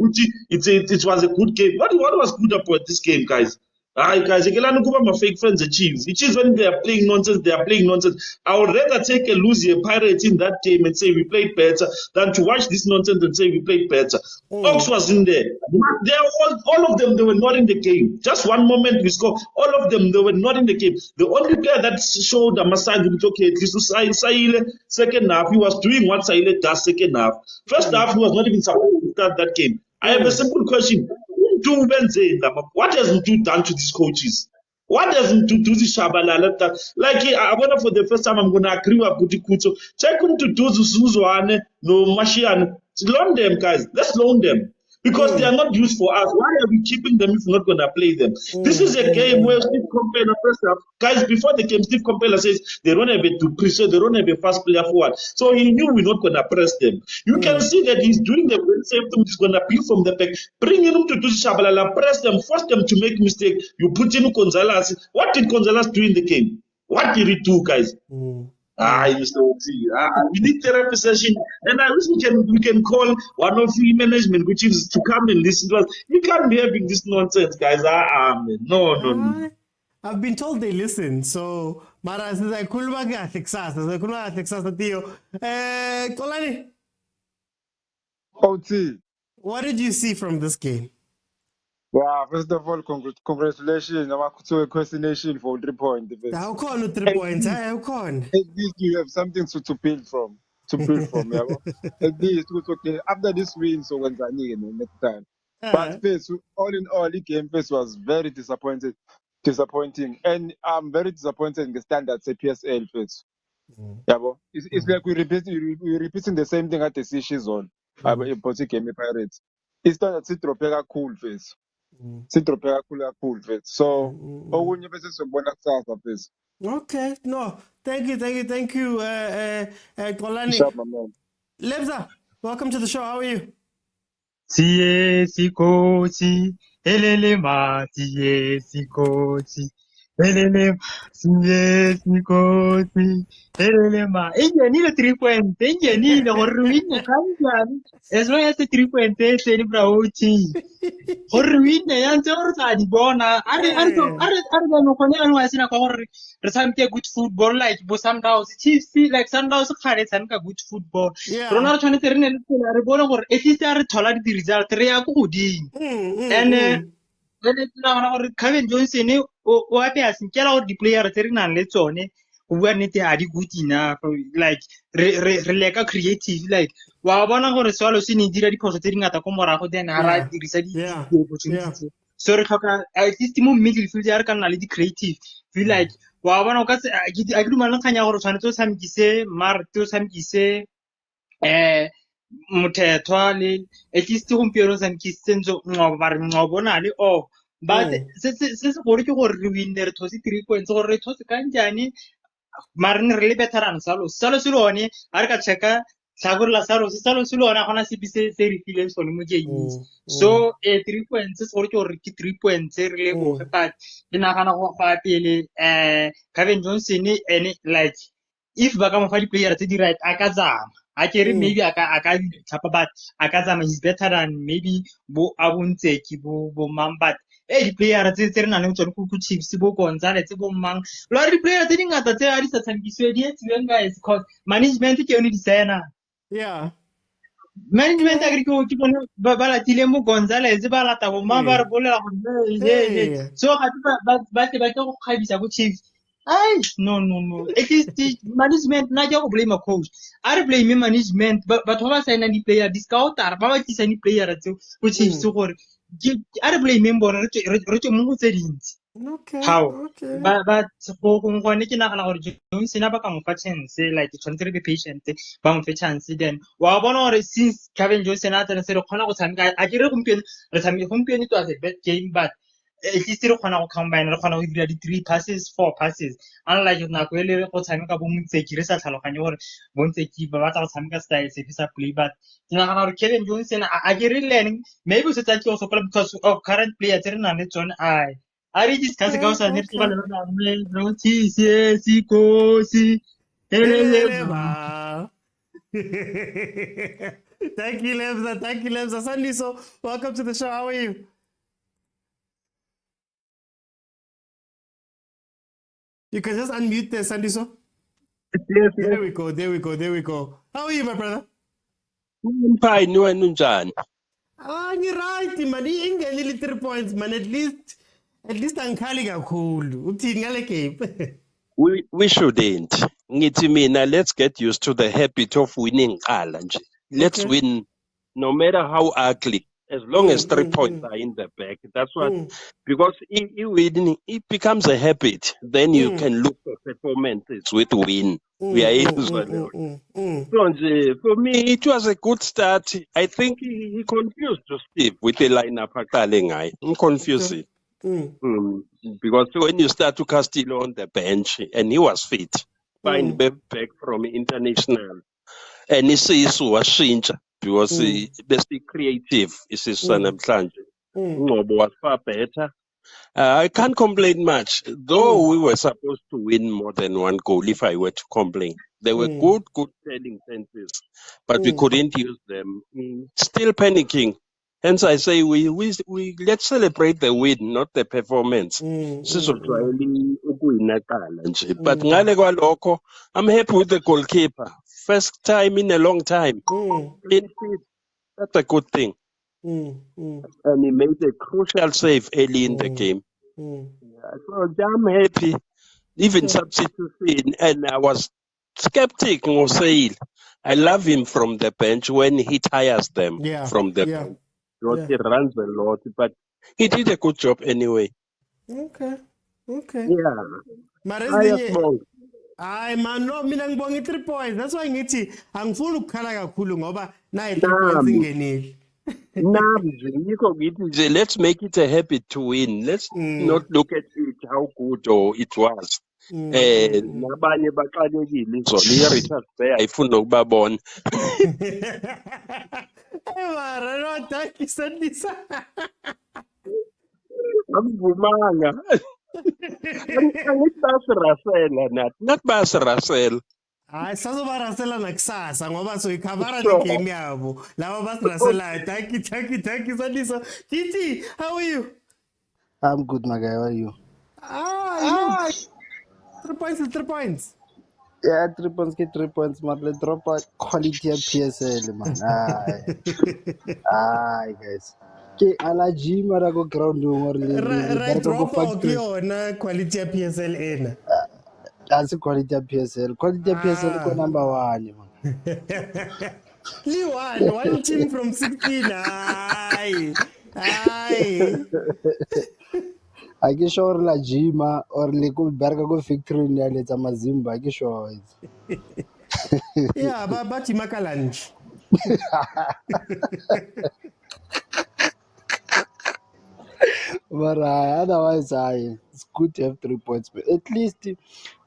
it was a good game. What was good about this game, guys? Guys, my fake friends, the Chiefs. The Chiefs, when they are playing nonsense, they are playing nonsense. I would rather take a loser Pirates in that game and say we played better than to watch this nonsense and say we played better. Ox was in there. They are all of them, they were not in the game. Just one moment we scored. All of them, they were not in the game. The only player that showed a massage with okay, at least Saile, second half, he was doing what Saile does second half. First half, he was not even supposed to start that game. I have a simple question. What has Mtu done to these coaches? What does Mtu do this Shabalala? Like, I wonder for the first time I'm going to agree with Butikuto. Check him to do Suzuane, no Mashian. Loan them, guys. Let's loan them. Because they are not used for us. Why are we keeping them if we're not going to play them? This is a game where Steve Compeller, first half, guys, before the game, Steve Compeller says they don't have a to pressure, they don't have a fast player forward. So he knew we're not going to press them. You can see that he's doing the very same thing. He's going to appeal from the back, bringing him to do Shabalala, press them, force them to make mistakes. You put in Gonzalez. What did Gonzalez do in the game? What did he do, guys? Mr. Oti. We need therapy session, and I wish we can call one of the management which is to come and listen to us. You can't be having this nonsense, guys. Man. No.
I've been told they listen, so Mara says I kulma kahle kusasa Theo. Kolani,
OT.
what did you see from this game?
Wow, first of all, congratulations. I'm to a question for 3 points.
How come 3 points? How come?
At least you have something to build from. Yeah. At least okay. After this win, so when's next time. But first, all in all, the game first was very disappointing. And I'm very disappointed in the standards at PSL first. Yeah, but it's like we're repeating the same thing at the season in game Pirates. It's not that Citropega cool face. Citropega cool face. So when you visit some bonus face.
Okay, no, thank you, Kolani.
Sure, my man.
Lebza, welcome to the show. How are you?
Siye sikoti, elele ma, siye sikoti, elele ma, siye sikoti, elele ma. Ingenile 3 points, ingenile horwine kanjani. As long as the 3 points, teni brauti. Horwine yanze orta di bona. Are no kone anu asina ko hor. Resamte good football like bo Sundowns. Chiefs like Sundowns khare tsanka good football. Ronaldo tshwane terene le tsela re bona gore at least are thola di result re ya go goding. And then na gore Kevin Johnson o ape a sinkela gore di player tse re nang le tsone go bua nnete a di good enough like re leka creative like wa bona gore Swalo se ne dira diphoso tse dingata ko morago then a ra dirisa di opportunities. So re tlhoka at least mo midfield ya re ka nna le di creative feel like wa bona o ka se a ke dumana kganya gore tshwanetse o tshamekise o tshamekise mothethwa le at least gompieno tshamekise ntse ngobo na le but se gore ke gore re win re thosi 3 points gore re thosi kanjani mara re le veteran Salo se lone a re ka checka tlhagorola Salo se lone gona se bise se re file sone mo games so 3 points se gore ke gore ke 3 points re le go but ke nagana go fa pele Kevin Johnson and like if ba ka mo fa di player tse di right a ka zama a kere maybe a ka tapa but a ka zama is better than maybe bo Abuntseki bo mang but di player tse re nang le tsone go Chiefs bo Gonzalez bo mang lo re player tse dingata tse a di sa tshamekiswe di etsweng guys cause management ke yone designer management agree ko ke bona ba latile mo Gonzalez ba lata bo mang ba re bolela gore so ga ba go khabisa go Chiefs no at least the management na go blame a coach I blame management but ba sign di player di scouter ba tlisa di player tse go Chiefs gore I blame bona re tse mo tse dintsi how but go ngwane ke nagana gore Johnson ba ka mo fa chance like tshwanetse re be patient ba mo fa chance then wa bona gore since Kevin Johnson a tsena se re kgona go tshameka a ke re gompieno to as a bad game but at least re kgona go combine re kgona go dira di 3 passes 4 passes unlike nako ele re go tshameka bo Montseki re sa tlhaloganye gore Montseki ba batla go tshameka style se sa play but ke nagana gore Kevin Johnson a ke re learning maybe se tsa ke o sokola because of current players tse re nang le tsone I read this kasi ka sa nere ka le na me si kosi
Eleleba. Thank you, Lebza. Sandiso, welcome to the show. How are you? You can just unmute there, Sandiso.
Yes.
There we go. How are you, my brother?
I'm fine. No, I'm John.
You're right, man. You ain't getting 3 points, man. At least I'm calling a cool.
We shouldn't. Let's get used to the habit of winning. Let's win, no matter how ugly, as long as 3 points are in the back. That's what, because it becomes a habit. Then you can look for performances with win. We are in. So, for me, it was a good start. I think he confused Steve with the lineup. I'm confused. Because when you start to Castillo on the bench and he was fit, fine back from international, and he says was change because best creative is his son of Sanjay. Was far better. I can't complain much. Though we were supposed to win more than one goal, if I were to complain. There were good turning chances, but we couldn't use them. Still panicking. Hence, I say we let's celebrate the win, not the performance. Sizojwayela ukuwina kuqala nje. But ngale kwalokho, I'm happy with the goalkeeper. First time in a long time. Clean sheet. That's a good thing. And he made a crucial save early in the game. So I'm happy. Even substitution, and I was skeptic. Ngoseil. I love him from the bench when he tires them from the bench. Because he runs a lot, but he did a good job anyway.
Okay.
Yeah.
Mara
Ayasibonga.
hayi man, no, mina ngibonga i-3 points. That's why ngithi angifuni ukukhala kakhulu ngoba nayi 3 points ingenile.
Nje yikho ngithi nje let's make it a habit to win. Let's not look at it how good or it was. Nabanye baxakekile izolo i-Richard Bay ayifuni nokubabona.
Mara no, thank you Sandisa.
Angivumanga. Angithi basirasela nathi. Nathi basirasela.
Hayi sazobarasela nakusasa ngoba soyikhavara le game yabo. Laba basiraselayo. Thank you Sandisa. Titi, how are you?
I'm good, my guy. How are you?
Ah, 3 points.
Yeah, 3 points, get 3 points, man. Let's drop a quality of PSL, man. Aye, guys. Okay, allergy, mara go ground or
Right drop out yona quality ya PSL ena.
That's quality of PSL. Quality of PSL go number 1, man.
One team from 16. Aye.
I get sure la Jima or Liku Berga go victory in the Mazimba. I get sure.
Yeah, but you make a lunch.
But otherwise, it's good to have 3 points. But at least,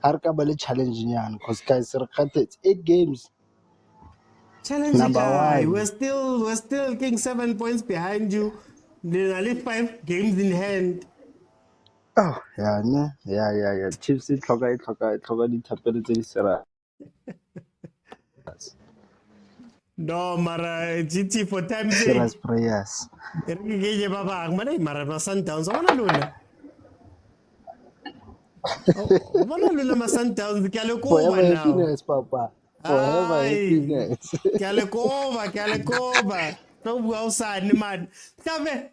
Harkabale challenging because Kaizer it's 8 games.
Challenge
Number
guy.
1.
We're still getting 7 points behind you. There's at least 5 games in hand.
Oh, yeah. Chiefs it tlhoka dithapelo tse di sera.
No, mara GT for time's sake.
Serious prayers.
Mara Sundowns. I wanna luna. Ma Sundowns.
Forever
Now.
happiness, Papa. Forever happiness.
Kalekova. Don't go outside, man. Tave.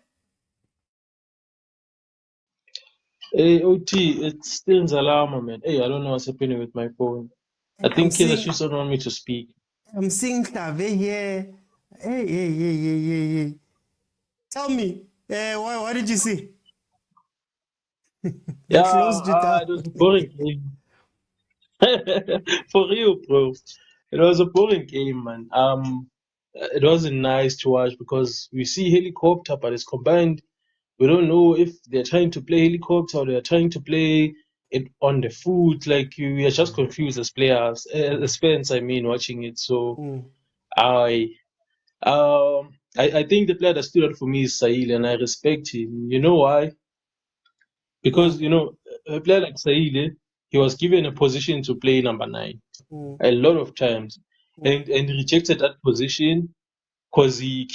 Hey, OT, it's still Zalama, man. Hey, I don't know what's happening with my phone. I think Kaizer Chiefs don't want me to speak.
I'm seeing Tave here. Hey. Tell me, what did you see?
Yeah, it was a boring game. For real, bro. It was a boring game, man. It wasn't nice to watch because we see helicopter, but it's combined. We don't know if they're trying to play helicopter or they're trying to play it on the foot. Like we are just confused as players, as fans. I mean, watching it. So I think the player that stood out for me is Sail, and I respect him. You know why? Because a player like Sail, he was given a position to play number 9 a lot of times, and rejected that position because he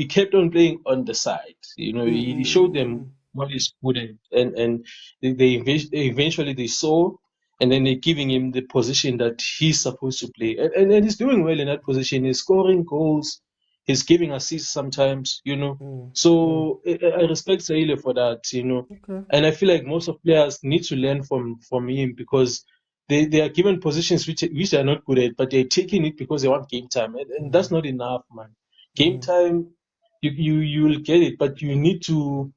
kept on playing on the side. He showed them what he's good at, and they eventually saw, and then they're giving him the position that he's supposed to play, and he's doing well in that position. He's scoring goals, he's giving assists sometimes. So I respect Saile for that. And I feel like most of players need to learn from him because they are given positions which they are not good at, but they're taking it because they want game time, and that's not enough, man. Game time, you will get it, but you need to,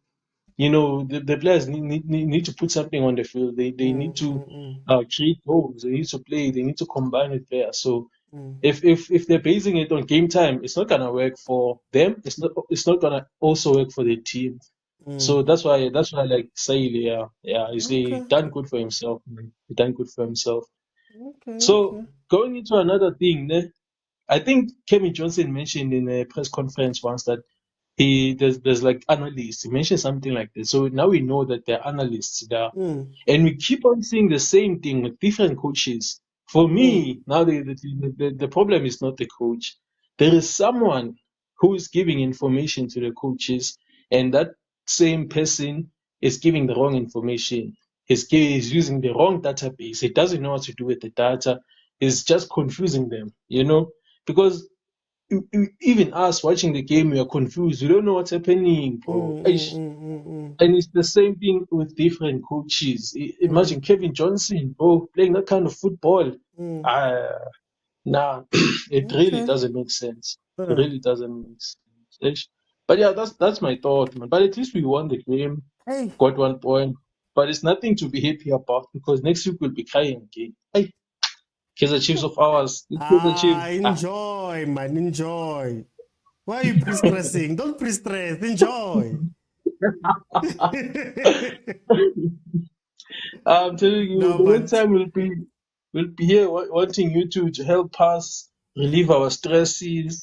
the players need to put something on the field. They need to create goals. They need to play. They need to combine with players. So if they're basing it on game time, it's not gonna work for them. It's not gonna also work for the team. So that's why I like Saile. Yeah, he done good for himself. Man. He done good for himself. So going into another thing, I think Kevin Johnson mentioned in a press conference once that there's like analysts. He mentioned something like this. So now we know that there are analysts there, and we keep on seeing the same thing with different coaches. For me, now the problem is not the coach. There is someone who is giving information to the coaches, and that same person is giving the wrong information. He's using the wrong database. He doesn't know what to do with the data. He's just confusing them, because even us watching the game, we are confused. We don't know what's happening, bro. And it's the same thing with different coaches. Imagine Kevin Johnson, playing that kind of football. Nah, it really doesn't make sense. It really doesn't make sense. But yeah, that's my thought, man. But at least we won the game, got 1 point. But it's nothing to be happy about because next week we'll be crying again. Hey, Kaizer Chiefs of ours. Kaizer Chiefs.
Enjoy, man, enjoy. Why are you pre-stressing? Don't pre-stress. Enjoy.
I'm telling you,
No,
the
but-
next time we'll be here wanting you to help us relieve our stresses,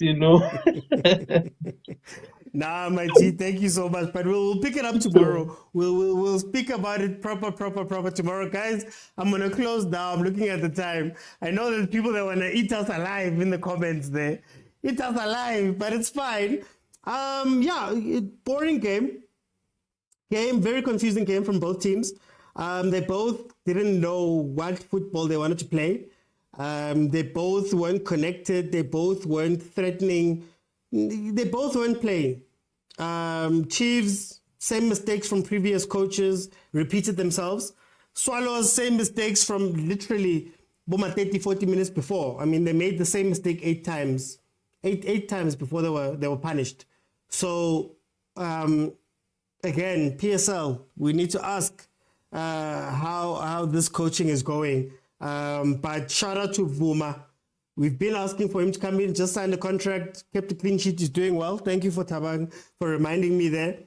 Nah, my G, thank you so much. But we'll pick it up tomorrow. We'll speak about it proper tomorrow, guys. I'm gonna close down. I'm looking at the time. I know there's people that wanna eat us alive in the comments there. Eat us alive, but it's fine. Boring game. Very confusing game from both teams. They both didn't know what football they wanted to play. They both weren't connected. They both weren't threatening. They both weren't playing. Chiefs, same mistakes from previous coaches, repeated themselves. Swallows, same mistakes from literally 30, 40 minutes before. I mean, they made the same mistake 8 times. Eight times before they were punished. So, again, PSL, we need to ask how this coaching is going. But shout out to Vuma. We've been asking for him to come in, just signed a contract, kept a clean sheet, he's doing well. Thank you for Tabang for reminding me there.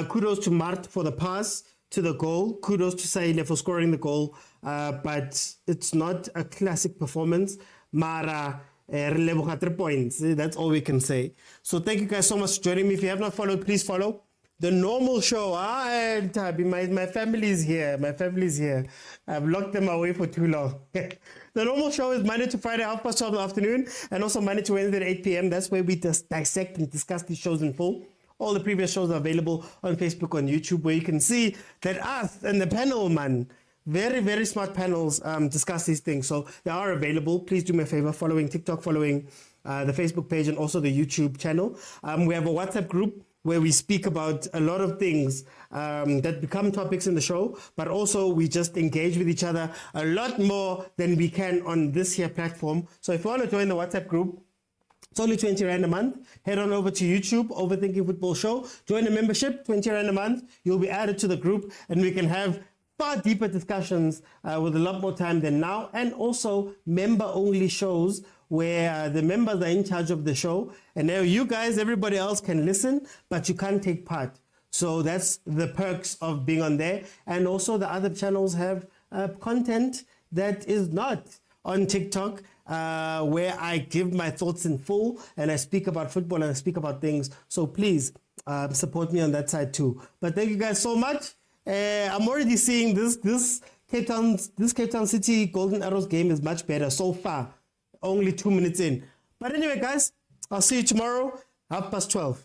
Kudos to Mart for the pass to the goal. Kudos to Saile for scoring the goal. But it's not a classic performance. Mara, 3 points. That's all we can say. So thank you guys so much for joining me. If you have not followed, please follow. The normal show, my family is here. My family is here. I've locked them away for too long. The normal show is Monday to Friday, 12:30 in the afternoon, and also Monday to Wednesday at 8 p.m. That's where we just dissect and discuss these shows in full. All the previous shows are available on Facebook, on YouTube, where you can see that us and the panel, man, very, very smart panels discuss these things. So they are available. Please do me a favor, following TikTok, following the Facebook page, and also the YouTube channel. We have a WhatsApp group where we speak about a lot of things that become topics in the show, but also we just engage with each other a lot more than we can on this here platform. So if you want to join the WhatsApp group, it's only 20 Rand a month. Head on over to YouTube, Overthinking Football Show. Join the membership, 20 Rand a month. You'll be added to the group and we can have far deeper discussions with a lot more time than now, and also member-only shows where the members are in charge of the show, and now you guys, everybody else can listen, but you can't take part. So that's the perks of being on there. And also the other channels have content that is not on TikTok, where I give my thoughts in full and I speak about football and I speak about things. So please support me on that side too. But thank you guys so much. I'm already seeing this Cape Town City Golden Arrows game is much better so far. Only 2 minutes in. But anyway, guys, I'll see you tomorrow, 12:30.